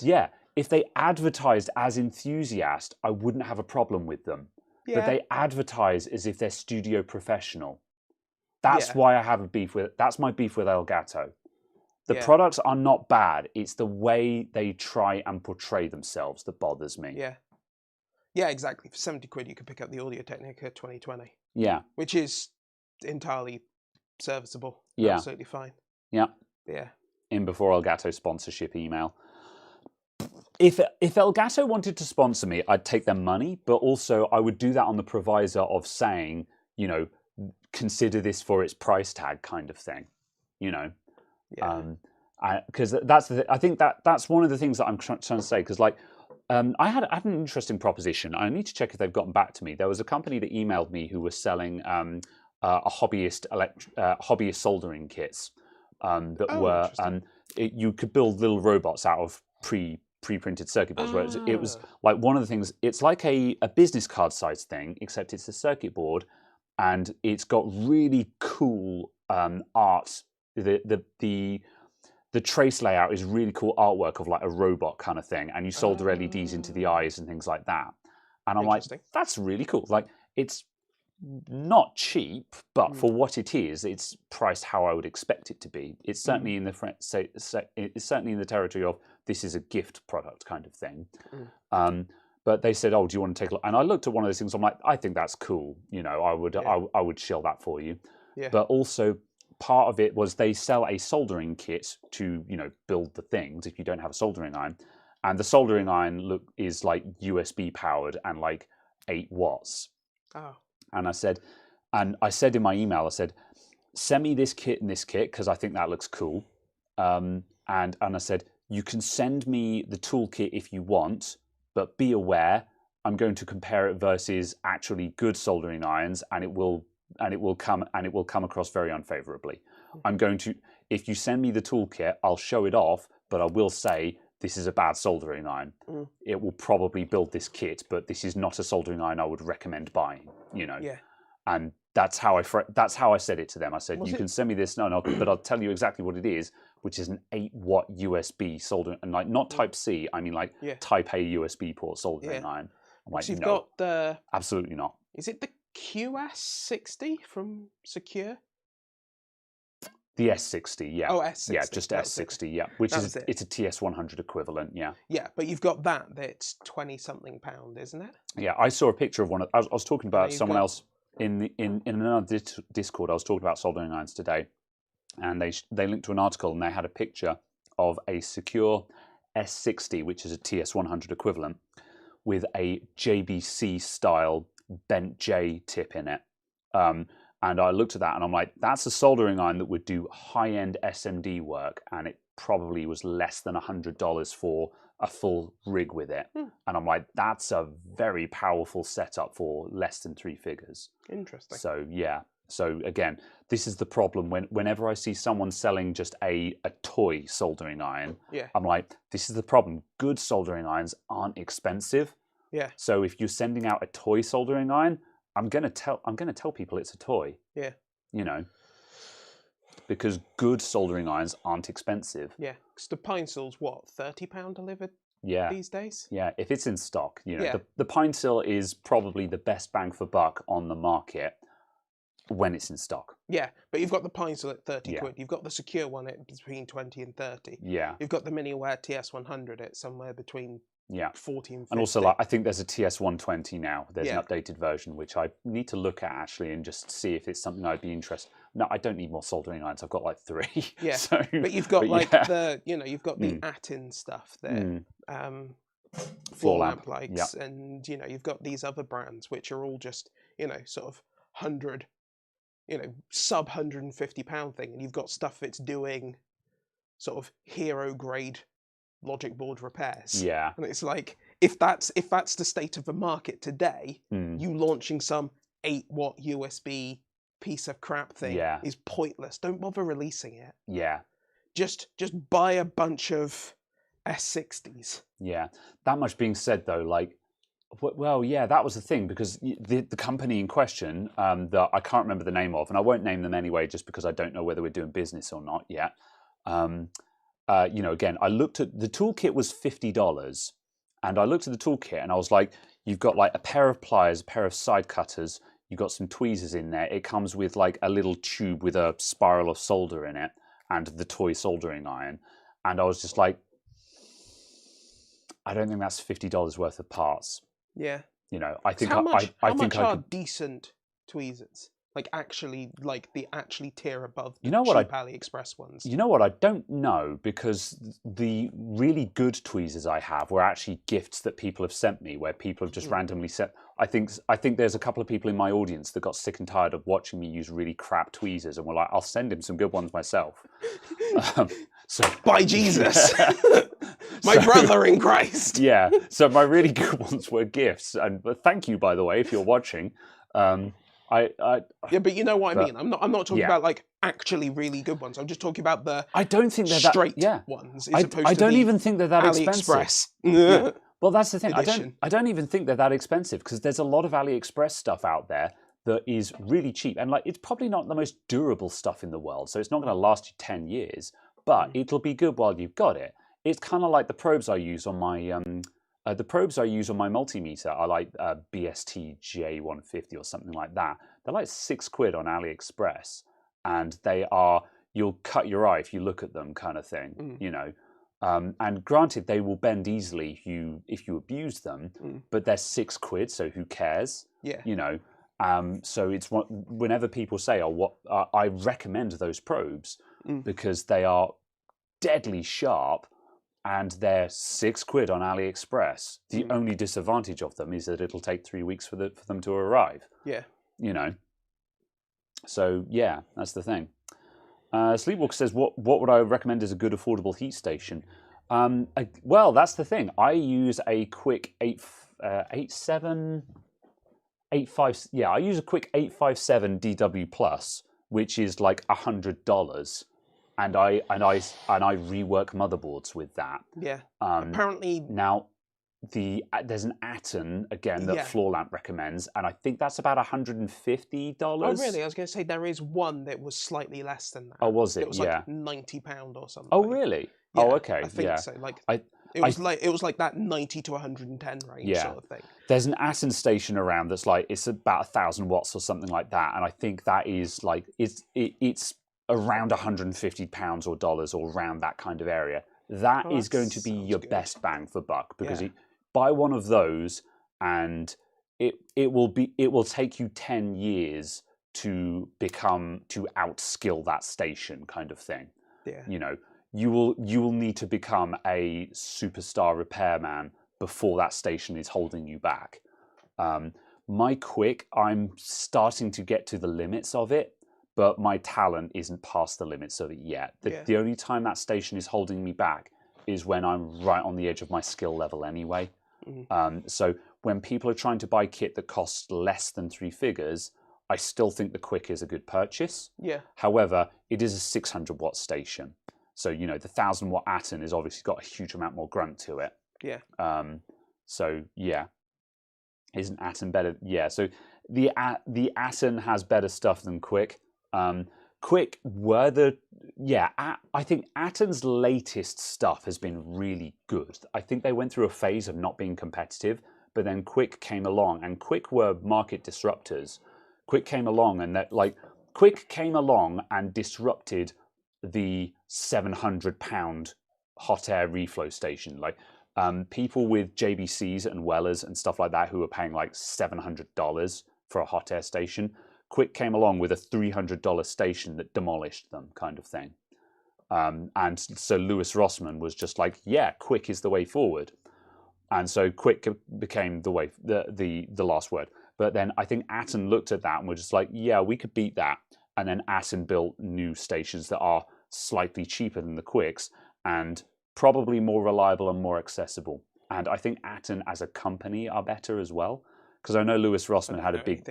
if they advertised as enthusiast, I wouldn't have a problem with them. Yeah. But they advertise as if they're studio professional. That's why I have a beef with. That's my beef with Elgato. The products are not bad. It's the way they try and portray themselves that bothers me. Yeah. Yeah, exactly. For 70 quid, you could pick up the Audio Technica 2020. Yeah. Which is entirely serviceable. Yeah. Absolutely fine. Yeah. Yeah. In before Elgato sponsorship email. If Elgato wanted to sponsor me, I'd take their money, but also I would do that on the proviso of saying, you know, consider this for its price tag kind of thing, you know. Yeah. Because I think that's one of the things that I'm trying to say. Because like, I had an interesting proposition. I need to check if they've gotten back to me. There was a company that emailed me who was selling a hobbyist soldering kits that were you could build little robots out of pre-printed circuit boards. Where it was like one of the things. It's like a business card size thing, except it's a circuit board, and it's got really cool art. The trace layout is really cool artwork of like a robot kind of thing, and you solder LEDs into the eyes and things like that. And I'm like, that's really cool. Like, it's not cheap, but for what it is, it's priced how I would expect it to be. It's certainly in the it's certainly in the territory of this is a gift product kind of thing. But they said, "Oh, do you want to take a look?" And I looked at one of those things. I'm like, I think that's cool. You know, I would shill that for you. Yeah. But also, part of it was they sell a soldering kit to, you know, build the things if you don't have a soldering iron, and the soldering iron is like USB powered and like 8 watts. Oh. And I said in my email, I said, send me this kit and this kit because I think that looks cool. And I said, you can send me the toolkit if you want, but be aware I'm going to compare it versus actually good soldering irons, and it will come across very unfavorably. I'm going to, if you send me the toolkit, I'll show it off, but I will say this is a bad soldering iron. It will probably build this kit, but this is not a soldering iron I would recommend buying. You know. Yeah. And that's how I said it to them. I said, you can send me this, but I'll tell you exactly what it is, which is an 8-watt USB soldering, and like not Type C, I mean like Type A USB port soldering iron. I'm like, so you've no, got the absolutely not. Is it the QS60 from Secure? The S60, yeah. Oh, S60. Yeah, just S60, yeah. Which is it's a TS100 equivalent, yeah. Yeah, but you've got that's 20-something pound, isn't it? Yeah, I saw a picture of one. I was talking about someone else in another Discord. I was talking about soldering irons today, and they linked to an article, and they had a picture of a secure S60, which is a TS100 equivalent, with a JBC style bent J tip in it. And I looked at that and I'm like, that's a soldering iron that would do high-end SMD work, and it probably was less than $100 for a full rig with it. And I'm like, that's a very powerful setup for less than 3 figures. Interesting. So yeah. So again, this is the problem whenever I see someone selling just a toy soldering iron, Yeah. I'm like, this is the problem. Good soldering irons aren't expensive. Yeah. So if you're sending out a toy soldering iron, I'm gonna tell people it's a toy. Yeah. You know, because good soldering irons aren't expensive. Yeah. Because the pine sail's what, £30 delivered Yeah. these days? Yeah. If it's in stock, you know, Yeah. the pine sail is probably the best bang for buck on the market when it's in stock. Yeah, but you've got the pine sail at 30 Yeah. quid. You've got the secure one at between 20 and 30. Yeah. You've got the Miniware TS100 at somewhere between 40 and 50. And also, like, I think there's a TS120 now. There's Yeah. an updated version, which I need to look at actually and just see if it's something I'd be interested. No, I don't need more soldering irons. I've got like 3. Yeah, So, but you've got like yeah. the, you know, you've got the Atin stuff there, floor lamp lights, and you know, you've got these other brands which are all just, you know, sort of 100, you know, sub £150 thing, and you've got stuff that's doing sort of hero grade logic board repairs. Yeah. And it's like, if that's the state of the market today, you launching some 8-watt USB piece of crap thing is pointless. Don't bother releasing it. Yeah. Just buy a bunch of S60s. Yeah. That much being said, though, like, well, yeah, that was the thing, because the company in question, that I can't remember the name of, and I won't name them anyway, just because I don't know whether we're doing business or not yet. You know, again, I looked at the toolkit was $50, and I looked at the toolkit and I was like, you've got like a pair of pliers, a pair of side cutters, you've got some tweezers in there. It comes with like a little tube with a spiral of solder in it and the toy soldering iron. And I was just like, I don't think that's $50 worth of parts. Yeah. You know, I think how much are could... decent tweezers? Like actually, like the actually tier above the You know what cheap AliExpress ones. You know what? I don't know, because the really good tweezers I have were actually gifts that people have sent me, where people have just randomly sent. I think there's a couple of people in my audience that got sick and tired of watching me use really crap tweezers, and were like, "I'll send him some good ones myself." So by Jesus, my brother in Christ. Yeah. So my really good ones were gifts, and thank you, by the way, if you're watching. Yeah, but you know what I mean. I'm not talking about like actually really good ones. I'm just talking about the I don't think they're straight that, ones. I don't even think they're that expensive. AliExpress. Well, that's the thing. Edition. I don't even think they're that expensive, because there's a lot of AliExpress stuff out there that is really cheap, and like it's probably not the most durable stuff in the world, so it's not going to last you 10 years, but it'll be good while you've got it. It's kind of like the probes I use on my multimeter are like BST J150 or something like that. They're like £6 on AliExpress, and they are, you'll cut your eye if you look at them, kind of thing. You know, and granted, they will bend easily if you abuse them, but they're £6, so who cares? Yeah. You know, so it's whenever people say, "Oh, I recommend those probes," because they are deadly sharp. And they're £6 on AliExpress. The only disadvantage of them is that it'll take 3 weeks for them to arrive. Yeah. You know. So yeah, that's the thing. Sleepwalker says, "What would I recommend as a good affordable heat station?" Well, that's the thing. I use a quick 857. Yeah, I use a quick 857 DW Plus, which is like $100. And I rework motherboards with that. Yeah. Apparently now, there's an Aten again that Floor Lamp recommends, and I think that's about $150. Oh really? I was going to say there is one that was slightly less than that. Oh, was it? It was like £90 or something. Oh really? Yeah, oh okay. I think so. Like it was like that 90 to 110 range sort of thing. There's an Aten station around that's like, it's about 1,000 watts or something like that, and I think that is like it's around £150 or dollars, or around that kind of area. That is going to be your best bang for buck, because buy one of those and it will take you 10 years to outskill that station, kind of thing. Yeah. You know, you will need to become a superstar repairman before that station is holding you back. My quick, I'm starting to get to the limits of it, but my talent isn't past the limits of it yet. The only time that station is holding me back is when I'm right on the edge of my skill level anyway. So when people are trying to buy kit that costs less than 3 figures, I still think the quick is a good purchase. However, it is a 600 watt station. So, the 1000 watt Aten has obviously got a huge amount more grunt to it. So, yeah. Isn't Aten better? Yeah, so the Aten has better stuff than Quick. Quick were I think Aten's latest stuff has been really good. I think they went through a phase of not being competitive, but then Quick came along, and Quick were market disruptors. Quick came along and disrupted the £700 hot air reflow station. Like people with JBCs and Wellers and stuff like that who were paying like $700 for a hot air station. Quick came along with a $300 station that demolished them, kind of thing. And so Lewis Rossman was just like, yeah, Quick is the way forward. And so Quick became the way, the last word. But then I think Aten looked at that and were just like, yeah, we could beat that. And then Aten built new stations that are slightly cheaper than the Quicks and probably more reliable and more accessible. And I think Aten as a company are better as well. Because I know Lewis Rossman had a big.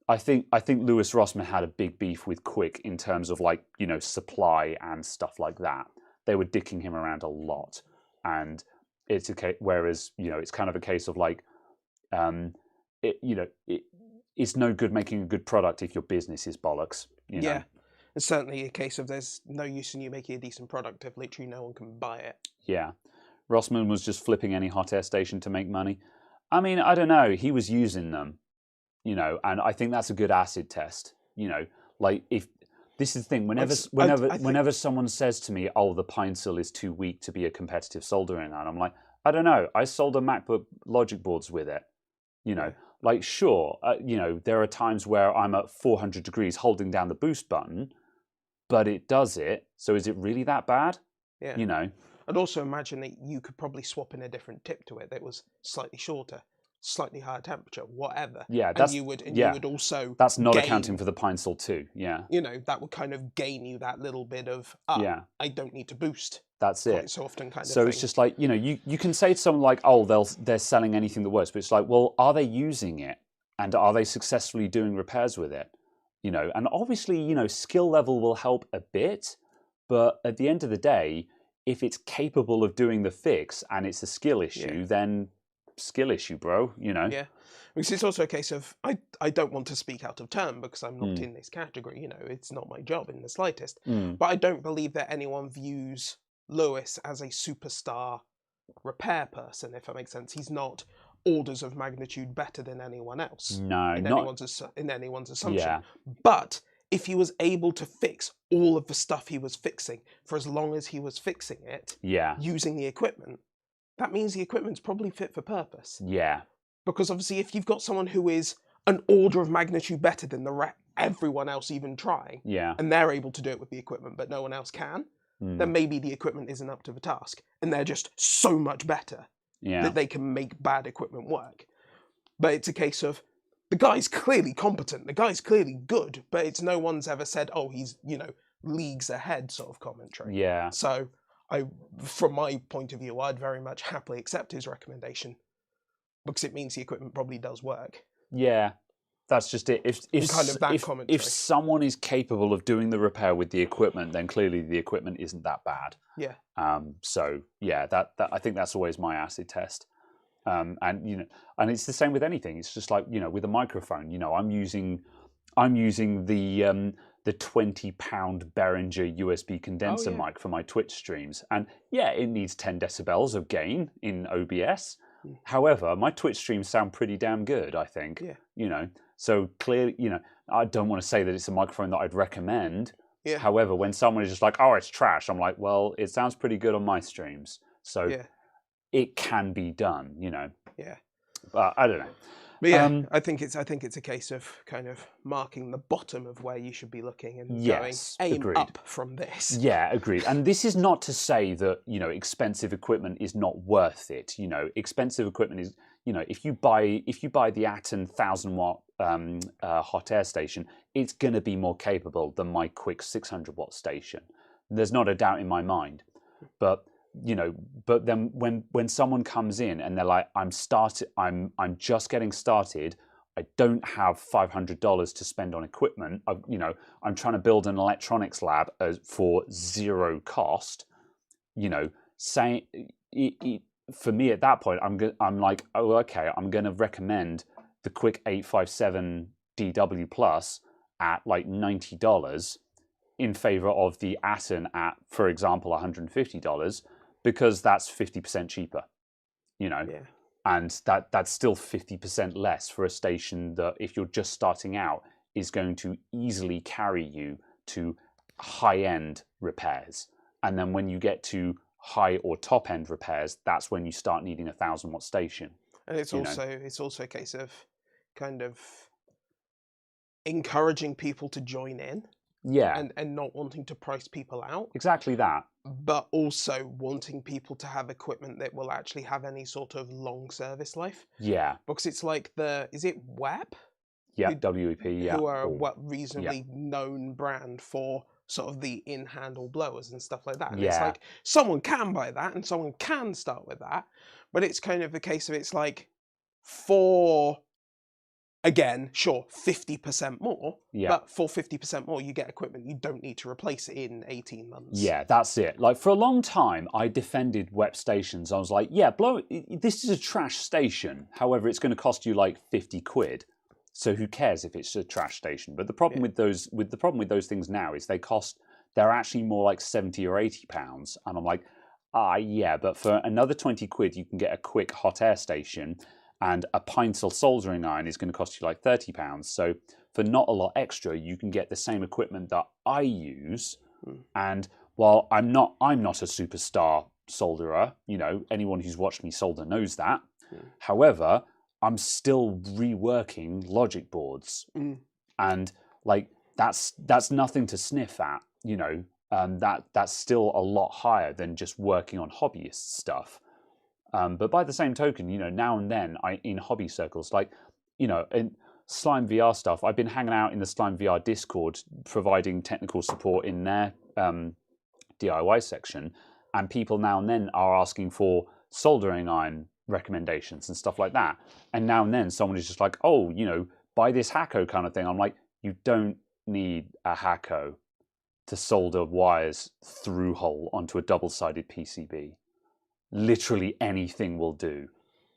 I think Lewis Rossman had a big beef with Quick in terms of like supply and stuff like that. They were dicking him around a lot, and it's a case. Whereas it's kind of a case of like, it's no good making a good product if your business is bollocks. You know? It's certainly a case of there's no use in you making a decent product if literally no one can buy it. Yeah, Rossman was just flipping any hot air station to make money. I mean, I don't know. He was using them, and I think that's a good acid test. Like if this is the thing, whenever someone says to me, "Oh, the pine sill is too weak to be a competitive soldering iron," I'm like, I don't know. I solder MacBook logic boards with it. Like sure, there are times where I'm at 400 degrees holding down the boost button, but it does it. So is it really that bad? Yeah. I'd also imagine that you could probably swap in a different tip to it that was slightly shorter, slightly higher temperature, whatever. Yeah, you would also that's not accounting for the pine sill too. Yeah, that would kind of gain you that little bit of I don't need to boost. That's it. Quite so often, kind of. So it's just like you can say to someone like, oh, they're selling anything that works, but it's like, well, are they using it and are they successfully doing repairs with it? And obviously skill level will help a bit, but at the end of the day, if it's capable of doing the fix and it's a skill issue, then skill issue, bro. Yeah, because it's also a case of I don't want to speak out of turn because I'm not in this category. It's not my job in the slightest. But I don't believe that anyone views Lewis as a superstar repair person, if that makes sense. He's not orders of magnitude better than anyone else. No, in anyone's assumption. Yeah. But if he was able to fix all of the stuff he was fixing for as long as he was fixing it, using the equipment, that means the equipment's probably fit for purpose. Yeah. Because obviously, if you've got someone who is an order of magnitude better than everyone else even trying, and they're able to do it with the equipment, but no one else can, then maybe the equipment isn't up to the task, and they're just so much better that they can make bad equipment work. But it's a case of the guy's clearly competent, the guy's clearly good, but it's no one's ever said, oh, he's leagues ahead sort of commentary. Yeah. So from my point of view, I'd very much happily accept his recommendation because it means the equipment probably does work. Yeah. That's just it. If someone is capable of doing the repair with the equipment, then clearly the equipment isn't that bad. Yeah. So yeah, that I think that's always my acid test. And it's the same with anything. It's just like with a microphone. I'm using the 20-pound Behringer USB condenser mic for my Twitch streams, and it needs 10 decibels of gain in OBS. However, my Twitch streams sound pretty damn good, I think. Yeah. So clearly, I don't want to say that it's a microphone that I'd recommend. Yeah. However, when someone is just like, oh, it's trash, I'm like, well, it sounds pretty good on my streams. So it can be done, Yeah. But I don't know. But yeah, I think it's a case of kind of marking the bottom of where you should be looking and Yes, going aim agreed. up from this. Yeah, agreed. And this is not to say that, expensive equipment is not worth it. Expensive equipment is, if you buy the Atten 1000-watt hot air station, it's going to be more capable than my quick 600-watt station. There's not a doubt in my mind. But but then when someone comes in and they're like, I'm just getting started, I don't have $500 to spend on equipment. I'm trying to build an electronics lab for zero cost. For me at that point, I'm like, oh, okay, I'm going to recommend the Quick 857 DW Plus at like $90 in favor of the Atten at, for example, $150, because that's 50% cheaper. Yeah. And that's still 50% less for a station that, if you're just starting out, is going to easily carry you to high-end repairs. And then when you get to high or top-end repairs, that's when you start needing a 1000-watt station. And it's also a case of kind of encouraging people to join in. Yeah. And not wanting to price people out. Exactly that. But also wanting people to have equipment that will actually have any sort of long service life. Yeah. Because it's like is it WEP? Yeah, WEP, yeah. Who are a reasonably known brand for sort of the in-handle blowers and stuff like that. And it's like, someone can buy that and someone can start with that. But it's kind of a case of, it's like, for... Again, sure, 50% more, but for 50% more, you get equipment you don't need to replace it in 18 months. Yeah, that's it. Like, for a long time, I defended WEP stations. I was like, yeah, this is a trash station. However, it's going to cost you like 50 quid. So who cares if it's a trash station? But the problem with those things now is they're actually more like 70 or 80 pounds. And I'm like, yeah, but for another 20 quid, you can get a quick hot air station. And a pint of soldering iron is going to cost you like £30. So for not a lot extra, you can get the same equipment that I use. And while I'm not a superstar solderer, anyone who's watched me solder knows that. However, I'm still reworking logic boards, and like that's nothing to sniff at. That's still a lot higher than just working on hobbyist stuff. But by the same token, now and then, in hobby circles, like, in Slime VR stuff, I've been hanging out in the Slime VR Discord, providing technical support in their DIY section, and people now and then are asking for soldering iron recommendations and stuff like that. And now and then, someone is just like, oh, buy this Hacko kind of thing. I'm like, you don't need a Hacko to solder wires through hole onto a double-sided PCB. Literally anything will do.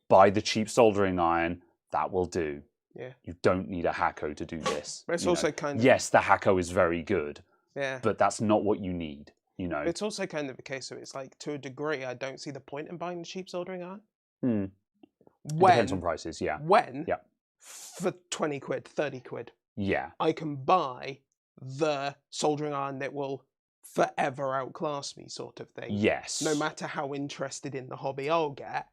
Buy the cheap soldering iron, that will do. Yeah. You don't need a Hacko to do this. But it's also kind of... Yes, the Hacko is very good. Yeah. But that's not what you need, It's also kind of a case of, it's like, to a degree, I don't see the point in buying the cheap soldering iron. It depends on prices, yeah. For 20 quid, 30 quid, yeah, I can buy the soldering iron that will forever outclass me, sort of thing. Yes. No matter how interested in the hobby I'll get,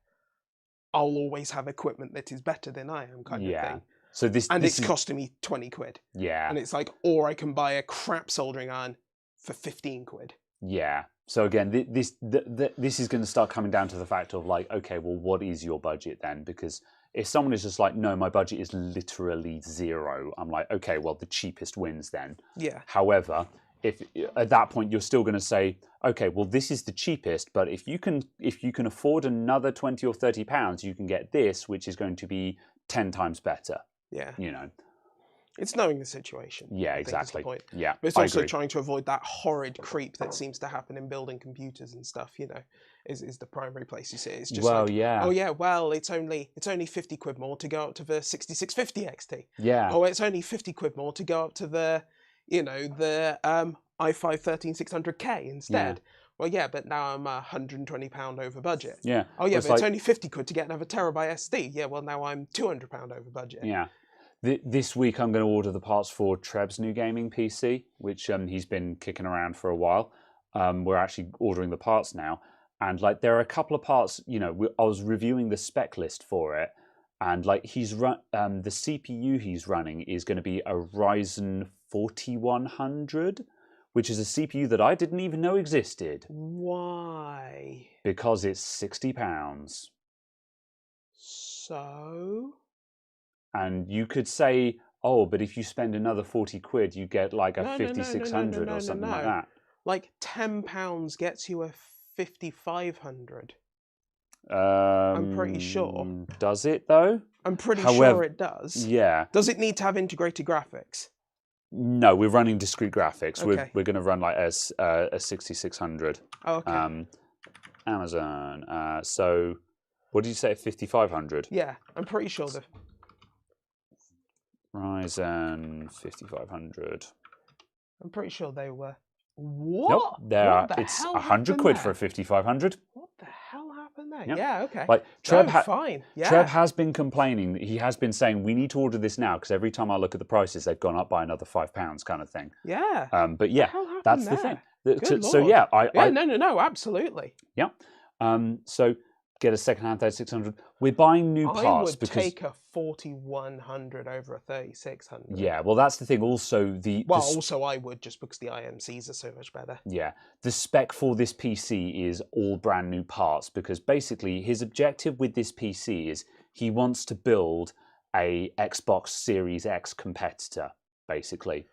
I'll always have equipment that is better than I am, kind of thing. So it's costing me 20 quid. Yeah. And it's like, or I can buy a crap soldering iron for 15 quid. Yeah. So again, this is going to start coming down to the fact of like, okay, well, what is your budget then? Because if someone is just like, no, my budget is literally zero, I'm like, okay, well, the cheapest wins then. Yeah. However, if at that point you're still going to say, okay, well, this is the cheapest, but if you can afford another 20 or 30 pounds, you can get this, which is going to be 10 times better. Yeah. It's knowing the situation. Yeah, exactly. Is the point. Yeah. But it's also trying to avoid that horrid creep that seems to happen in building computers and stuff, is the primary place you see it. It's just oh yeah, well, it's only 50 quid more to go up to the 6650 XT. Yeah. Oh, it's only 50 quid more to go up to the the i5 13600K instead. Yeah. Well, yeah, but now I'm £120 over budget. Yeah. Oh, yeah, but it's only 50 quid to get another terabyte SD. Yeah, well, now I'm £200 over budget. Yeah. This week I'm going to order the parts for Treb's new gaming PC, which he's been kicking around for a while. We're actually ordering the parts now. And like there are a couple of parts, I was reviewing the spec list for it, and like the CPU he's running is going to be a Ryzen 4100, which is a CPU that I didn't even know existed. Why? Because it's £60. So? And you could say, oh, but if you spend another 40 quid, you get like a No, 5600 or something like that. Like £10 gets you a 5500. I'm pretty sure. Does it though? I'm pretty sure it does. Yeah. Does it need to have integrated graphics? No, we're running discrete graphics. Okay. We're going to run like a 6600. Oh, okay. Amazon. So, what did you say? 5500. Yeah, I'm pretty sure the Ryzen 5500. I'm pretty sure they were. What? Nope, it's 100 quid for a 5500. What the hell happened there? Yep. Yeah, okay. Like Trev, fine. Yeah. Trev has been complaining. He has been saying we need to order this now because every time I look at the prices, they've gone up by another £5, kind of thing. Yeah. But yeah, that's the thing. So yeah, no, absolutely. Yeah. So get a second-hand 3600. We're buying new parts I would because take a 4100 over a 3600. yeah, well, that's the thing. Also, also I would just because the IMCs are so much better. Yeah, the spec for this PC is all brand new parts because basically his objective with this PC is he wants to build a Xbox Series X competitor. Basically,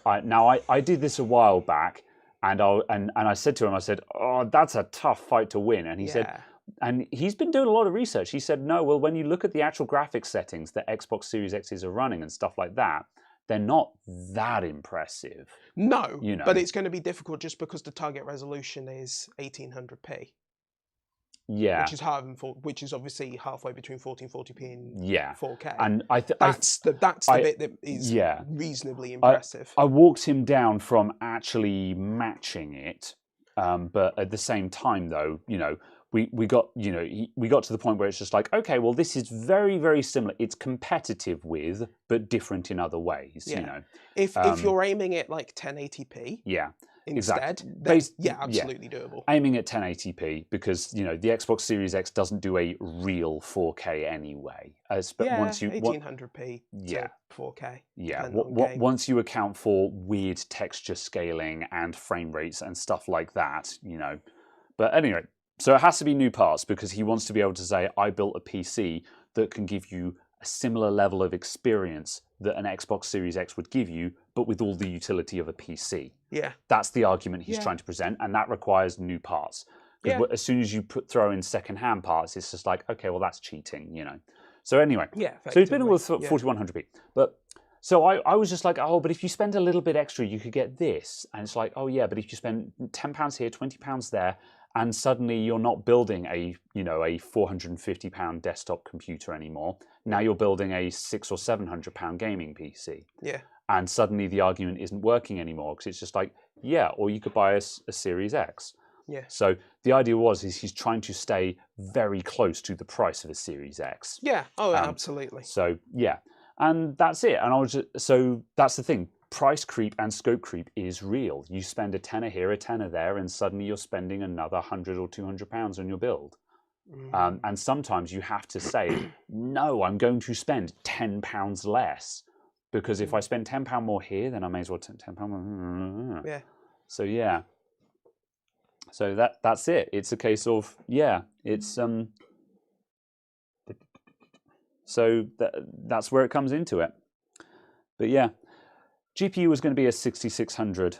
I did this a while back, and I said to him, I said, "Oh, that's a tough fight to win," and he said. And he's been doing a lot of research. He said, no, well, when you look at the actual graphics settings that Xbox Series X's are running and stuff like that, they're not that impressive. No, you know. But it's going to be difficult just because the target resolution is 1800p. Yeah. Which is obviously halfway between 1440p and 4K. And that's the bit that is reasonably impressive. I walked him down from actually matching it, but at the same time, though, you know, we got to the point where it's just like, okay, well, this is very, very similar. It's competitive with, but different in other ways. Yeah. You know, if you're aiming at like 1080p, instead, absolutely doable. Aiming at 1080p because you know the Xbox Series X doesn't do a real 4K anyway. Once you 1800p to 4K. Yeah, once you account for weird texture scaling and frame rates and stuff like that, you know. But anyway. So it has to be new parts because he wants to be able to say, I built a PC that can give you a similar level of experience that an Xbox Series X would give you, but with all the utility of a PC. Yeah. That's the argument he's trying to present, and that requires new parts. Because as soon as you throw in second-hand parts, it's just like, okay, well, that's cheating, you know. So anyway, so he's been with 4100p. But so I was just like, oh, but if you spend a little bit extra, you could get this. And it's like, oh, yeah, but if you spend £10 here, £20 there, and suddenly you're not building a £450 desktop computer anymore. Now you're building a £600 or £700 gaming PC. Yeah. And suddenly the argument isn't working anymore because it's just like, yeah, or you could buy a Series X. Yeah. So the idea is he's trying to stay very close to the price of a Series X. Yeah. Oh, absolutely. So yeah, and that's it. And so that's the thing. Price creep and scope creep is real. You spend a tenner here, a tenner there, and suddenly you're spending another £100 or £200 on your build. And sometimes you have to say, no, I'm going to spend £10 less. Because if I spend £10 more here, then I may as well £10 more. Yeah. So yeah. So that's it. It's a case of, it's so that's where it comes into it. But yeah. GPU was going to be a 6600.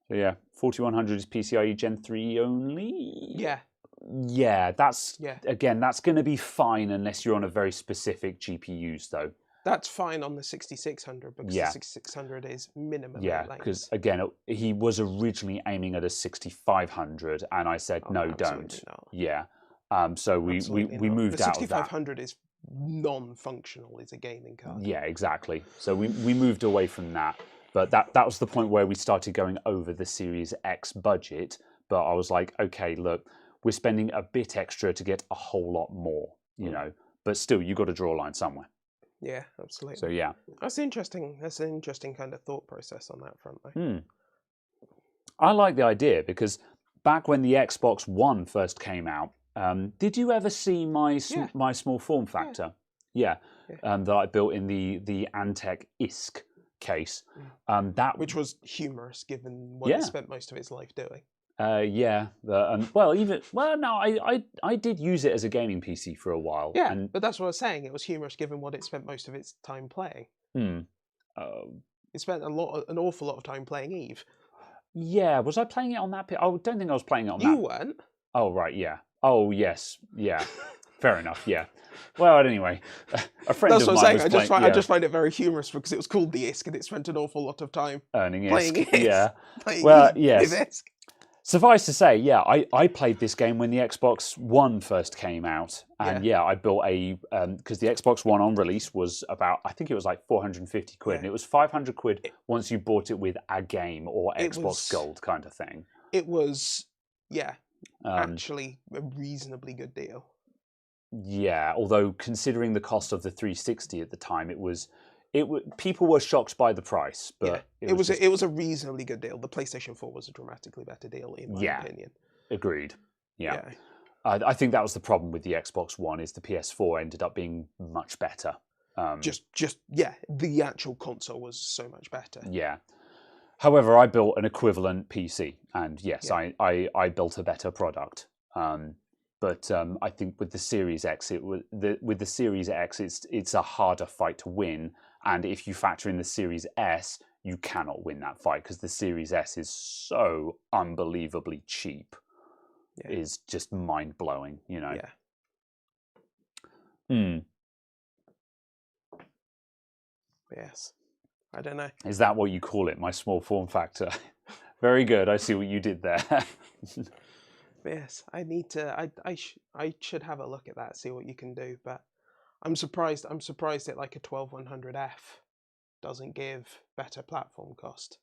So yeah, 4100 is PCIe Gen 3 only. Yeah. Yeah, again, that's going to be fine unless you're on a very specific GPUs though. That's fine on the 6600 because the 6600 is minimum. Yeah, because again, he was originally aiming at a 6500, and I said no, don't. Not. Yeah. So we moved out of that. The 6500 is non-functional as a gaming card. Yeah, exactly. So we moved away from that. But that was the point where we started going over the Series X budget. But I was like, okay, look, we're spending a bit extra to get a whole lot more, you know. But still, you've got to draw a line somewhere. Yeah, absolutely. So yeah. That's interesting. That's an interesting kind of thought process on that front, though. I like the idea because back when the Xbox One first came out, Did you ever see my Yeah. my small form factor? Yeah, Yeah. that I built in the Antec ISK case. That Which was humorous given what Yeah. it spent most of its life doing. yeah, I did use it as a gaming PC for a while. Yeah, and but that's what I was saying. It was humorous given what it spent most of its time playing. It spent an awful lot of time playing Eve. yeah, was I playing it on that? I don't think I was playing it on You that. weren't. Oh right, yeah. Oh yes, yeah. Fair enough. Yeah. Well, anyway, a friend That's of what I'm mine saying. was I playing. just find it very humorous because it was called the ISK and it spent an awful lot of time Earning playing ISK. ISK. Yeah. Playing Well, Eve yes. with ISK. Suffice to say, yeah, I played this game when the Xbox One first came out, and Yeah. I built a because the Xbox One on release was about, I think it was like 450 quid, Yeah. and it was 500 quid once you bought it with a game or Xbox was- Gold kind of thing. It was, Um, actually a reasonably good deal. Yeah, although considering the cost of the 360 at the time, people were shocked by the price, but It was a reasonably good deal. The PlayStation 4 was a dramatically better deal in my opinion. agreed. Yeah. I think that was the problem with the Xbox One is the PS4 ended up being much better. The actual console was so much better. Yeah. However, I built an equivalent PC, and yes, I built a better product. But I think with the Series X, it's a harder fight to win. And if you factor in the Series S, you cannot win that fight because the Series S is so unbelievably cheap. Yeah. It's just mind blowing, you know. Yeah. Yes. I don't know. Is that what you call it? My small form factor. Very good. I see what you did there. Yes, I need to. I should have a look at that, see what you can do. But I'm surprised that like a 12100F doesn't give better platform cost.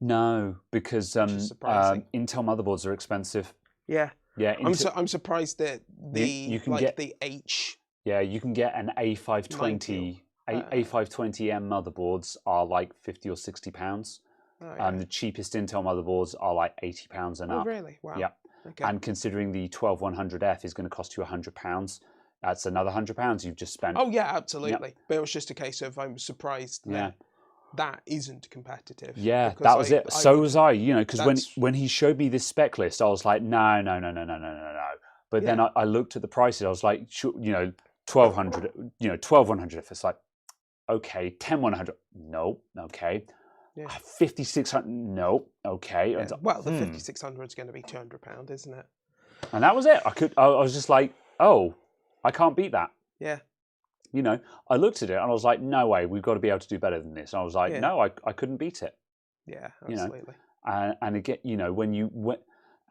No, because surprising. Intel motherboards are expensive. Yeah. Yeah, I'm surprised that you can get the H. Yeah, you can get an A520 A520M motherboards are like £50 or £60. Oh, yeah. The cheapest Intel motherboards are like £80 and up. Really? Wow. Yeah. Okay. And considering the 12100F is going to cost you £100, that's another £100 you've just spent. Oh yeah, absolutely. Yep. But it was just a case of I'm surprised that that isn't competitive. Yeah, that was it. So was I. You know, because when he showed me this spec list, I was like, no. But then I looked at the prices. I was like, 1200. 12100. It's like, okay, 10100. No, okay. Yeah. 5600. No, okay. Yeah. Well, the 5600 is going to be £200, isn't it? And that was it. I was just like, oh, I can't beat that. Yeah. You know, I looked at it and I was like, no way, we've got to be able to do better than this. And I was like, no, I couldn't beat it. Yeah, absolutely. And again,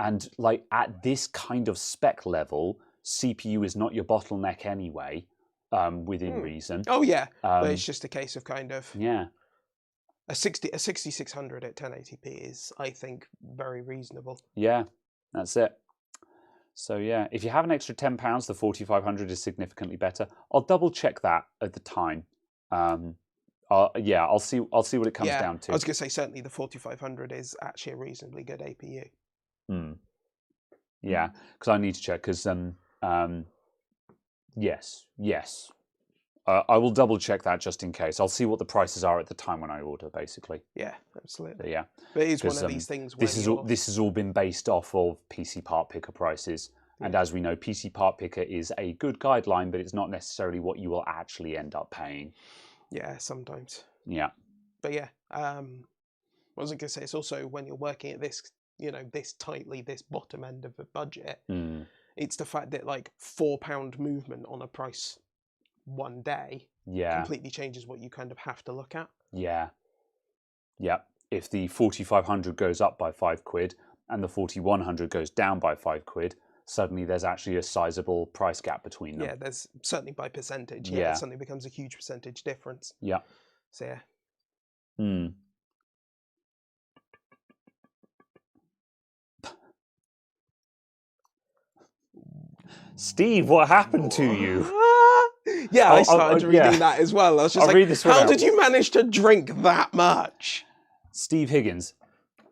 and like at this kind of spec level, CPU is not your bottleneck anyway, within reason. Oh yeah, but it's just a case of kind of a 6600 at 1080p is, I think, very reasonable. Yeah, that's it. So yeah, if you have an extra £10, the 4500 is significantly better. I'll double check that at the time. I'll see what it comes down to. I was going to say certainly the 4500 is actually a reasonably good APU. Yeah, because I need to check. Because yes, I will double check that just in case. I'll see what the prices are at the time when I order, basically. Yeah, absolutely. But yeah, but it is one of these things. This has all been based off of PC part picker prices, and as we know, PC part picker is a good guideline, but it's not necessarily what you will actually end up paying. Yeah, sometimes. Yeah. But yeah, what was I going to say? It's also when you're working at this, this tightly, this bottom end of the budget. It's the fact that like £4 movement on a price one day completely changes what you kind of have to look at. Yeah. If the 4500 goes up by £5 and the 4100 goes down by £5, suddenly there's actually a sizable price gap between them. Yeah, there's certainly by percentage. Yeah, it suddenly becomes a huge percentage difference. Yeah. So yeah. Steve, what happened to you? Yeah, I started reading that as well. I was just like, how did you manage to drink that much? Steve Higgins.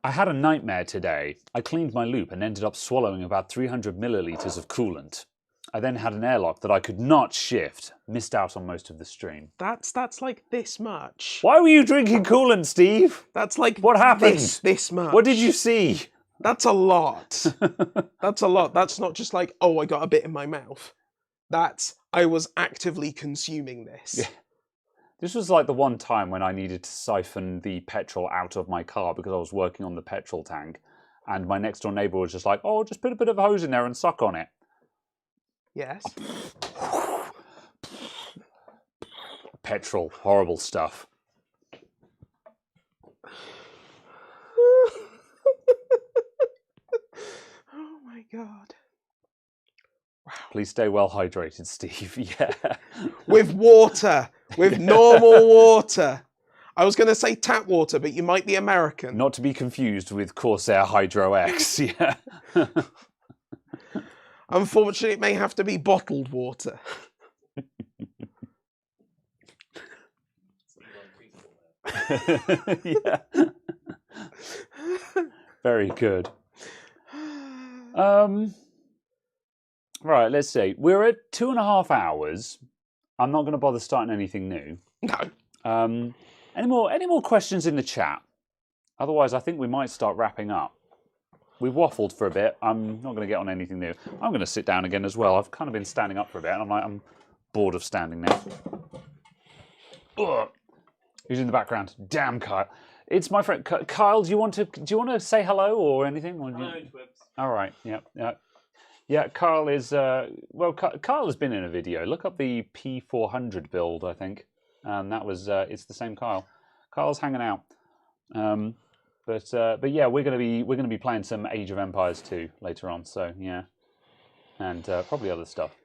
I had a nightmare today. I cleaned my loop and ended up swallowing about 300 milliliters of coolant. I then had an airlock that I could not shift. Missed out on most of the stream. That's like this much. Why were you drinking coolant, Steve? That's like What happened? This much. What did you see? That's a lot. That's a lot. That's not just like, oh, I got a bit in my mouth. That's, I was actively consuming this. Yeah. This was like the one time when I needed to siphon the petrol out of my car because I was working on the petrol tank. And my next door neighbour was just like, oh, just put a bit of hose in there and suck on it. Yes. Petrol, horrible stuff. Oh my god. Wow. Please stay well hydrated, Steve. Yeah. With water. With normal water. I was going to say tap water, but you might be American. Not to be confused with Corsair Hydro X. Yeah. Unfortunately, it may have to be bottled water. Yeah. Very good. Right, let's see. We're at 2.5 hours. I'm not going to bother starting anything new. No. Any more questions in the chat? Otherwise, I think we might start wrapping up. We've waffled for a bit. I'm not going to get on anything new. I'm going to sit down again as well. I've kind of been standing up for a bit, and I'm bored of standing now. Ugh. Who's in the background? Damn, Kyle. It's my friend Kyle. Do you want to say hello or anything? Or Hello, Twibs. all right. Yeah. Kyle is well. Kyle has been in a video. Look up the P400 build, I think, and that was it's the same Kyle. Kyle's hanging out. But yeah, we're gonna be playing some Age of Empires 2 later on. So yeah, and probably other stuff.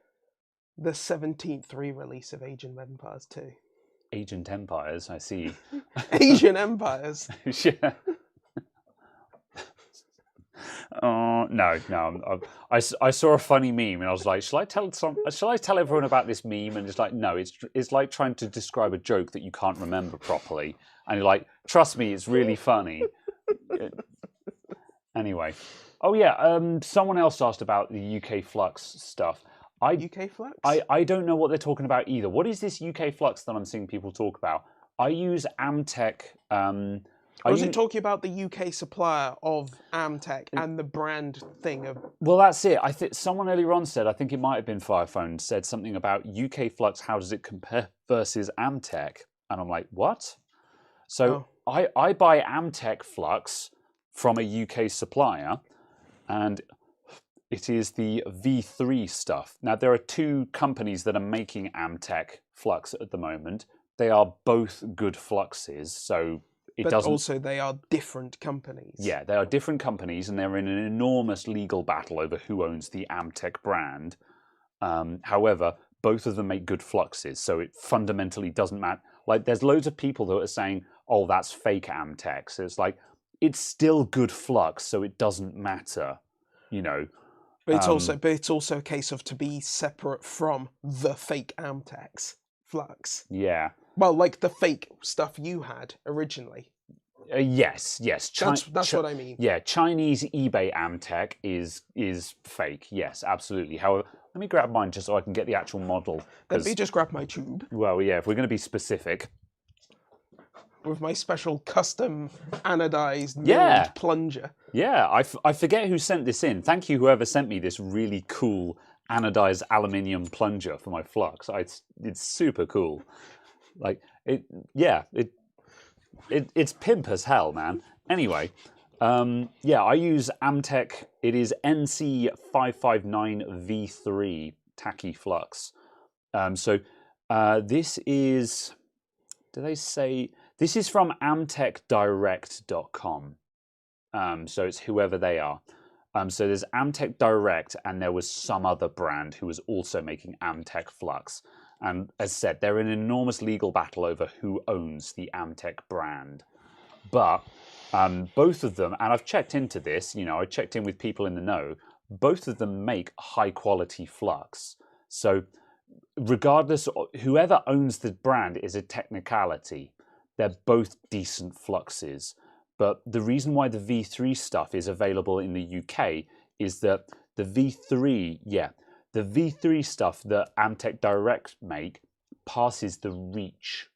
The 17th re-release of Age of Empires 2. Agent Empires, I see. Asian Empires. Yeah. Oh no! I saw a funny meme and I was like, shall I tell everyone about this meme? And it's like, no, it's like trying to describe a joke that you can't remember properly. And you're like, trust me, it's really funny. Anyway, oh yeah, someone else asked about the UK Flux stuff. UK Flux? I don't know what they're talking about either. What is this UK Flux that I'm seeing people talk about? I use Amtech. I wasn't talking about the UK supplier of Amtech and the brand thing of. Well, that's it. I think someone earlier on said, I think it might have been Firephone, said something about UK Flux. How does it compare versus Amtech? And I'm like, what? So I buy Amtech Flux from a UK supplier, and it is the V3 stuff. Now, there are two companies that are making Amtech Flux at the moment. They are both good fluxes, so it doesn't... also they are different companies. Yeah, they are different companies, and they're in an enormous legal battle over who owns the Amtech brand. However, both of them make good fluxes, so it fundamentally doesn't matter. Like, there's loads of people that are saying, oh, that's fake Amtech. So it's like, it's still good flux, so it doesn't matter, you know. But it's also a case of to be separate from the fake Amtech's flux. Yeah. Well, like the fake stuff you had originally. Yes. That's what I mean. Yeah, Chinese eBay Amtech is fake. Yes, absolutely. However, let me grab mine just so I can get the actual model. Let me just grab my tube. Well, yeah, if we're going to be specific. With my special custom anodized milled plunger. Yeah, I forget who sent this in. Thank you, whoever sent me this really cool anodized aluminium plunger for my flux. It's super cool. Like it's pimp as hell, man. Anyway, yeah, I use Amtech. It is NC559V3 tacky flux. So this is. Do they say? This is from AmtechDirect.com. So it's whoever they are. So there's Amtech Direct, and there was some other brand who was also making Amtech Flux. And as said, they're in an enormous legal battle over who owns the Amtech brand. But both of them, and I've checked into this, you know, I checked in with people in the know, both of them make high quality flux. So regardless, whoever owns the brand is a technicality. They're both decent fluxes. But the reason why the V3 stuff is available in the UK is that the V3 stuff that Amtech Direct make passes the REACH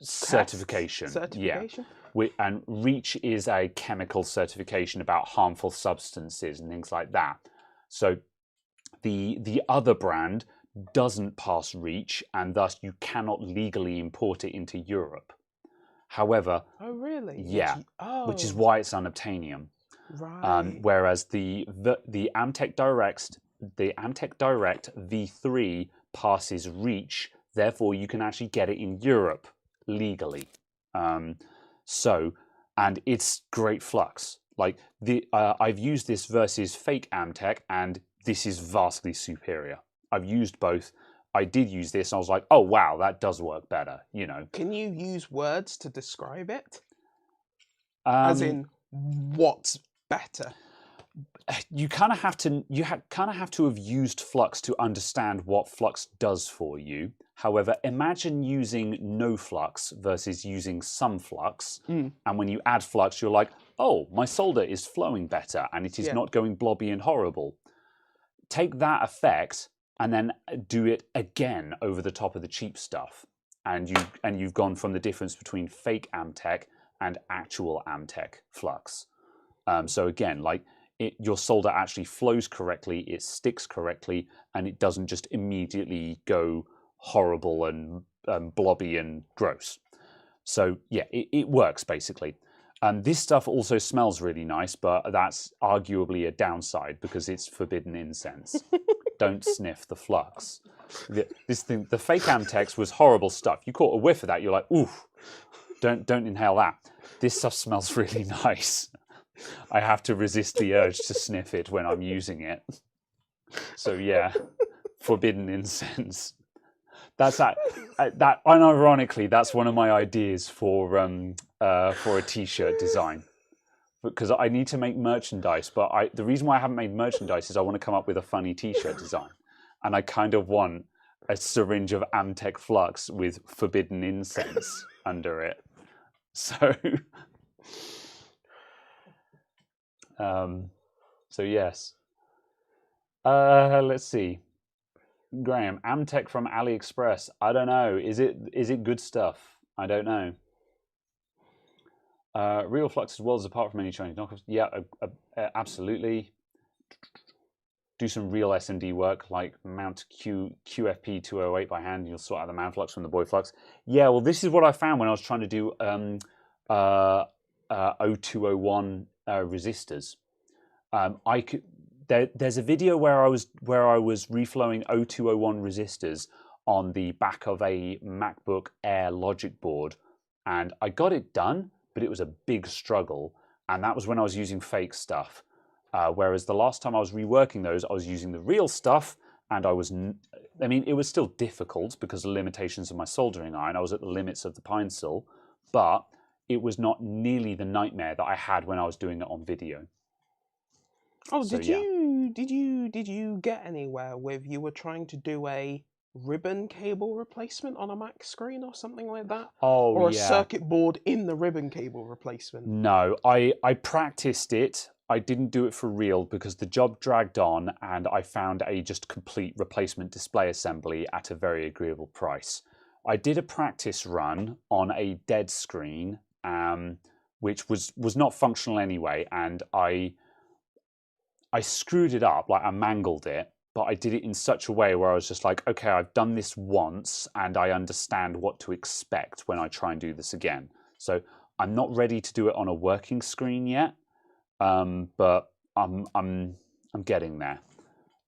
certification. Certification? Yeah. And REACH is a chemical certification about harmful substances and things like that. So the other brand doesn't pass REACH, and thus you cannot legally import it into Europe. However, Oh, really? yeah, which is why it's unobtainium. Right. Whereas the Amtech Direct V3 passes REACH, therefore you can actually get it in Europe legally. And it's great flux. Like I've used this versus fake Amtech, and this is vastly superior. I've used both. I did use this, and I was like, oh wow, that does work better. You know. Can you use words to describe it? As in, what's better? You kind of have to. Kind of have to have used flux to understand what flux does for you. However, imagine using no flux versus using some flux, and when you add flux, you're like, oh, my solder is flowing better, and it is not going blobby and horrible. Take that effect and then do it again over the top of the cheap stuff, and you've gone from the difference between fake Amtech and actual Amtech flux. So again, like your solder actually flows correctly, it sticks correctly, and it doesn't just immediately go horrible and blobby and gross. So yeah, it works basically. This stuff also smells really nice, but that's arguably a downside because it's forbidden incense. Don't sniff the flux. The fake Amtex was horrible stuff. You caught a whiff of that, you're like, oof, don't inhale that. This stuff smells really nice. I have to resist the urge to sniff it when I'm using it. So yeah, forbidden incense. That's that. Unironically, that's one of my ideas for a T-shirt design, because I need to make merchandise. But the reason why I haven't made merchandise is I want to come up with a funny T-shirt design, and I kind of want a syringe of Amtech flux with forbidden incense under it. So, so yes. Let's see. Graham, Amtech from AliExpress. I don't know. Is it good stuff? I don't know. Real flux as well as apart from any Chinese knockoffs. Yeah, absolutely. Do some real S&D work, like mount QFP 208 by hand. You'll sort out the man flux from the boy flux. Yeah, well, this is what I found when I was trying to do 0201 resistors. There's a video where I was reflowing 0201 resistors on the back of a MacBook Air logic board, and I got it done, but it was a big struggle, and that was when I was using fake stuff. Whereas the last time I was reworking those, I was using the real stuff, and it was still difficult because of the limitations of my soldering iron. I was at the limits of the Pine-Sil, but it was not nearly the nightmare that I had when I was doing it on video. Oh, did you get anywhere with you were trying to do a ribbon cable replacement on a Mac screen or something like that? Oh, or a yeah. circuit board in the ribbon cable replacement? No, I practiced it. I didn't do it for real because the job dragged on, and I found a just complete replacement display assembly at a very agreeable price. I did a practice run on a dead screen, which was not functional anyway, and I screwed it up, like I mangled it, but I did it in such a way where I was just like, okay, I've done this once and I understand what to expect when I try and do this again. So I'm not ready to do it on a working screen yet, but I'm getting there.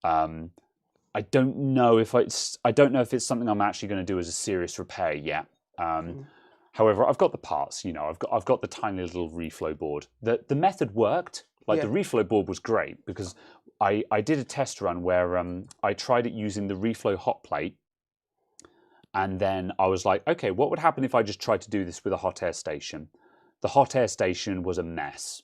I don't know if it's something I'm actually going to do as a serious repair yet. However, I've got the parts. I've got the tiny little reflow board. The method worked. Like the reflow board was great because I did a test run where I tried it using the reflow hot plate, and then I was like, okay, what would happen if I just tried to do this with a hot air station? The hot air station was a mess.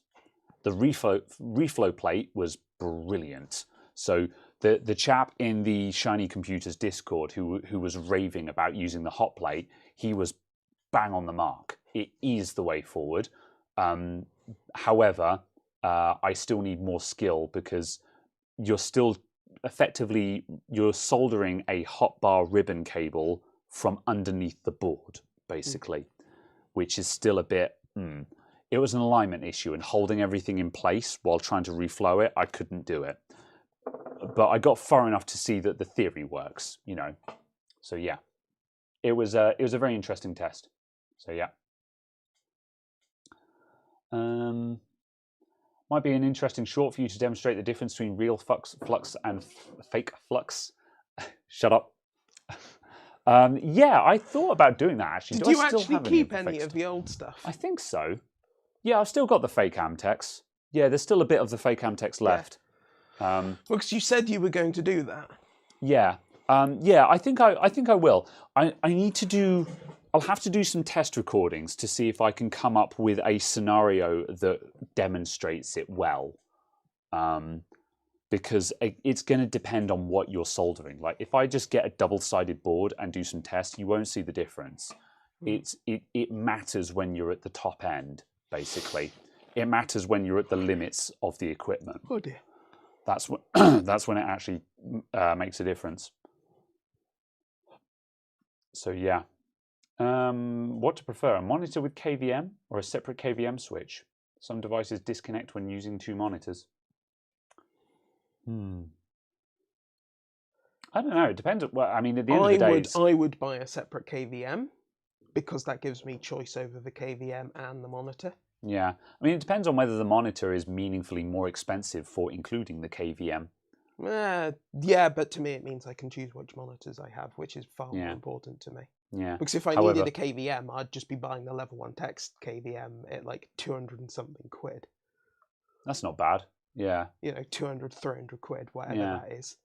The reflow plate was brilliant. So the chap in the Shiny Computers Discord who was raving about using the hot plate, he was bang on the mark. It is the way forward. However, I still need more skill because you're still effectively you're soldering a hotbar ribbon cable from underneath the board, basically, which is still a bit. It was an alignment issue, and holding everything in place while trying to reflow it, I couldn't do it. But I got far enough to see that the theory works, you know. So yeah, it was a very interesting test. So yeah. Might be an interesting short for you to demonstrate the difference between real flux and fake flux. Shut up. Yeah, I thought about doing that actually. Did Do you I still actually have keep any any of the old stuff? I think so. Yeah, I've still got the fake Amtex. Yeah, there's still a bit of the fake Amtex left. Well, because you said you were going to do that. Yeah, yeah. I think I will. I need to do. I'll have to do some test recordings to see if I can come up with a scenario that demonstrates it well. Because it's going to depend on what you're soldering. Like if I just get a double-sided board and do some tests, you won't see the difference. It matters when you're at the top end, basically. It matters when you're at the limits of the equipment. Oh dear. That's when that's when it actually makes a difference. So yeah. What to prefer, a monitor with KVM or a separate KVM switch? Some devices disconnect when using two monitors. I don't know. It depends. Well, I mean, at the end of the day, I would buy a separate KVM because that gives me choice over the KVM and the monitor. Yeah, I mean, it depends on whether the monitor is meaningfully more expensive for including the KVM. Yeah, but to me it means I can choose which monitors I have, which is far more important to me. Yeah. Because if I needed a KVM, I'd just be buying the level 1 text KVM at like 200 and something quid. That's not bad. Yeah. You know, 200, 300 quid, whatever that is.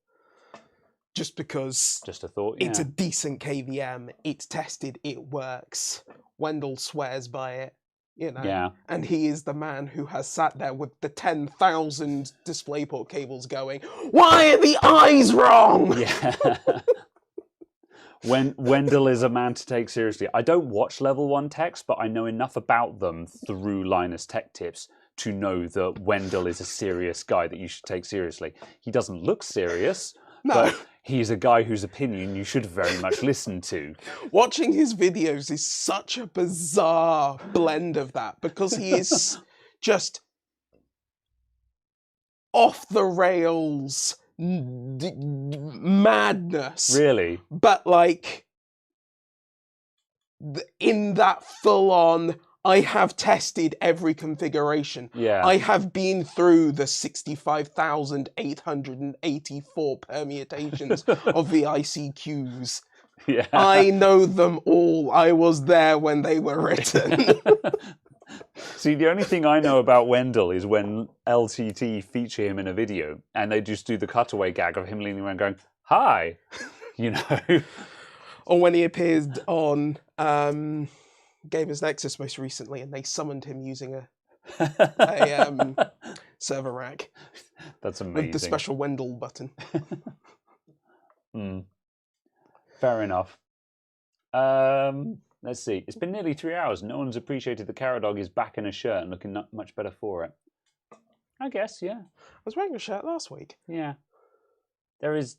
Just because just a thought, it's a decent KVM, it's tested, it works. Wendell swears by it, you know. Yeah. And he is the man who has sat there with the 10,000 DisplayPort cables going, why are the eyes wrong? Yeah. Wendell is a man to take seriously. I don't watch level 1 techs, but I know enough about them through Linus Tech Tips to know that Wendell is a serious guy that you should take seriously. He doesn't look serious, but he's a guy whose opinion you should very much listen to. Watching his videos is such a bizarre blend of that, because he is just off the rails madness. Really? But like in that full on, I have tested every configuration. Yeah. I have been through the 65,884 permutations of the ICQs. Yeah. I know them all. I was there when they were written. See, the only thing I know about Wendell is when LTT feature him in a video and they just do the cutaway gag of him leaning around going, hi, you know. Or when he appeared on Gamers Nexus most recently and they summoned him using a server rack. That's amazing. With the special Wendell button. Fair enough. Let's see. It's been nearly 3 hours. No one's appreciated the Caradog is back in a shirt and looking much better for it. I guess, yeah. I was wearing a shirt last week. Yeah. There is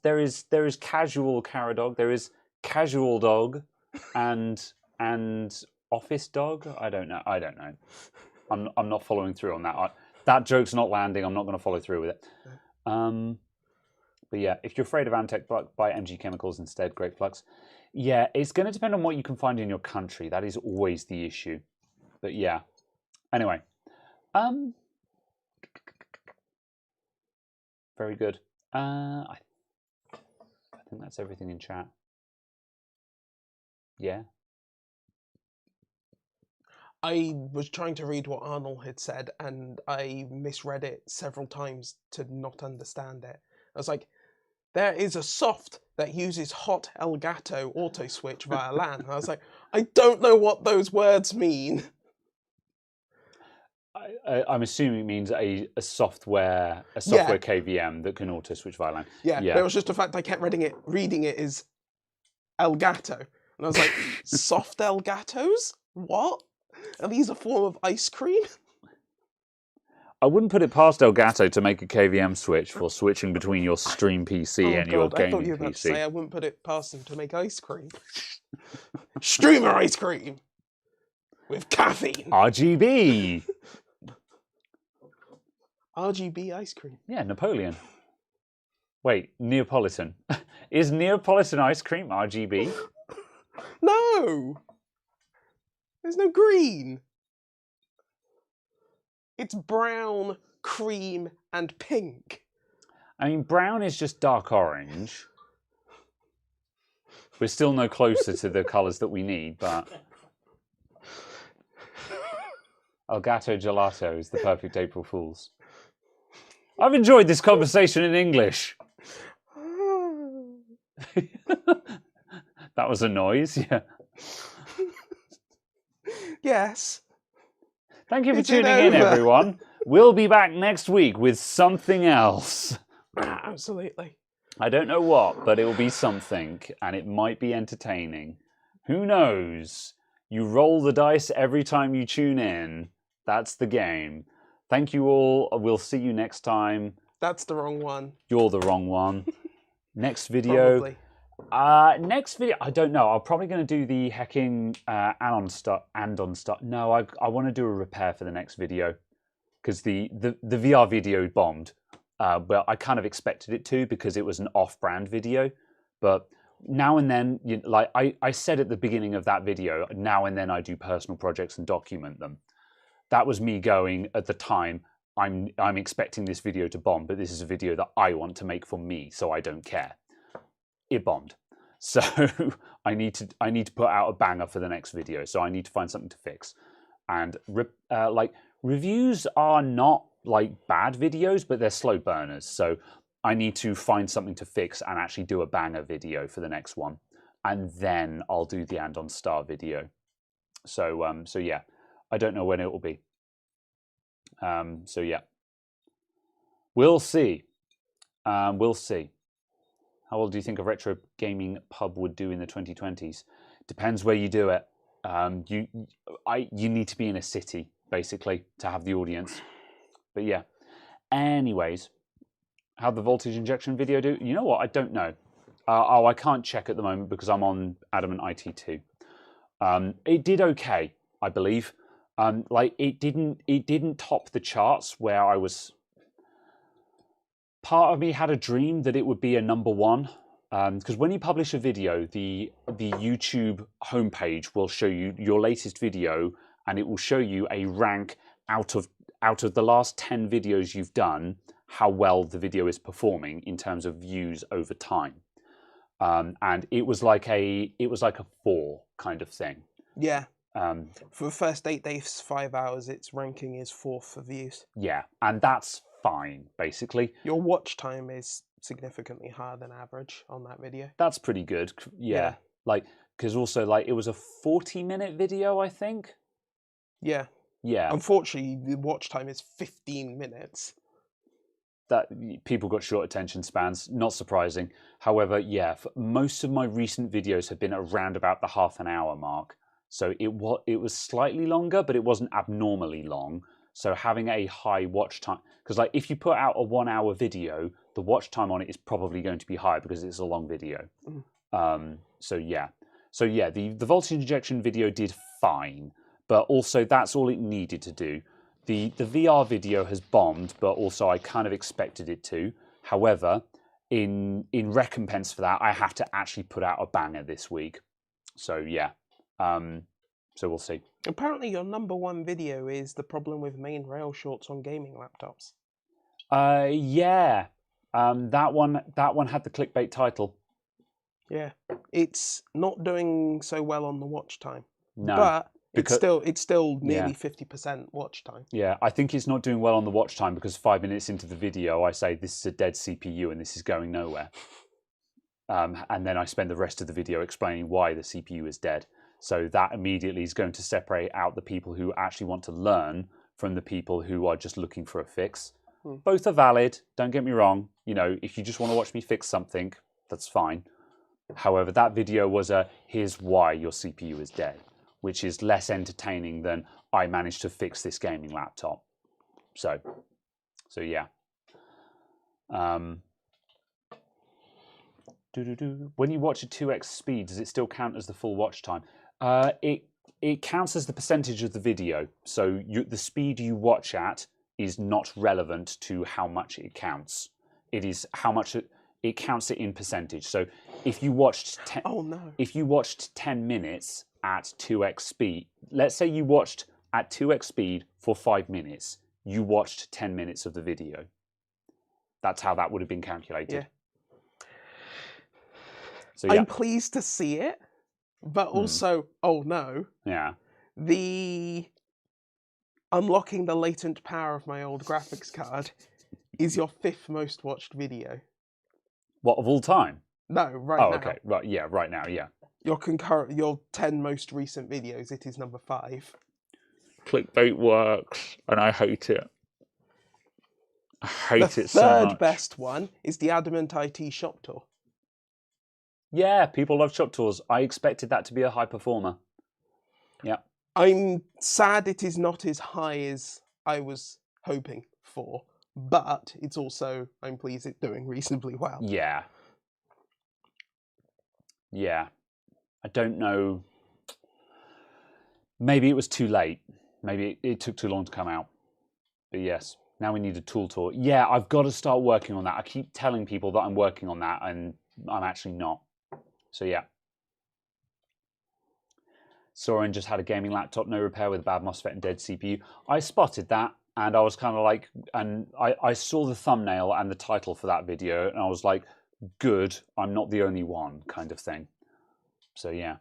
casual Caradog. There is casual dog, and office dog. I don't know. I'm not following through on that. That joke's not landing. I'm not going to follow through with it. But yeah, if you're afraid of Antec, buy MG Chemicals instead. Great flux. Yeah, it's going to depend on what you can find in your country. That is always the issue. But yeah. Anyway. Very good. I think that's everything in chat. Yeah. I was trying to read what Arnold had said and I misread it several times to not understand it. I was like, there is a soft that uses hot Elgato auto switch via LAN. And I was like, I don't know what those words mean. I'm assuming it means a software KVM that can auto switch via LAN. Yeah, there was just the fact I kept reading it as Elgato. And I was like, soft Elgatos? What? Are these a form of ice cream? I wouldn't put it past Elgato to make a KVM switch for switching between your stream PC and your God, I thought gaming you were about to say PC. I wouldn't put it past them to make ice cream. Streamer ice cream! With caffeine! RGB! RGB ice cream. Yeah, Napoleon. Wait, Neapolitan. Is Neapolitan ice cream RGB? No! There's no green. It's brown, cream, and pink. I mean, brown is just dark orange. We're still no closer to the colours that we need, but... Elgato Gelato is the perfect April Fool's. I've enjoyed this conversation in English. That was a noise, yeah. Yes. Thank you for Is it tuning in, over? everyone. We'll be back next week with something else. Absolutely. I don't know what, but it will be something, and it might be entertaining. Who knows? You roll the dice every time you tune in. That's the game. Thank you all. We'll see you next time. That's the wrong one. You're the wrong one. Next video. Probably. Next video, I don't know. I'm probably going to do the hacking anon stuff. No, I want to do a repair for the next video because the VR video bombed. Well, I kind of expected it to because it was an off-brand video. But now and then, like I said at the beginning of that video, now and then I do personal projects and document them. That was me going at the time. I'm expecting this video to bomb, but this is a video that I want to make for me, so I don't care. It bombed, so I need to put out a banger for the next video. So I need to find something to fix, and like reviews are not like bad videos, but they're slow burners. So I need to find something to fix and actually do a banger video for the next one, and then I'll do the Andon Star video. So so yeah, I don't know when it will be. So yeah, we'll see. We'll see. How well do you think a retro gaming pub would do in the 2020s? Depends where you do it. You need to be in a city, basically, to have the audience. But yeah. Anyways, how'd the voltage injection video do? You know what? I don't know. I can't check at the moment because I'm on Adamant IT2. It did okay, I believe. Like it didn't top the charts where I was. Part of me had a dream that it would be a #1, because when you publish a video, the YouTube homepage will show you your latest video, and it will show you a rank out of the last 10 videos you've done, how well the video is performing in terms of views over time. And it was like a 4 kind of thing. Yeah. For the first 8 days, 5 hours, its ranking is 4th for views. Yeah, and that's fine, basically. Your watch time is significantly higher than average on that video. That's pretty good. Yeah. Like, because also, like, it was a 40-minute video, I think. Yeah. Yeah. Unfortunately, the watch time is 15 minutes. That people got short attention spans, not surprising. However, yeah, most of my recent videos have been around about the half an hour mark. So it was slightly longer, but it wasn't abnormally long. So having a high watch time, because like if you put out a 1 hour video, the watch time on it is probably going to be high because it's a long video. So yeah, the voltage injection video did fine, but also that's all it needed to do. The VR video has bombed, but also I kind of expected it to. However, in recompense for that, I have to actually put out a banger this week. So yeah, so we'll see. Apparently your #1 video is the problem with main rail shorts on gaming laptops. Yeah. That one had the clickbait title. Yeah. It's not doing so well on the watch time. No. But because, it's still nearly 50% watch time. Yeah, I think it's not doing well on the watch time because 5 minutes into the video I say this is a dead CPU and this is going nowhere. And then I spend the rest of the video explaining why the CPU is dead. So that immediately is going to separate out the people who actually want to learn from the people who are just looking for a fix. Both are valid, don't get me wrong. You know, if you just want to watch me fix something, that's fine. However, that video was a here's why your CPU is dead, which is less entertaining than I managed to fix this gaming laptop. So yeah. When you watch at 2x speed, does it still count as the full watch time? It counts as the percentage of the video. So the speed you watch at is not relevant to how much it counts. It is how much it counts it in percentage. So if you watched if you watched 10 minutes at 2x speed, let's say you watched at 2x speed for 5 minutes, you watched 10 minutes of the video. That's how that would have been calculated. Yeah. So yeah. I'm pleased to see it, but also, oh no. Yeah. The unlocking the latent power of my old graphics card is your 5th most watched video. What, of all time? No, right now. Oh, okay. Right, yeah, right now, yeah. Your 10 most recent videos, it is number 5. Clickbait works, and I hate it. I hate it so much. The third best one is the Adamant IT shop tour. Yeah, people love shop tours. I expected that to be a high performer. Yeah. I'm sad it is not as high as I was hoping for, but it's also, I'm pleased it's doing reasonably well. Yeah. Yeah. I don't know. Maybe it was too late. Maybe it took too long to come out. But yes, now we need a tool tour. Yeah, I've got to start working on that. I keep telling people that I'm working on that, and I'm actually not. So yeah. Soren just had a gaming laptop, no repair, with a bad MOSFET and dead CPU. I spotted that, and I was kind of like, and I saw the thumbnail and the title for that video, and I was like, good, I'm not the only one, kind of thing. So yeah.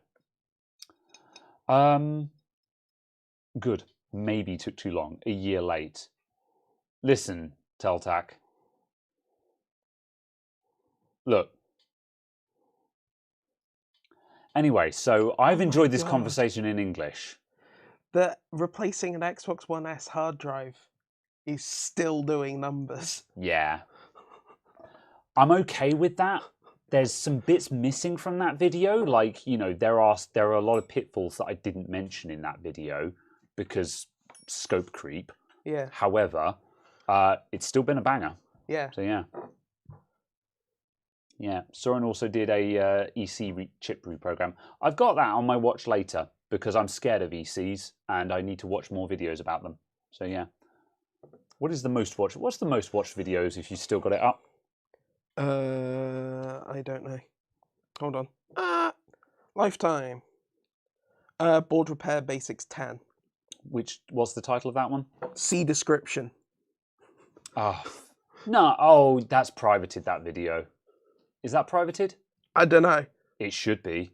Good. Maybe took too long. A year late. Listen, Teltac. Look. Anyway, so I've enjoyed this conversation in English. That replacing an Xbox One S hard drive is still doing numbers. Yeah. I'm okay with that. There's some bits missing from that video. Like, you know, there are a lot of pitfalls that I didn't mention in that video because scope creep. Yeah. However, it's still been a banger. Yeah. So yeah. Yeah. Soren also did a EC chip reprogram. I've got that on my watch later because I'm scared of ECs and I need to watch more videos about them. So yeah. What is the most watched? What's the most watched videos if you still got it up? I don't know. Hold on. Lifetime. Board Repair Basics 10. Which was the title of that one? See description. Oh, no. Oh, that's privated, that video. Is that privated? I don't know. It should be.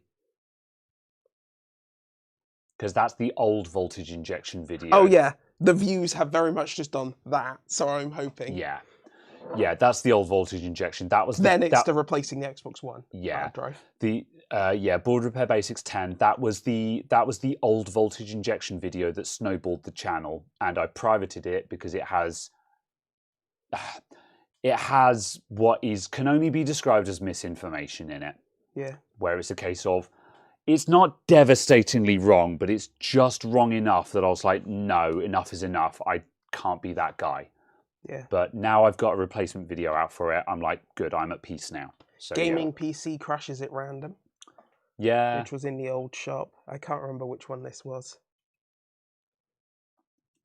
Because that's the old voltage injection video. Oh, yeah. The views have very much just done that, so I'm hoping. Yeah. Yeah, that's the old voltage injection. That was then it's the replacing the Xbox One hard drive. The Board Repair Basics 10. That was the old voltage injection video that snowballed the channel, and I privated it because it has what can only be described as misinformation in it. Yeah. Where it's a case of it's not devastatingly wrong, but it's just wrong enough that I was like, no, enough is enough. I can't be that guy. Yeah. But now I've got a replacement video out for it. I'm like, good, I'm at peace now. So, Gaming PC crashes at random. Yeah. Which was in the old shop. I can't remember which one this was.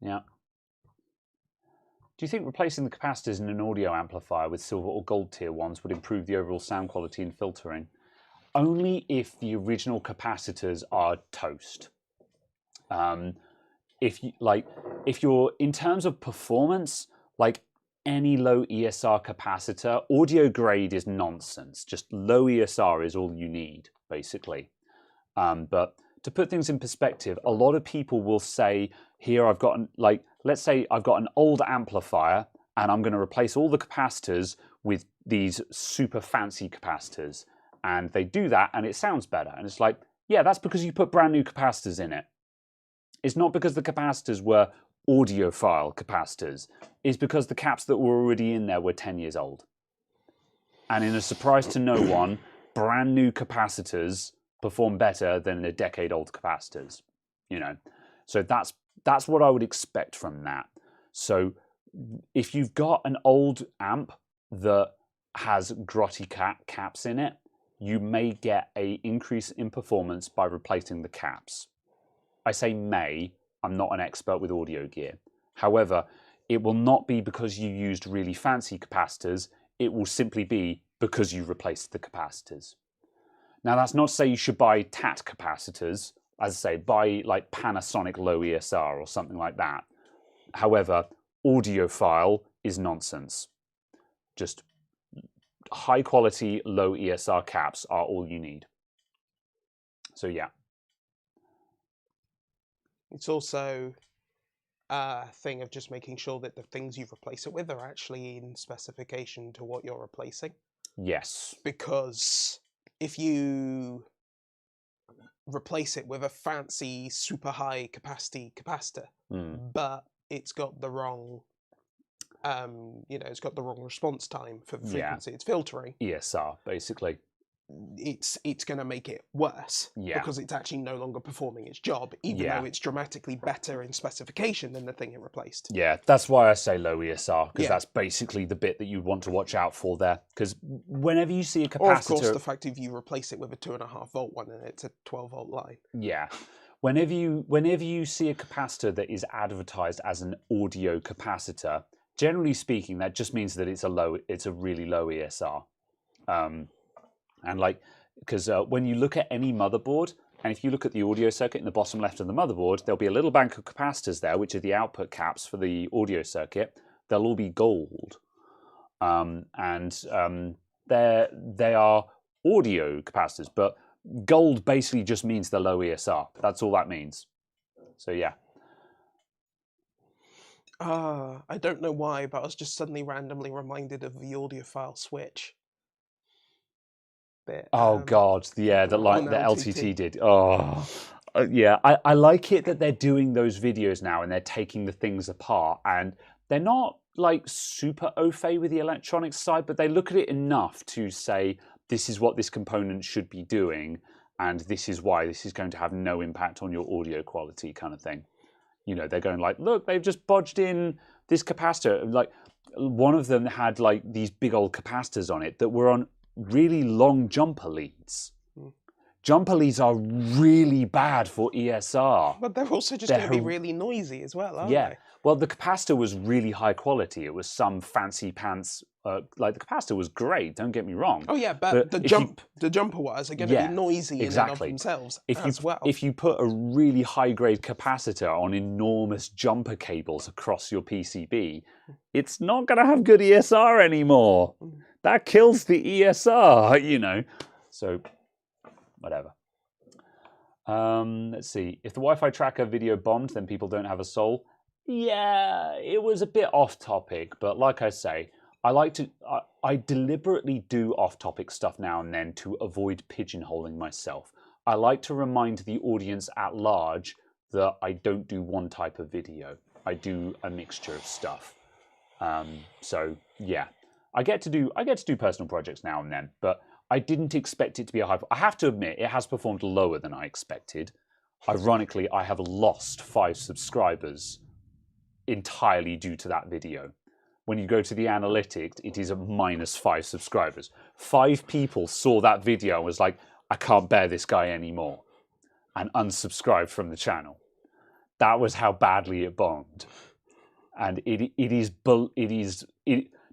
Yeah. Do you think replacing the capacitors in an audio amplifier with silver or gold tier ones would improve the overall sound quality and filtering? Only if the original capacitors are toast. If you're in terms of performance, like any low ESR capacitor, audio grade is nonsense. Just low ESR is all you need, basically. But to put things in perspective, a lot of people will say, here I've got, let's say I've got an old amplifier and I'm going to replace all the capacitors with these super fancy capacitors. And they do that and it sounds better. And it's like, yeah, that's because you put brand new capacitors in it. It's not because the capacitors were audiophile capacitors. It's because the caps that were already in there were 10 years old. And in a surprise to no one, brand new capacitors perform better than the decade-old capacitors. You know, so that's what I would expect from that. So if you've got an old amp that has grotty caps in it, you may get an increase in performance by replacing the caps. I say may, I'm not an expert with audio gear. However, it will not be because you used really fancy capacitors, it will simply be because you replaced the capacitors. Now that's not to say you should buy TAT capacitors, as I say, buy like Panasonic low ESR or something like that. However, audiophile is nonsense. Just high quality, low ESR caps are all you need. So yeah. It's also a thing of just making sure that the things you replace it with are actually in specification to what you're replacing. Yes. Because if you replace it with a fancy, super high capacity capacitor, but it's got the wrong it's got the wrong response time for the frequency it's filtering. ESR, basically. It's going to make it worse because it's actually no longer performing its job, even though it's dramatically better in specification than the thing it replaced. Yeah, that's why I say low ESR, because that's basically the bit that you want to watch out for there. Because whenever you see a capacitor... Or, of course, the fact if you replace it with a 2.5 volt one and it's a 12 volt line. Yeah. Whenever you see a capacitor that is advertised as an audio capacitor, generally speaking, that just means that it's a really low ESR. And like, because when you look at any motherboard, and if you look at the audio circuit in the bottom left of the motherboard, there'll be a little bank of capacitors there, which are the output caps for the audio circuit. They'll all be gold. They are audio capacitors, but gold basically just means the low ESR. That's all that means. So yeah. I don't know why, but I was just suddenly randomly reminded of the audiophile switch. Bit, God, yeah, the LTT did. Oh, yeah. I like it that they're doing those videos now and they're taking the things apart, and they're not like super au fait with the electronics side, but they look at it enough to say this is what this component should be doing, and this is why this is going to have no impact on your audio quality, kind of thing. You know, they're going like, look, they've just bodged in this capacitor. Like, one of them had like these big old capacitors on it that were on really long jumper leads. Jumper leads are really bad for ESR. But they're also just going to be really noisy as well, aren't they? Well, the capacitor was really high quality. It was some fancy pants. Like, the capacitor was great, don't get me wrong. Oh yeah, but the jumper wires are going to be noisy in and of themselves as well. If you put a really high-grade capacitor on enormous jumper cables across your PCB, it's not going to have good ESR anymore. That kills the ESR, you know. So, whatever. Let's see. If the Wi-Fi tracker video bombed, then people don't have a soul. Yeah, it was a bit off-topic, but like I say, I deliberately do off-topic stuff now and then to avoid pigeonholing myself. I like to remind the audience at large that I don't do one type of video. I do a mixture of stuff. So yeah, I get to do personal projects now and then, but I didn't expect it to be a high. I have to admit, it has performed lower than I expected. Ironically, I have lost 5 subscribers entirely due to that video. When you go to the analytics, it is a -5 subscribers. 5 people saw that video and was like, I can't bear this guy anymore, and unsubscribed from the channel. That was how badly it bombed. And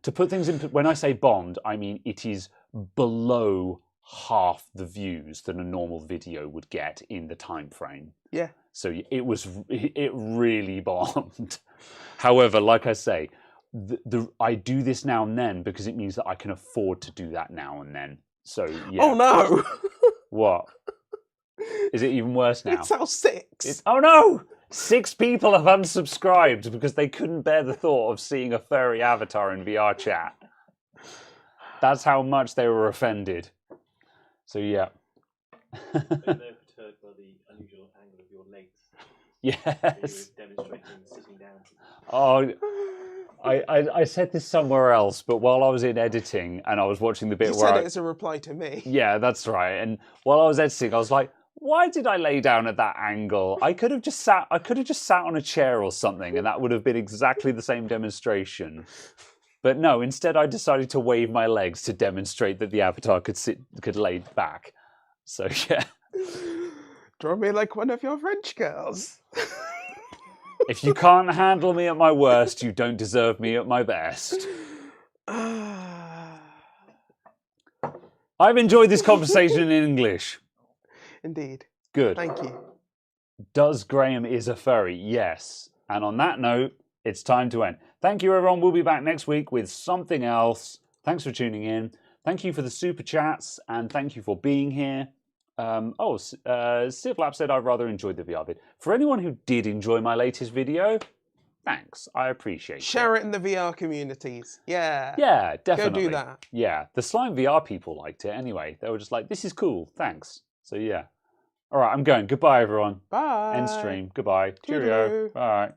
to put things in, when I say bombed, I mean it is below half the views that a normal video would get in the time frame. Yeah. So it really bombed. However, like I say, I do this now and then because it means that I can afford to do that now and then. So yeah. Oh no! What? Is it even worse now? It's now 6. Oh no! 6 people have unsubscribed because they couldn't bear the thought of seeing a furry avatar in VR chat. That's how much they were offended. So yeah. They're perturbed by the unusual angle of your legs. Yes. You were demonstrating sitting down. Oh, I said this somewhere else, but while I was in editing and I was watching the bit You where said it as a reply to me. yeah, that's right. And while I was editing, I was like, why did I lay down at that angle? I could have just sat on a chair or something, and that would have been exactly the same demonstration. But no, instead I decided to wave my legs to demonstrate that the avatar could lay back. So yeah. Draw me like one of your French girls. If you can't handle me at my worst, you don't deserve me at my best. I've enjoyed this conversation in English. Indeed. Good. Thank you. Does Graham is a furry? Yes. And on that note, it's time to end. Thank you, everyone. We'll be back next week with something else. Thanks for tuning in. Thank you for the super chats, and thank you for being here. Civlap said I've rather enjoyed the VR vid. For anyone who did enjoy my latest video, thanks. I appreciate it. Share it in the VR communities. Yeah. Yeah, definitely. Go do that. Yeah, the Slime VR people liked it anyway. They were just like, this is cool, thanks. So yeah. All right, I'm going. Goodbye, everyone. Bye. End stream. Goodbye. Toodaloo. Cheerio. Bye.